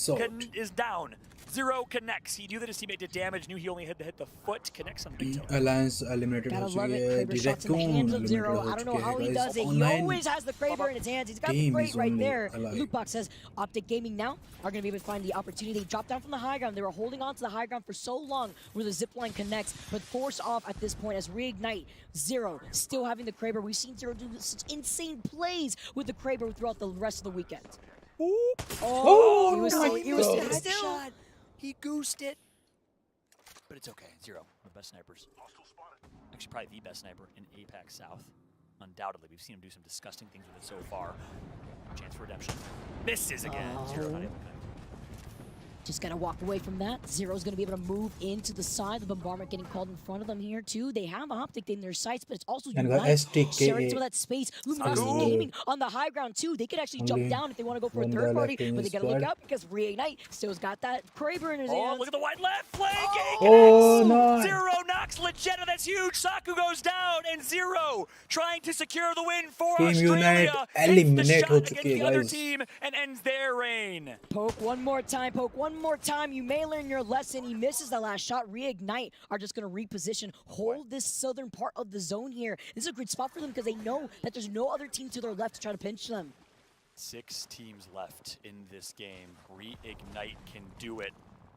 is down. Zero connects. He knew that his teammate did damage. Knew he only had to hit the foot. Connects on the big toe. Alliance eliminated. Gotta love it. Kraber shots in the hands of Zero. I don't know how he does it. He always has the Kraber in his hands. He's got the crate right there. Lootbox says Optic Gaming now are going to be able to find the opportunity. They dropped down from the high ground. They were holding on to the high ground for so long where the zipline connects, but forced off at this point as Reignite. Zero still having the Kraber. We've seen Zero do such insane plays with the Kraber throughout the rest of the weekend. Oh, he was still. He goosed it. But it's okay. Zero, one of the best snipers. Actually, probably the best sniper in APAC South. Undoubtedly, we've seen him do some disgusting things with it so far. Chance for redemption. Misses again. Zero not able to connect. Just gotta walk away from that. Zero's gonna be able to move into the side. The bombardment getting called in front of them here too. They have Optic in their sights, but it's also sharing some of that space. Luminosity Gaming on the high ground too. They could actually jump down if they want to go for a third party, but they gotta look out because Reignite still's got that Kraber in his hands. Look at the wide left flanking. No. Zero knocks Legenda. That's huge. Saku goes down, and Zero trying to secure the win for Team Australia. Unite eliminate ho against the other team and ends their reign. Poke one more time. Poke one more time. You may learn your lesson. He misses the last shot. Reignite are just going to reposition, hold this southern part of the zone here. This is a great spot for them because they know that there's no other team to their left to try to pinch them. 6 teams left in this game. Reignite can do it.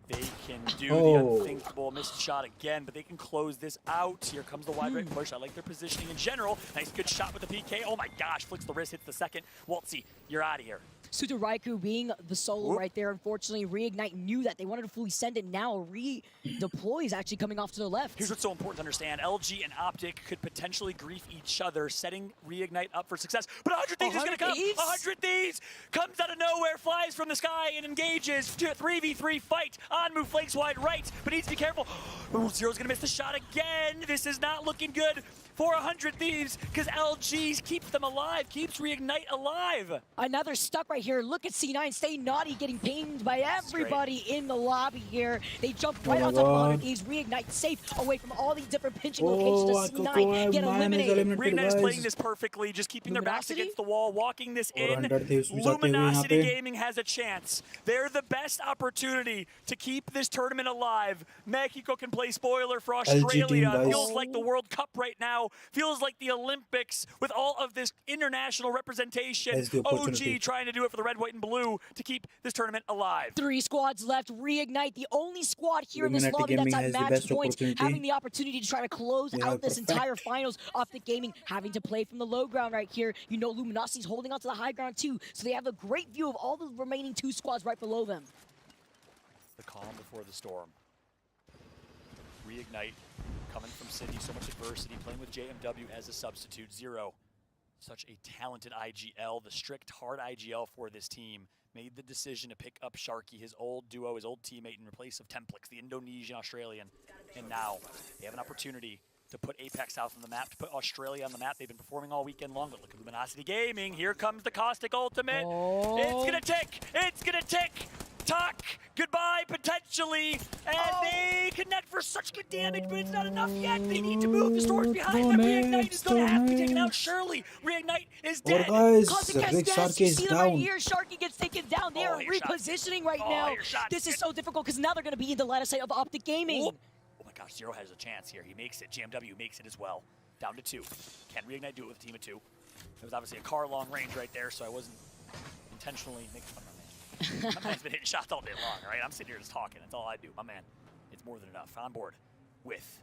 They can do the unthinkable. Missed shot again, but they can close this out. Here comes the wide right push. I like their positioning in general. Nice good shot with the PK. Oh my gosh, flicks the wrist, hits the second. Waltzy, you're out of here. Sutoraiku being the solo right there. Unfortunately, Reignite knew that they wanted to fully send it. Now redeploy is actually coming off to the left. Here's what's so important to understand. LG and Optic could potentially grief each other, setting Reignite up for success. But 100 Thieves is going to come. 100 Thieves comes out of nowhere, flies from the sky, and engages to a 3v3 fight. Onmu flanks wide right, but needs to be careful. Oh, Zero's going to miss the shot again. This is not looking good for 100 Thieves because LG keeps them alive, keeps Reignite alive. Another stuck right here. Look at C9 stay naughty, getting pinged by everybody in the lobby here. They jump right on top of 100 Thieves. Reignite safe away from all these different pinching locations. To C9 get eliminated. Reignite is playing this perfectly, just keeping their backs against the wall, walking this in. Luminosity Gaming has a chance. They're the best opportunity to keep this tournament alive. Mexico can play spoiler for Australia. Feels like the World Cup right now. Feels like the Olympics with all of this international representation. OG trying to do it for the red, white, and blue to keep this tournament alive. 3 squads left. Reignite, the only squad here in this lobby that's at match point, having the opportunity to try to close out this entire finals. Optic Gaming having to play from the low ground right here. You know Luminosity's holding on to the high ground too, so they have a great view of all the remaining 2 squads right below them. The calm before the storm. Reignite coming from Sydney, so much adversity, playing with JMW as a substitute. Zero, such a talented IGL, the strict hard IGL for this team, made the decision to pick up Sharky, his old duo, his old teammate, in replace of Templix, the Indonesian Australian. And now they have an opportunity to put APAC South on the map, to put Australia on the map. They've been performing all weekend long, but look at Luminosity Gaming. Here comes the Caustic ultimate. It's gonna tick, it's gonna tick. Talk goodbye potentially, and they connect for such good damage, but it's not enough yet. They need to move the stores behind them. Reignite is going to have to be taken out. Surely Reignite is dead. Caustic has death. You see them right here. Sharky gets taken down. They are repositioning right now. This is so difficult because now they're going to be in the line of sight of Optic Gaming. Oh my gosh, Zero has a chance here. He makes it. JMW makes it as well. Down to 2. Can Reignite do it with a team of 2? It was obviously a car long range right there, so I wasn't intentionally making fun of my man. My man's been hitting shots all day long, all right? I'm sitting here just talking. That's all I do. My man, it's more than enough. On board with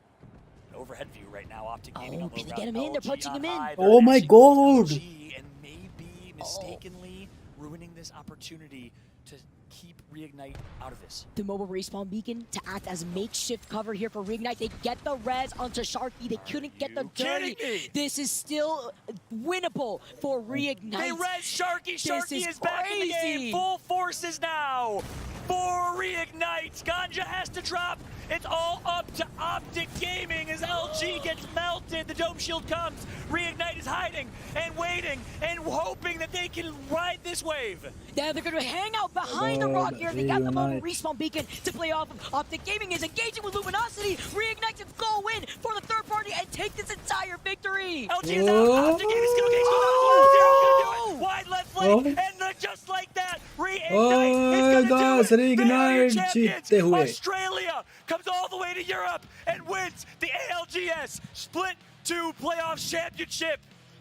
an overhead view right now. Optic Gaming on low can they ground. get him in? They're LG punching on him in. high. Oh They're my dashing towards god! LG and maybe mistakenly ruining this opportunity to keep Reignite out of this. The mobile respawn beacon to act as makeshift cover here for Reignite. They get the res onto Sharky. They couldn't get the dirty. This is still winnable for Reignite. They res Sharky. Sharky is back in the crazy. game. Full forces now for Reignite. Ganja has to drop. It's all up to Optic Gaming as LG gets melted. The dome shield comes. Reignite is hiding and waiting and hoping that they can ride this wave. Yeah, they're going to hang out behind the rock here. They got the mobile respawn beacon to play off of. Optic Gaming is engaging with Luminosity. Reignite to go in for the third party and take this entire victory. LG is out. Optic Gaming skill gates go down. Zero's going to do it. Wide left flank. And just like that, Reignite is going to do it. They are your champions. Australia comes all the way to Europe and wins the ALGS Split 2 Playoffs Championship.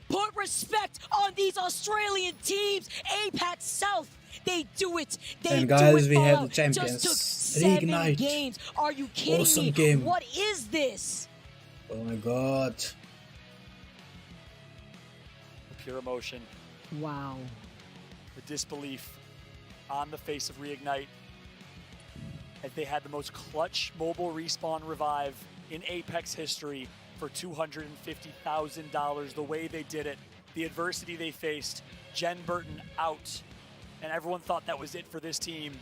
Put respect on these Australian teams. APAC South, they do it. They And guys, do it. we have the Just champions. took 7 Reignite. games. Are you kidding Awesome me? game. What is this? Oh my god. The pure emotion. Wow. The disbelief on the face of Reignite as they had the most clutch mobile respawn revive in Apex history for $250,000. The way they did it, the adversity they faced, Jen Burton out, and everyone thought that was it for this team.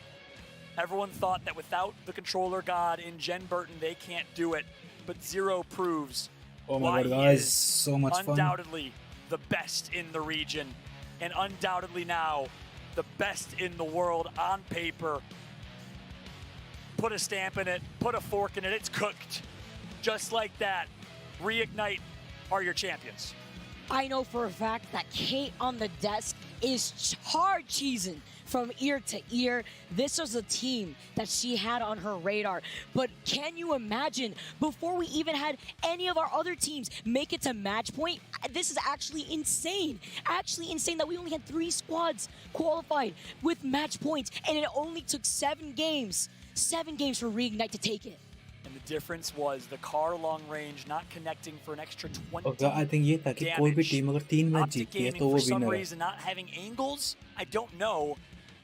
Everyone thought that without the controller god in Jen Burton, they can't do it. But Zero proves Oh why my god, he guys, is so much fun. undoubtedly the best in the region, and undoubtedly now the best in the world on paper. Put a stamp in it, put a fork in it, it's cooked. Just like that, Reignite are your champions. I know for a fact that Kate on the desk is hard cheesing from ear to ear. This was a team that she had on her radar. But can you imagine, before we even had any of our other teams make it to match point, this is actually insane. Actually insane that we only had 3 squads qualified with match points, and it only took 7 games. 7 games for Reignite to take it. And the difference was the car long range not connecting for an extra 20 और I think ये था कि कोई भी team अगर 3 match Optic जीतती है Gaming, तो वो for some विनर है. reason, not having angles, I don't know,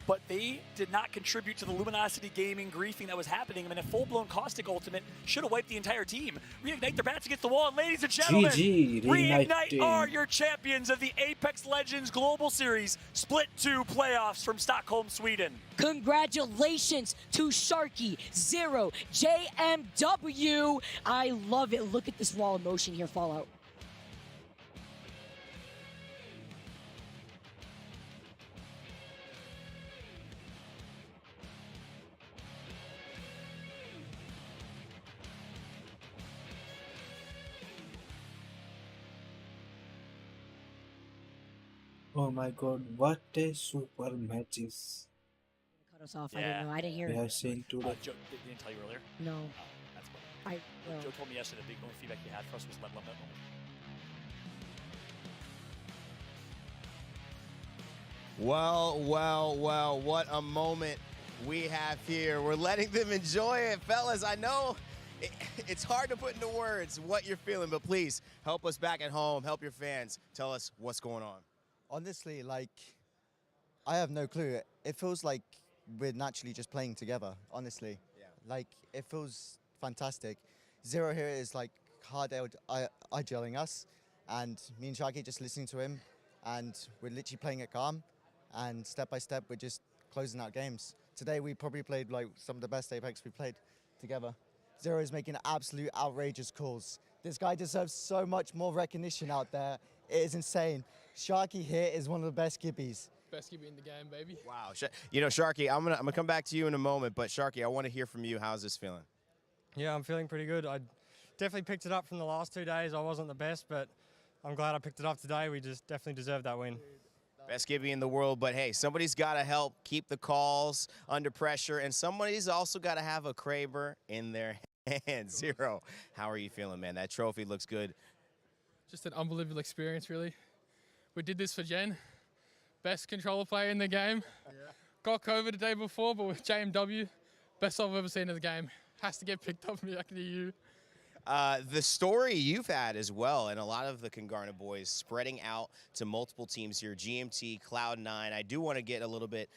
but they did not contribute to the Luminosity Gaming griefing that was happening. I mean, a full-blown Caustic ultimate should have wiped the entire team. Reignite their bats against the wall, and ladies and gentlemen, GG, Reignite are your champions of the Apex Legends Global Series Split 2 Playoffs from Stockholm, Sweden. Congratulations to Sharky, Zero, JMW. I love it. Look at this raw emotion here, Fallout. Oh my god, what a super matches Cut us off. I didn't know. I didn't hear we it. have seen today. Joe, didn't tell you earlier? No. That's what. I will. Joe told me yesterday the only feedback he had for us was let limit. Well, what a moment we have here. We're letting them enjoy it, fellas. I know it's hard to put into words what you're feeling, but please help us back at home, help your fans, tell us what's going on. Honestly, like, I have no clue. It feels like we're naturally just playing together, honestly. Yeah. Like, it feels fantastic. Zero here is like hard idealing us, and me and Sharky just listening to him, and we're literally playing it calm, and step by step, we're just closing out games. Today, we probably played like some of the best Apex we played together. Zero is making absolute outrageous calls. This guy deserves so much more recognition out there. It is insane. Sharky here is one of the best gibbies. Best gibby in the game, baby. Wow. You know, Sharky, I'm gonna come back to you in a moment, but Sharky, I want to hear from you. How's this feeling? Yeah, I'm feeling pretty good. I definitely picked it up from the last 2 days. I wasn't the best, but I'm glad I picked it up today. We just definitely deserved that win. Best gibby in the world, but hey, somebody's got to help keep the calls under pressure, and somebody's also got to have a Kraber in their hand. Zero, how are you feeling, man? That trophy looks good. Just an unbelievable experience, really. We did this for Jen. Best controller player in the game. Yeah. got COVID the day before, but with JMW, best I've ever seen in the game. Has to get picked up back in the EU. The story you've had as well, and a lot of the Congarna boys spreading out to multiple teams here, GMT, Cloud9. I do want to get a little bit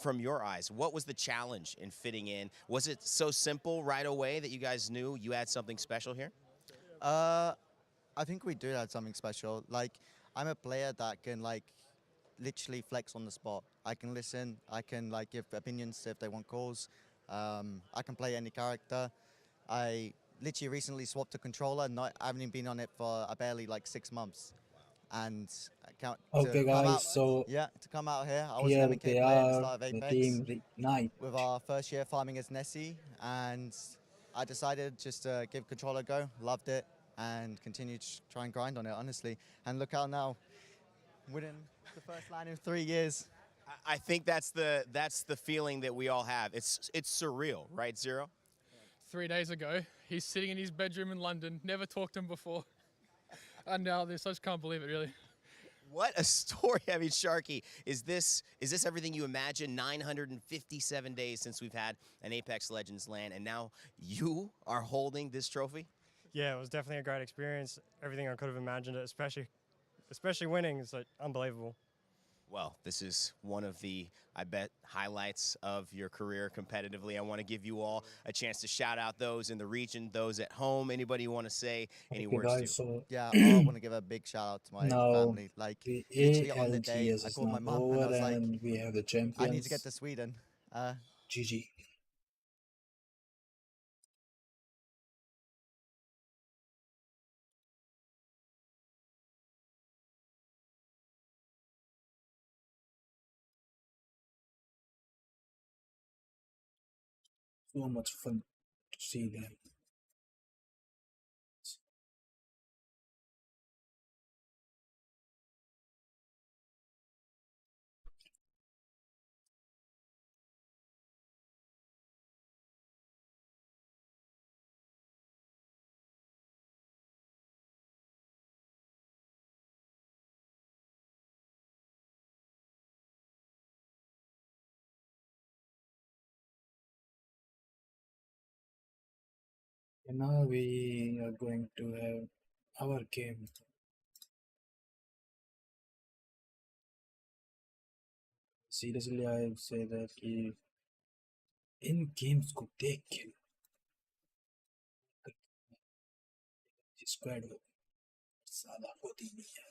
from your eyes. What was the challenge in fitting in? Was it so simple right away that you guys knew you had something special here? I think we do have something special. Like, I'm a player that can, like, literally flex on the spot. I can listen. I can, like, give opinions if they want calls. I can play any character. I literally recently swapped a controller. I haven't even been on it for barely like 6 months. And Okay, guys, so to come out here, I was here an 11K they player at the are, start of the Apex team Ignite. with our first year farming as Nessie, and I decided just to give controller a go. Loved it and continued to try and grind on it, honestly. And look out now, winning the first line in 3 years. I think that's the feeling that we all have. It's surreal, right, Zero? 3 days ago, he's sitting in his bedroom in London, never talked to him before. And now this, I just can't believe it, really. What a story. I mean, Sharky, is this everything you imagine? 957 days since we've had an Apex Legends LAN, and now you are holding this trophy? Yeah, it was definitely a great experience. Everything I could have imagined it, especially winning. It's like unbelievable. Well, this is one of the, I bet, highlights of your career competitively. I want to give you all a chance to shout out those in the region, those at home. Anybody you want to say any words guys, to? so Yeah, I want to give a big shout out to my now family. Like, the literally on the day, ALTS I is called my now mum and I over was like, and we have the I need to get champions. to Sweden. GG. So much fun to see them. And now we are going to have our game. Seriously, I say that in games को देख के squad हो साला होती नहीं है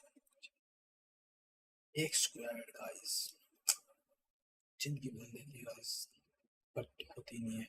एक squad guys जिंदगी भर लेंगे गाइस बट होती नहीं है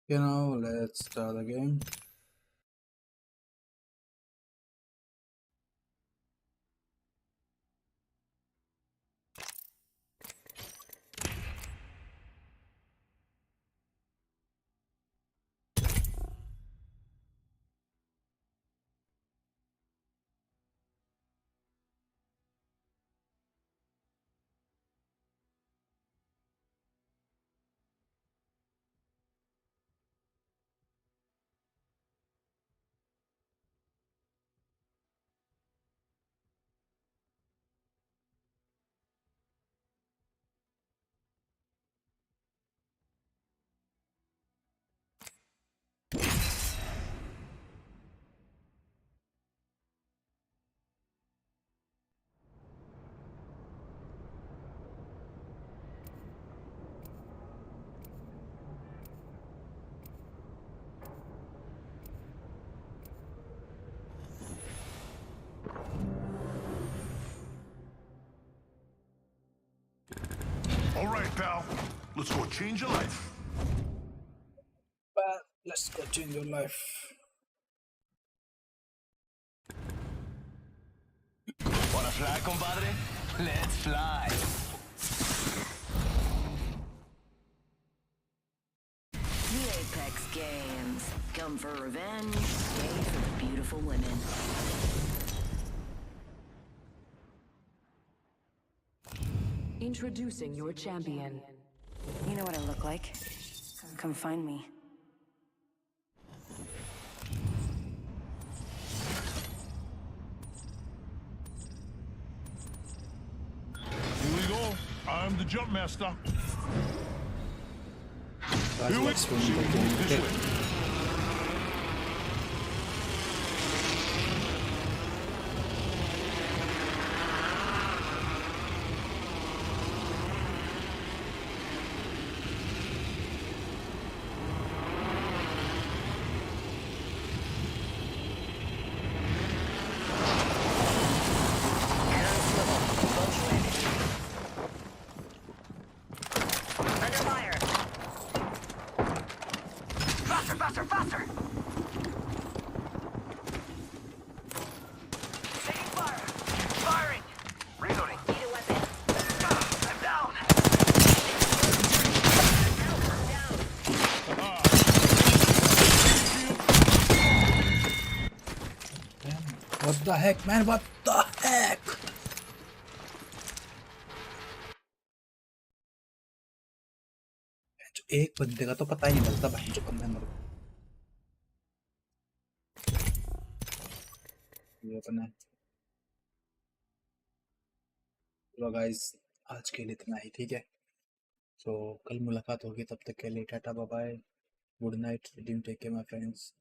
You know, let's start again. Let's go change your life. But let's go change your life. Wanna fly, compadre? Let's fly. The Apex Games. Come for revenge, stay for the beautiful women. Introducing your champion. You know what I look like? Come find me. Here we go. I'm the jump master. Guys, let's win the game. Okay. Under fire. Faster, faster, faster! Taking fire. Firing. Reloading. Need a weapon. I'm down. What the heck, man? What the heck? एक बंदे का तो पता ही नहीं लगता भाई जो कम है मेरे को। ये अपना चलो गाइस आज के लिए इतना ही, ठीक है। तो कल मुलाकात होगी, तब तक के लिए tata bye bye, good night, take care my friends.